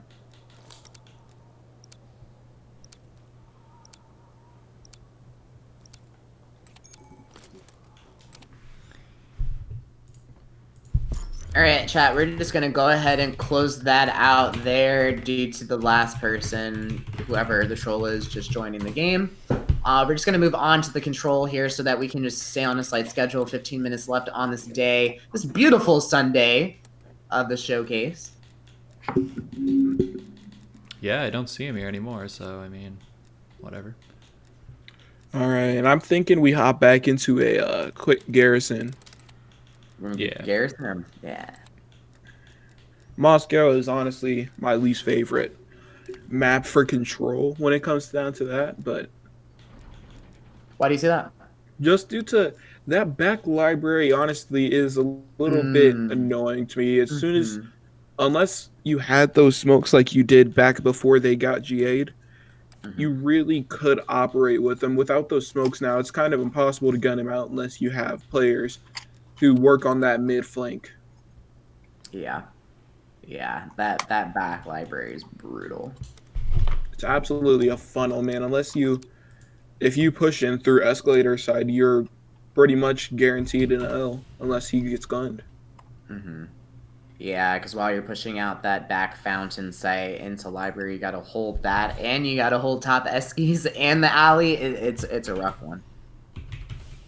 All right, chat, we're just going to go ahead and close that out there due to the last person, whoever the troll is, just joining the game. We're just going to move on to the control here so that we can just stay on a slight schedule. 15 minutes left on this day, this beautiful Sunday of the showcase. Yeah, I don't see him here anymore, so, I mean, whatever. All right, and I'm thinking we hop back into a quick garrison. Yeah. Garrison? Yeah. Moscow is honestly my least favorite map for control when it comes down to that, but why do you say that? Just due to that back library, honestly, is a little bit annoying to me. As soon as, unless you had those smokes like you did back before they got GA'd, you really could operate with them. Without those smokes now, it's kind of impossible to gun them out unless you have players who work on that mid flank. Yeah. Yeah, that back library is brutal. It's absolutely a funnel, man. If you push in through escalator side, you're pretty much guaranteed an L unless he gets gunned. Yeah, because while you're pushing out that back fountain site into library, you got to hold that, and you got to hold top eskies and the alley. It's a rough one.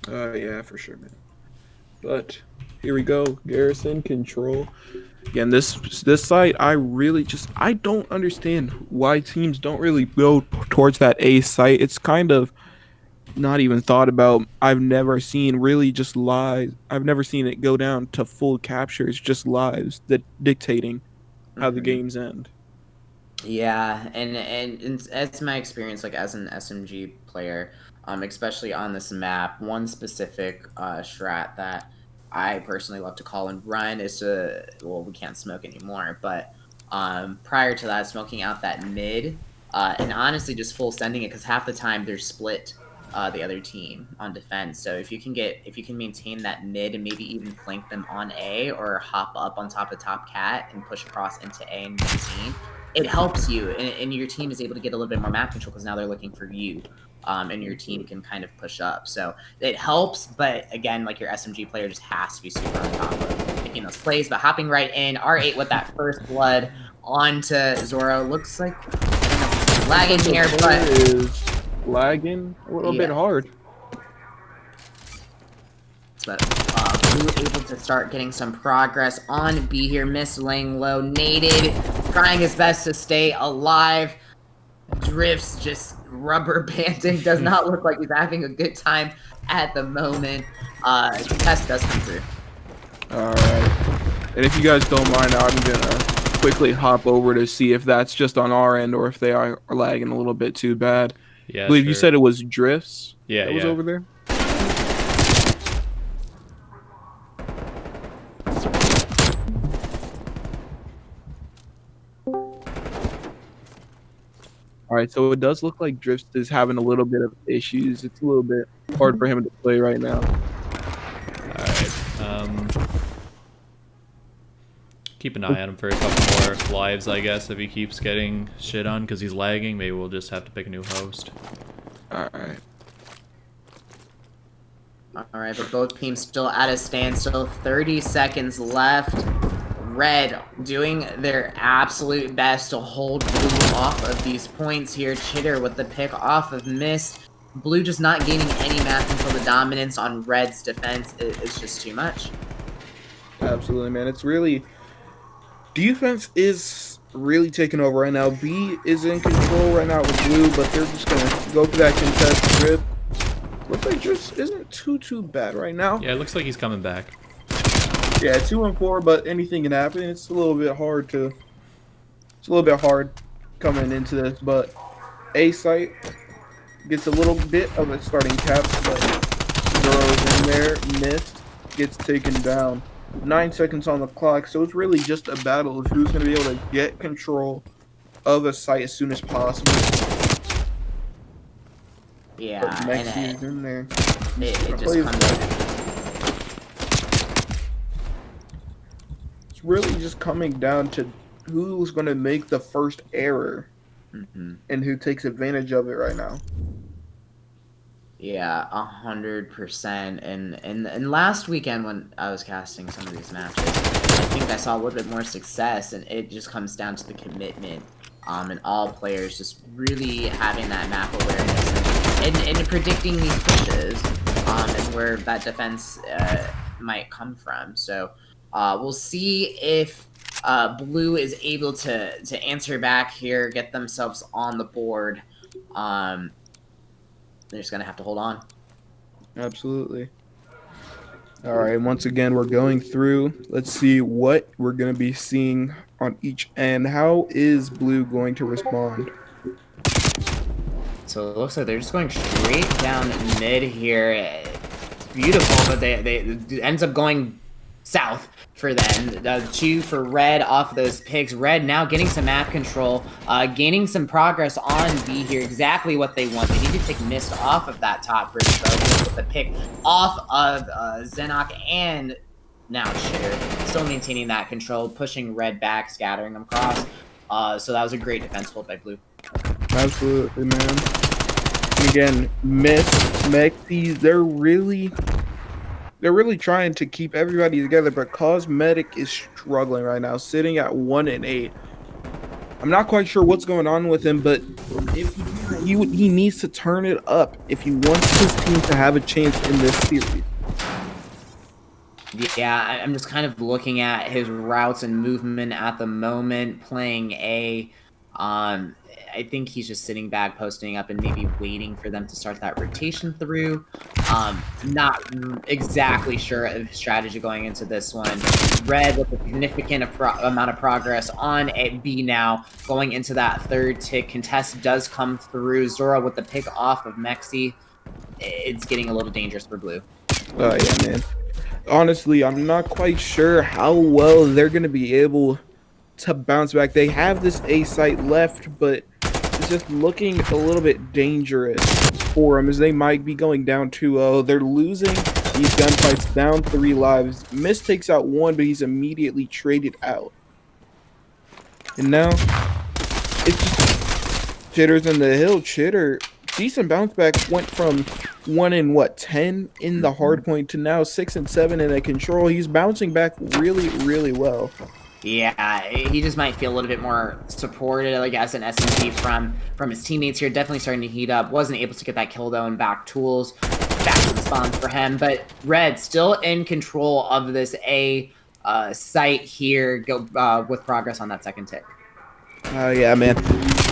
Yeah, for sure, man. But here we go, garrison control. Again, this site, I don't understand why teams don't really go towards that A site. It's kind of not even thought about. I've never seen really just lives. I've never seen it go down to full captures, just lives that dictating how the games end. Yeah, and it's my experience, like as an SMG player, especially on this map, one specific strat that I personally love to call and run is we can't smoke anymore, but prior to that, smoking out that mid, and honestly just full sending it, because half the time they're split the other team on defense. So if you can maintain that mid and maybe even flank them on A or hop up on top of top cat and push across into A and maintain, it helps you, and your team is able to get a little bit more map control because now they're looking for you. And your team can kind of push up. So it helps, but again, like your SMG player just has to be super on top of making those plays. But hopping right in, R8 with that first blood onto Zoro. Looks like lagging here, but is lagging a little bit hard. But Blue able to start getting some progress on B here. Miss laying low, naded, trying his best to stay alive. Drifts just rubber banding. Does not look like he's having a good time at the moment. Test does come through. Alright. And if you guys don't mind, I'm gonna quickly hop over to see if that's just on our end or if they are lagging a little bit too bad. Yeah, I believe sure. you said it was Drifts that was over there? Alright, so it does look like Drifts is having a little bit of issues. It's a little bit hard for him to play right now. Alright. Keep an eye on him for a couple more lives, I guess, if he keeps getting shit on because he's lagging. Maybe we'll just have to pick a new host. Alright. Alright, but both teams still at a standstill. 30 seconds left. Red doing their absolute best to hold Blue off of these points here. Chitter with the pick off of Mist. Blue just not gaining any map until the dominance on Red's defense is just too much. Absolutely, man. It's really... Defense is really taking over right now. B is in control right now with Blue, but they're just going to go for that contest rip. Looks like just isn't too bad right now. Yeah, it looks like he's coming back. Yeah, 2-4, but anything can happen. It's a little bit hard coming into this, but A site gets a little bit of a starting cap, but Zoro's in there, missed, gets taken down. 9 seconds on the clock, so it's really just a battle of who's going to be able to get control of a site as soon as possible. Yeah, but Mexi's in there. It just comes. It's really just coming down to who's going to make the first error and who takes advantage of it right now. Yeah, 100%. And last weekend when I was casting some of these matches, I think I saw a little bit more success, and it just comes down to the commitment. And all players just really having that map awareness and predicting these pushes, and where that defense might come from. So we'll see if Blue is able to answer back here, get themselves on the board. They're just going to have to hold on. Absolutely. All right, once again, we're going through. Let's see what we're going to be seeing on each end. How is Blue going to respond? So it looks like they're just going straight down mid here. It's beautiful, but they it ends up going south for them. The 2 for Red off those picks. Red now getting some map control, gaining some progress on B here. Exactly what they want. They need to take Mist off of that top bridge, though, with the pick off of Zenok and now Chitter. Still maintaining that control, pushing Red back, scattering them across. So that was a great defense hold by Blue. Absolutely, man. And again, Mist, Mexi, they're really trying to keep everybody together, but Cosmetic is struggling right now, sitting at 1-8. I'm not quite sure what's going on with him, but if he needs to turn it up if he wants his team to have a chance in this series. Yeah, I'm just kind of looking at his routes and movement at the moment, playing A. I think he's just sitting back, posting up, and maybe waiting for them to start that rotation through. Not exactly sure of his strategy going into this one. Red with a significant amount of progress on a B now, going into that third tick. Contest does come through. Zora with the pick off of Mexi. It's getting a little dangerous for Blue. Oh, yeah, man. Honestly, I'm not quite sure how well they're going to be able to bounce back. They have this A site left, but it's just looking a little bit dangerous for them as they might be going down 2-0. They're losing these gunfights, down 3 lives. Mist takes out 1, but he's immediately traded out. And now it's just Chitter's in the hill. Chitter, decent bounce back, went from 10 in the hard point to now 6 and 7 in a control. He's bouncing back really well. Yeah, he just might feel a little bit more supported, I guess, an SMG from his teammates here. Definitely starting to heat up. Wasn't able to get that kill, though, and back tools. Back to the spawn for him. But Red still in control of this A site here, with progress on that second tick. Yeah, man.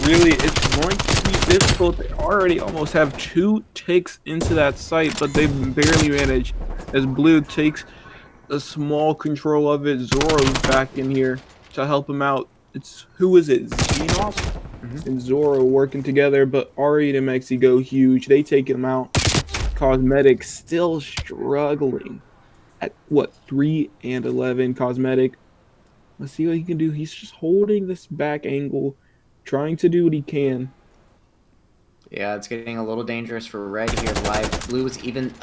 Really, it's going to be difficult. They already almost have 2 takes into that site, but they've barely managed as Blue takes a small control of it. Zoro's back in here to help him out. Who is it? Xenos and Zoro working together, but Ari and Mexi go huge. They take him out. Cosmetic still struggling at 3 and 11. Cosmetic, let's see what he can do. He's just holding this back angle, trying to do what he can. Yeah, it's getting a little dangerous for Red here. Live Blue was even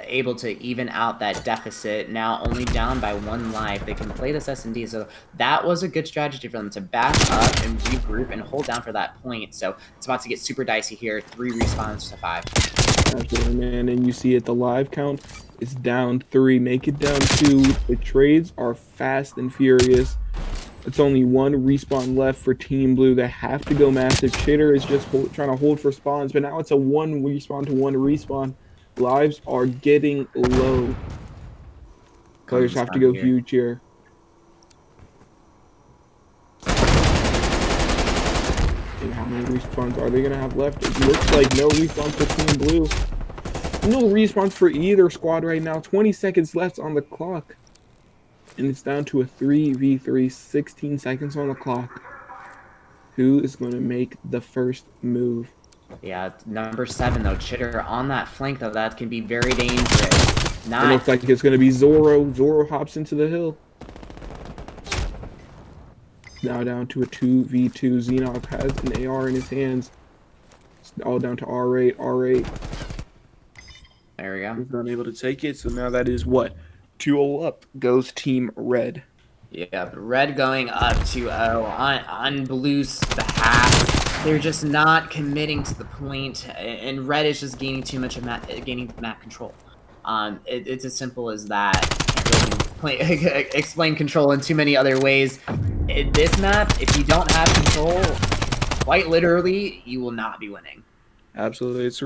able to even out that deficit. Now only down by 1 life. They can play this S&D, so that was a good strategy for them to back up and regroup and hold down for that point. So it's about to get super dicey here. 3 respawns to 5. Absolutely, man. And you see it, the live count is down 3. Make it down 2. The trades are fast and furious. It's only 1 respawn left for Team Blue. They have to go massive. Chitter is just trying to hold for spawns, but now it's a 1 respawn to 1 respawn. Lives are getting low. Players have to go huge here. And how many respawns are they going to have left? It looks like no respawns for Team Blue. No respawns for either squad right now. 20 seconds left on the clock. And it's down to a 3v3, 16 seconds on the clock. Who is going to make the first move? Yeah, number 7 though, Chitter on that flank though, that can be very dangerous. It looks like it's going to be Zoro. Zoro hops into the hill. Now down to a 2v2. Xenox has an AR in his hands. It's all down to R8, R8. There we go. He's not able to take it, so now that is what? 2-0 up goes Team Red. Yeah, but Red going up 2-0 on Blue's behalf. They're just not committing to the point, and Red is just gaining too much of gaining map control. It's as simple as that. Can't really explain control in too many other ways. In this map, if you don't have control, quite literally, you will not be winning. Absolutely, it's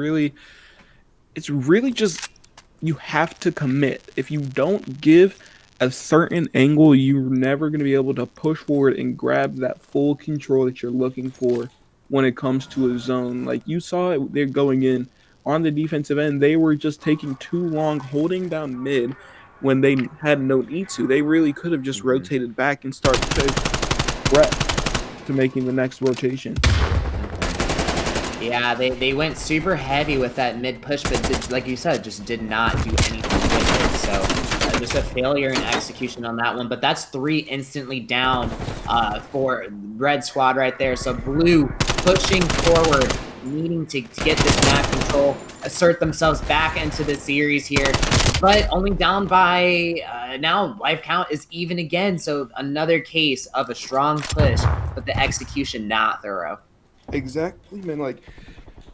really just you have to commit. If you don't give a certain angle, you're never going to be able to push forward and grab that full control that you're looking for when it comes to a zone. Like you saw it, they're going in on the defensive end. They were just taking too long holding down mid when they had no need to. They really could have just rotated back and started to prep to making the next rotation. Yeah, they went super heavy with that mid push, but like you said, just did not do anything with it. So just a failure in execution on that one. But that's 3 instantly down for Red squad right there. So Blue pushing forward, needing to get this map control, assert themselves back into the series here. But only down by, now life count is even again. So another case of a strong push, but the execution not thorough. Exactly, man. Like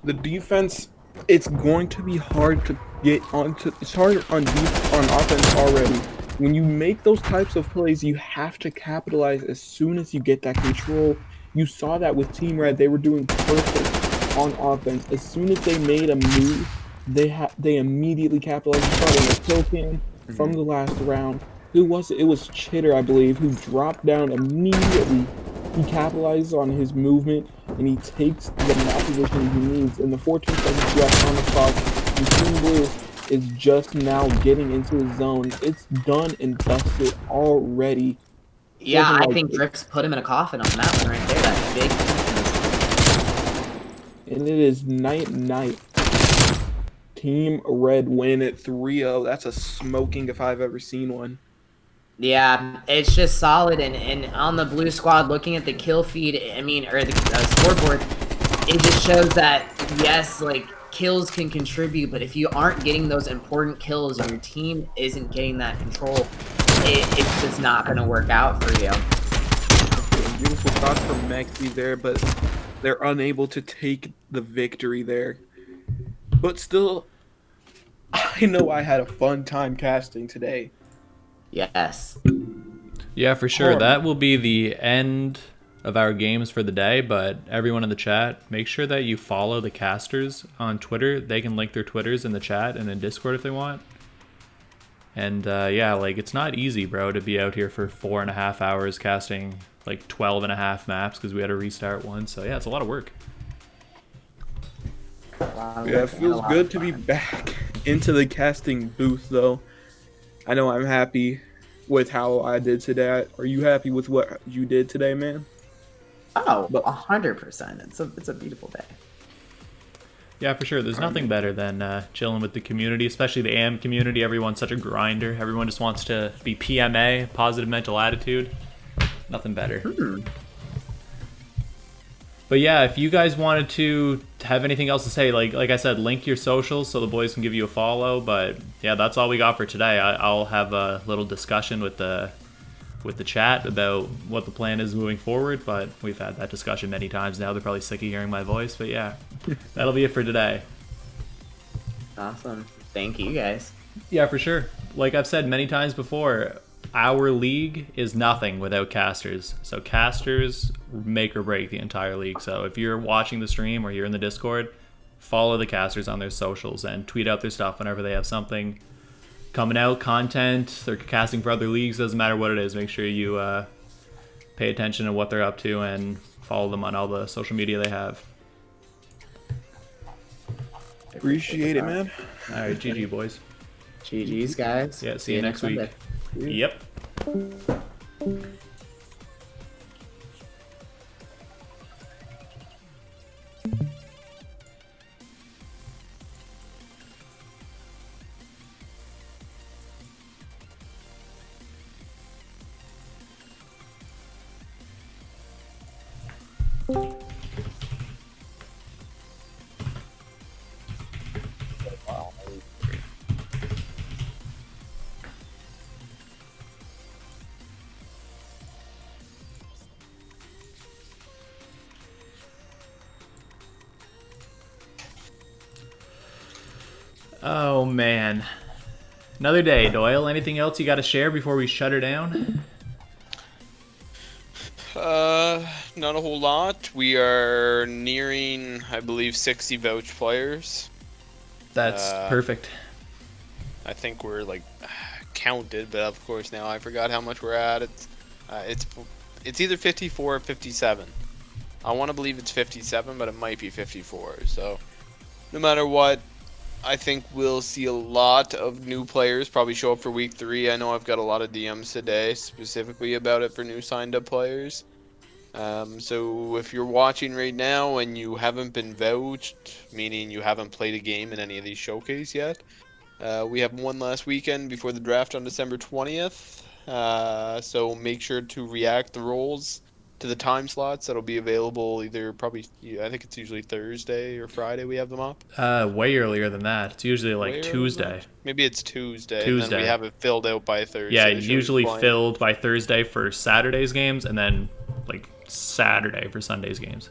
the defense, it's going to be hard to get onto. It's hard on offense already. When you make those types of plays, you have to capitalize as soon as you get that control. You saw that with Team Red; they were doing perfect on offense. As soon as they made a move, they immediately capitalized. Starting a kill cam from the last round. Who was it? It was Chitter, I believe, who dropped down immediately. He capitalizes on his movement, and he takes the map position he needs. In the 14 seconds left on the clock, and Team Blue is just now getting into the zone. It's done and dusted already. Yeah, I think Drix put him in a coffin on that one right there. That big. And it is night. Team Red win at 3-0. That's a smoking if I've ever seen one. Yeah, it's just solid, and on the Blue squad, looking at the kill feed, or the scoreboard, it just shows that, yes, like, kills can contribute, but if you aren't getting those important kills and your team isn't getting that control, it's just not going to work out for you. Beautiful thoughts from Mexi there, but they're unable to take the victory there. But still, I know I had a fun time casting today. Yes. Yeah, for sure. That will be the end of our games for the day, but everyone in the chat, make sure that you follow the casters on Twitter. They can link their Twitters in the chat and in Discord if they want. And yeah, like, it's not easy, bro, to be out here for 4.5 hours casting like 12.5 maps because we had to restart one. So yeah, it's a lot of work. Yeah, it feels good to be back into the casting booth, though. I know I'm happy with how I did today. Are you happy with what you did today, man? Oh, 100%. It's a beautiful day. Yeah, for sure. There's nothing better than chilling with the community, especially the AM community. Everyone's such a grinder. Everyone just wants to be PMA, positive mental attitude. Nothing better. But yeah, if you guys wanted to have anything else to say, like I said, link your socials so the boys can give you a follow. But yeah, that's all we got for today. I'll have a little discussion with the chat about what the plan is moving forward. But we've had that discussion many times now. They're probably sick of hearing my voice. But yeah, that'll be it for today. Awesome. Thank you guys. Yeah, for sure. Like I've said many times before, our league is nothing without casters. So casters make or break the entire league. So if you're watching the stream or you're in the Discord, follow the casters on their socials and tweet out their stuff whenever they have something coming out, content, they're casting for other leagues, doesn't matter what it is. Make sure you pay attention to what they're up to and follow them on all the social media they have. Appreciate it, man. All right, GG, boys. GG's, guys. Yeah, see you next week. Sunday. Yep. Oh man. Another day, Doyle. Anything else you got to share before we shut her down? Not a whole lot. We are nearing, I believe, 60 vouch players. That's perfect. I think we're like counted, but of course now I forgot how much we're at. It's either 54 or 57. I want to believe it's 57, but it might be 54. So no matter what, I think we'll see a lot of new players probably show up for week 3. I know I've got a lot of DMs today specifically about it for new signed up players. So if you're watching right now and you haven't been vouched, meaning you haven't played a game in any of these showcase yet, we have one last weekend before the draft on December 20th. So make sure to react the roles to the time slots that'll be available either probably, I think it's usually Thursday or Friday we have them up. Way earlier than that. It's usually like Tuesday. Maybe it's Tuesday. And then we have it filled out by Thursday. Yeah, usually filled by Thursday for Saturday's games and then like Saturday for Sunday's games.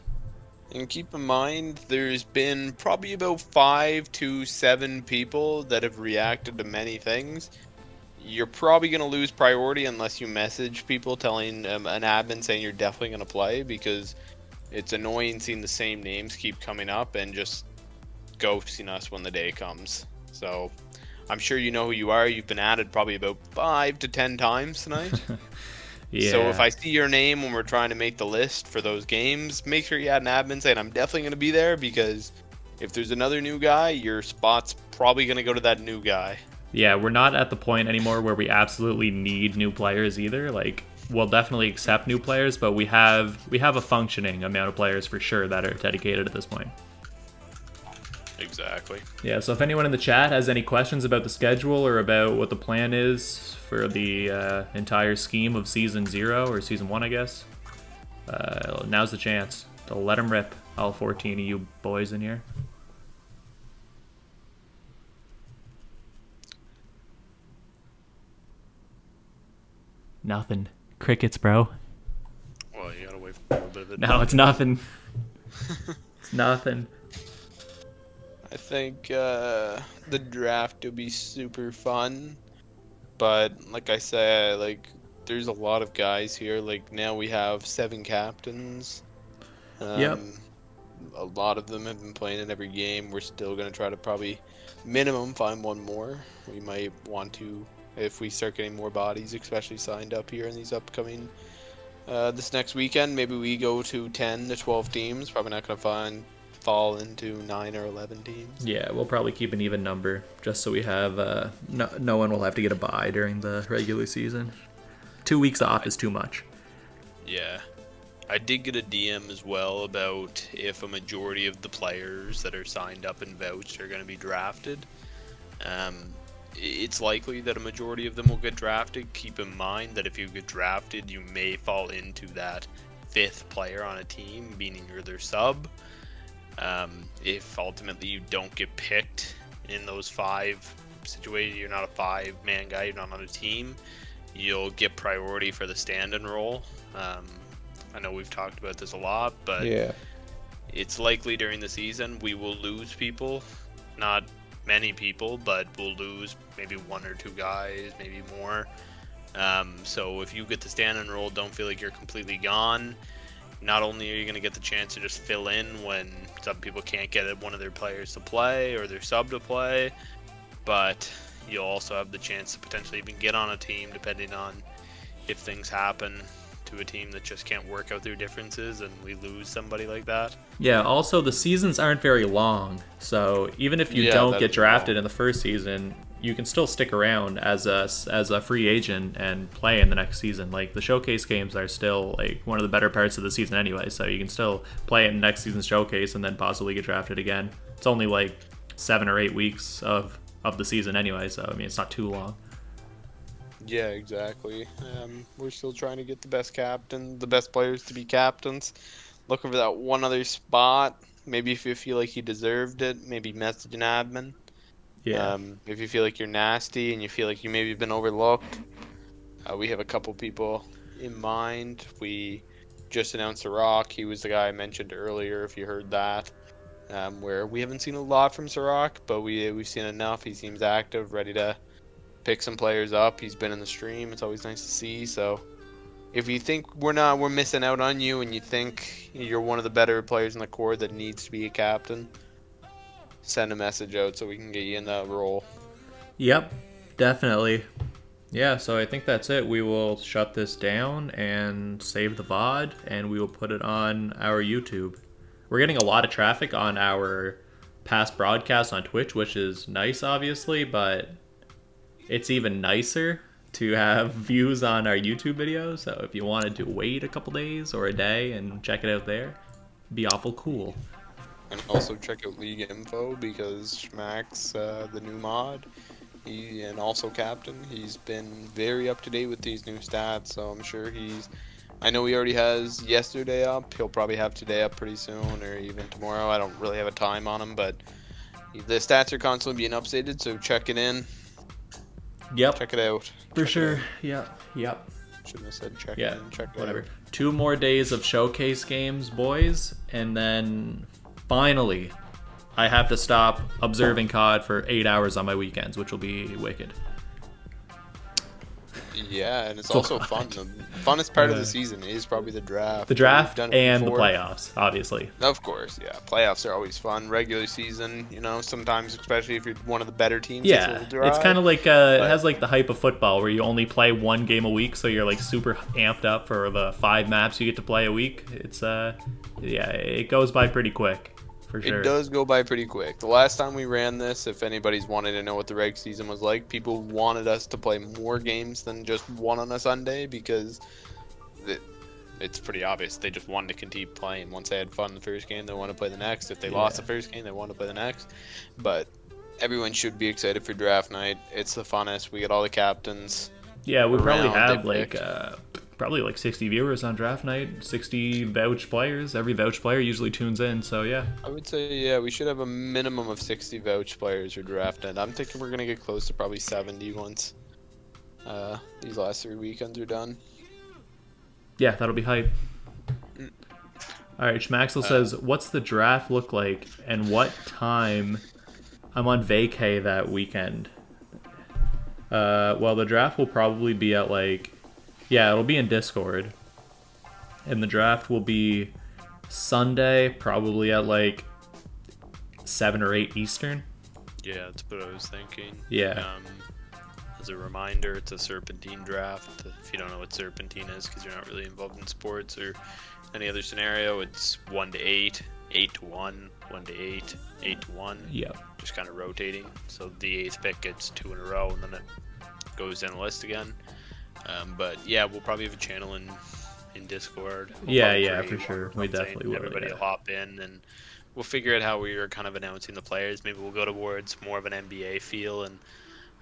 And keep in mind, there's been probably about 5 to 7 people that have reacted to many things. You're probably going to lose priority unless you message people telling an admin saying you're definitely going to play, because it's annoying seeing the same names keep coming up and just ghosting us when the day comes. So I'm sure you know who you are. You've been added probably about 5 to 10 times tonight. Yeah. So if I see your name when we're trying to make the list for those games, make sure you add an admin saying I'm definitely going to be there, because if there's another new guy, your spot's probably going to go to that new guy. Yeah, we're not at the point anymore where we absolutely need new players either. Like, we'll definitely accept new players, but we have a functioning amount of players for sure that are dedicated at this point. Exactly. Yeah, so if anyone in the chat has any questions about the schedule or about what the plan is for the entire scheme of Season 0, or Season 1, I guess, now's the chance to let them rip, all 14 of you boys in here. Nothing. Crickets, bro. Well, you gotta wait for a little bit of it. No, it's nothing. It's nothing. I think the draft will be super fun, but like I said, like there's a lot of guys here. Like now we have 7 captains. Yep. A lot of them have been playing in every game. We're still gonna try to probably minimum find one more. We might want to, if we start getting more bodies, especially signed up here in these upcoming this next weekend. Maybe we go to 10 to 12 teams. Probably not gonna fall into 9 or 11 teams. Yeah, we'll probably keep an even number just so we have no one will have to get a bye during the regular season. 2 weeks off is too much. Yeah. I did get a DM as well about if a majority of the players that are signed up and vouched are going to be drafted. It's likely that a majority of them will get drafted. Keep in mind that if you get drafted, you may fall into that fifth player on a team, meaning you're their sub. If ultimately you don't get picked in those 5 situations, you're not a 5-man guy, you're not on a team, you'll get priority for the stand-in role. I know we've talked about this a lot, but Yeah. it's likely during the season we will lose people. Not many people, but we'll lose maybe 1 or 2 guys, maybe more. So if you get the stand-in role, don't feel like you're completely gone. Not only are you going to get the chance to just fill in when some people can't get one of their players to play or their sub to play, but you'll also have the chance to potentially even get on a team depending on if things happen to a team that just can't work out their differences and we lose somebody like that. Yeah, also the seasons aren't very long, so even if you don't get drafted in the first season, you can still stick around as a free agent and play in the next season. Like the showcase games are still like one of the better parts of the season anyway, so you can still play in next season's showcase and then possibly get drafted again. It's only like 7 or 8 weeks of the season anyway, so I mean it's not too long. Yeah, exactly. We're still trying to get the best players to be captains. Looking for that one other spot. Maybe if you feel like you deserved it, maybe message an admin. Yeah. If you feel like you're nasty and you feel like you maybe been overlooked, we have a couple people in mind. We just announced The Rock. He was the guy I mentioned earlier, if you heard that. Where we haven't seen a lot from Sirach, but we've seen enough. He seems active, ready to pick some players up. He's been in the stream. It's always nice to see. So if you think we're missing out on you and you think you're one of the better players in the core that needs to be a captain, send a message out so we can get you in that role. Yep, definitely. Yeah, so I think that's it. We will shut this down and save the VOD, and we will put it on our YouTube. We're getting a lot of traffic on our past broadcasts on Twitch, which is nice, obviously, but it's even nicer to have views on our YouTube videos. So if you wanted to wait a couple days or a day and check it out there, it'd be awful cool. And also check out League Info because Schmack's the new mod. And also captain. He's been very up to date with these new stats, so I'm sure I know he already has yesterday up. He'll probably have today up pretty soon, or even tomorrow. I don't really have a time on him, but the stats are constantly being updated, so check it in. Yep. Check it out. For sure. Yep. Shouldn't have said check Yeah, in. Check it whatever. out. 2 more days of showcase games, boys, and then finally I have to stop observing COD for 8 hours on my weekends, which will be wicked. Yeah, and it's also fun. The funnest part of the season is probably the draft. The draft and the playoffs, obviously. Of course, yeah. Playoffs are always fun. Regular season, sometimes, especially if you're one of the better teams. Yeah, it's kind of like it has like the hype of football, where you only play 1 game a week, so you're like super amped up for the 5 maps you get to play a week. It's it goes by pretty quick. For sure. It does go by pretty quick. The last time we ran this, if anybody's wanted to know what the reg season was like, people wanted us to play more games than just 1 on a Sunday because it's pretty obvious. They just wanted to continue playing. Once they had fun the first game, they want to play the next. If they lost the first game, they want to play the next. But everyone should be excited for draft night. It's the funnest. We get all the captains. Yeah, we probably have probably like 60 viewers on draft night, 60 vouch players. Every vouch player usually tunes in, so yeah. I would say, we should have a minimum of 60 vouch players for draft night. I'm thinking we're going to get close to probably 70 once these last 3 weekends are done. Yeah, that'll be hype. Alright, Schmaxel says, what's the draft look like and what time? I'm on vacay that weekend. Well, the draft will probably be at it'll be in Discord. And the draft will be Sunday, probably at 7 or 8 Eastern. Yeah, that's what I was thinking. Yeah. As a reminder, it's a Serpentine draft. If you don't know what Serpentine is, because you're not really involved in sports or any other scenario, it's 1 to 8, 8 to 1, 1 to 8, 8 to 1. Yep. Just kind of rotating. So the 8th pick gets 2 in a row, and then it goes down the list again. But yeah, we'll probably have a channel in Discord. Yeah, for sure. We definitely will. Everybody will hop in, and we'll figure out how we are kind of announcing the players. Maybe we'll go towards more of an NBA feel, and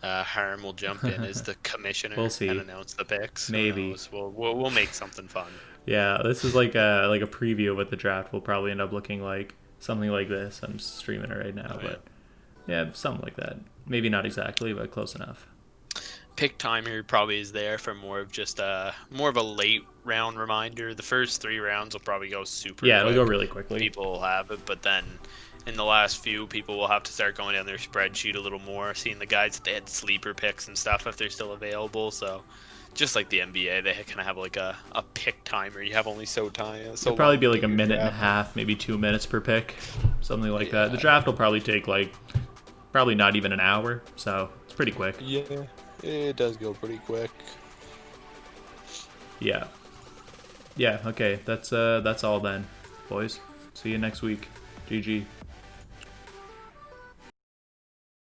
Harm will jump in as the commissioner We'll see. and announce the picks. Maybe. We'll make something fun. Yeah, this is like a preview of what the draft will probably end up looking like. Something like this. I'm streaming it right now, but yeah, something like that. Maybe not exactly, but close enough. Pick timer probably is there for more of just more of a late round reminder. The first 3 rounds will probably go super Yeah, quick. it'll go really quickly. People will have it, but then in the last few, people will have to start going down their spreadsheet a little more, seeing the guys that they had sleeper picks and stuff if they're still available. So just like the NBA, they kind of have like a pick timer. You have only so time. So It'll probably long be to like do a your minute and a draft. half, maybe 2 minutes per pick, something like that. The draft will probably take like probably not even an hour, so it's pretty quick. Yeah, it does go pretty quick. Yeah. Yeah, okay. That's all then, boys. See you next week. GG.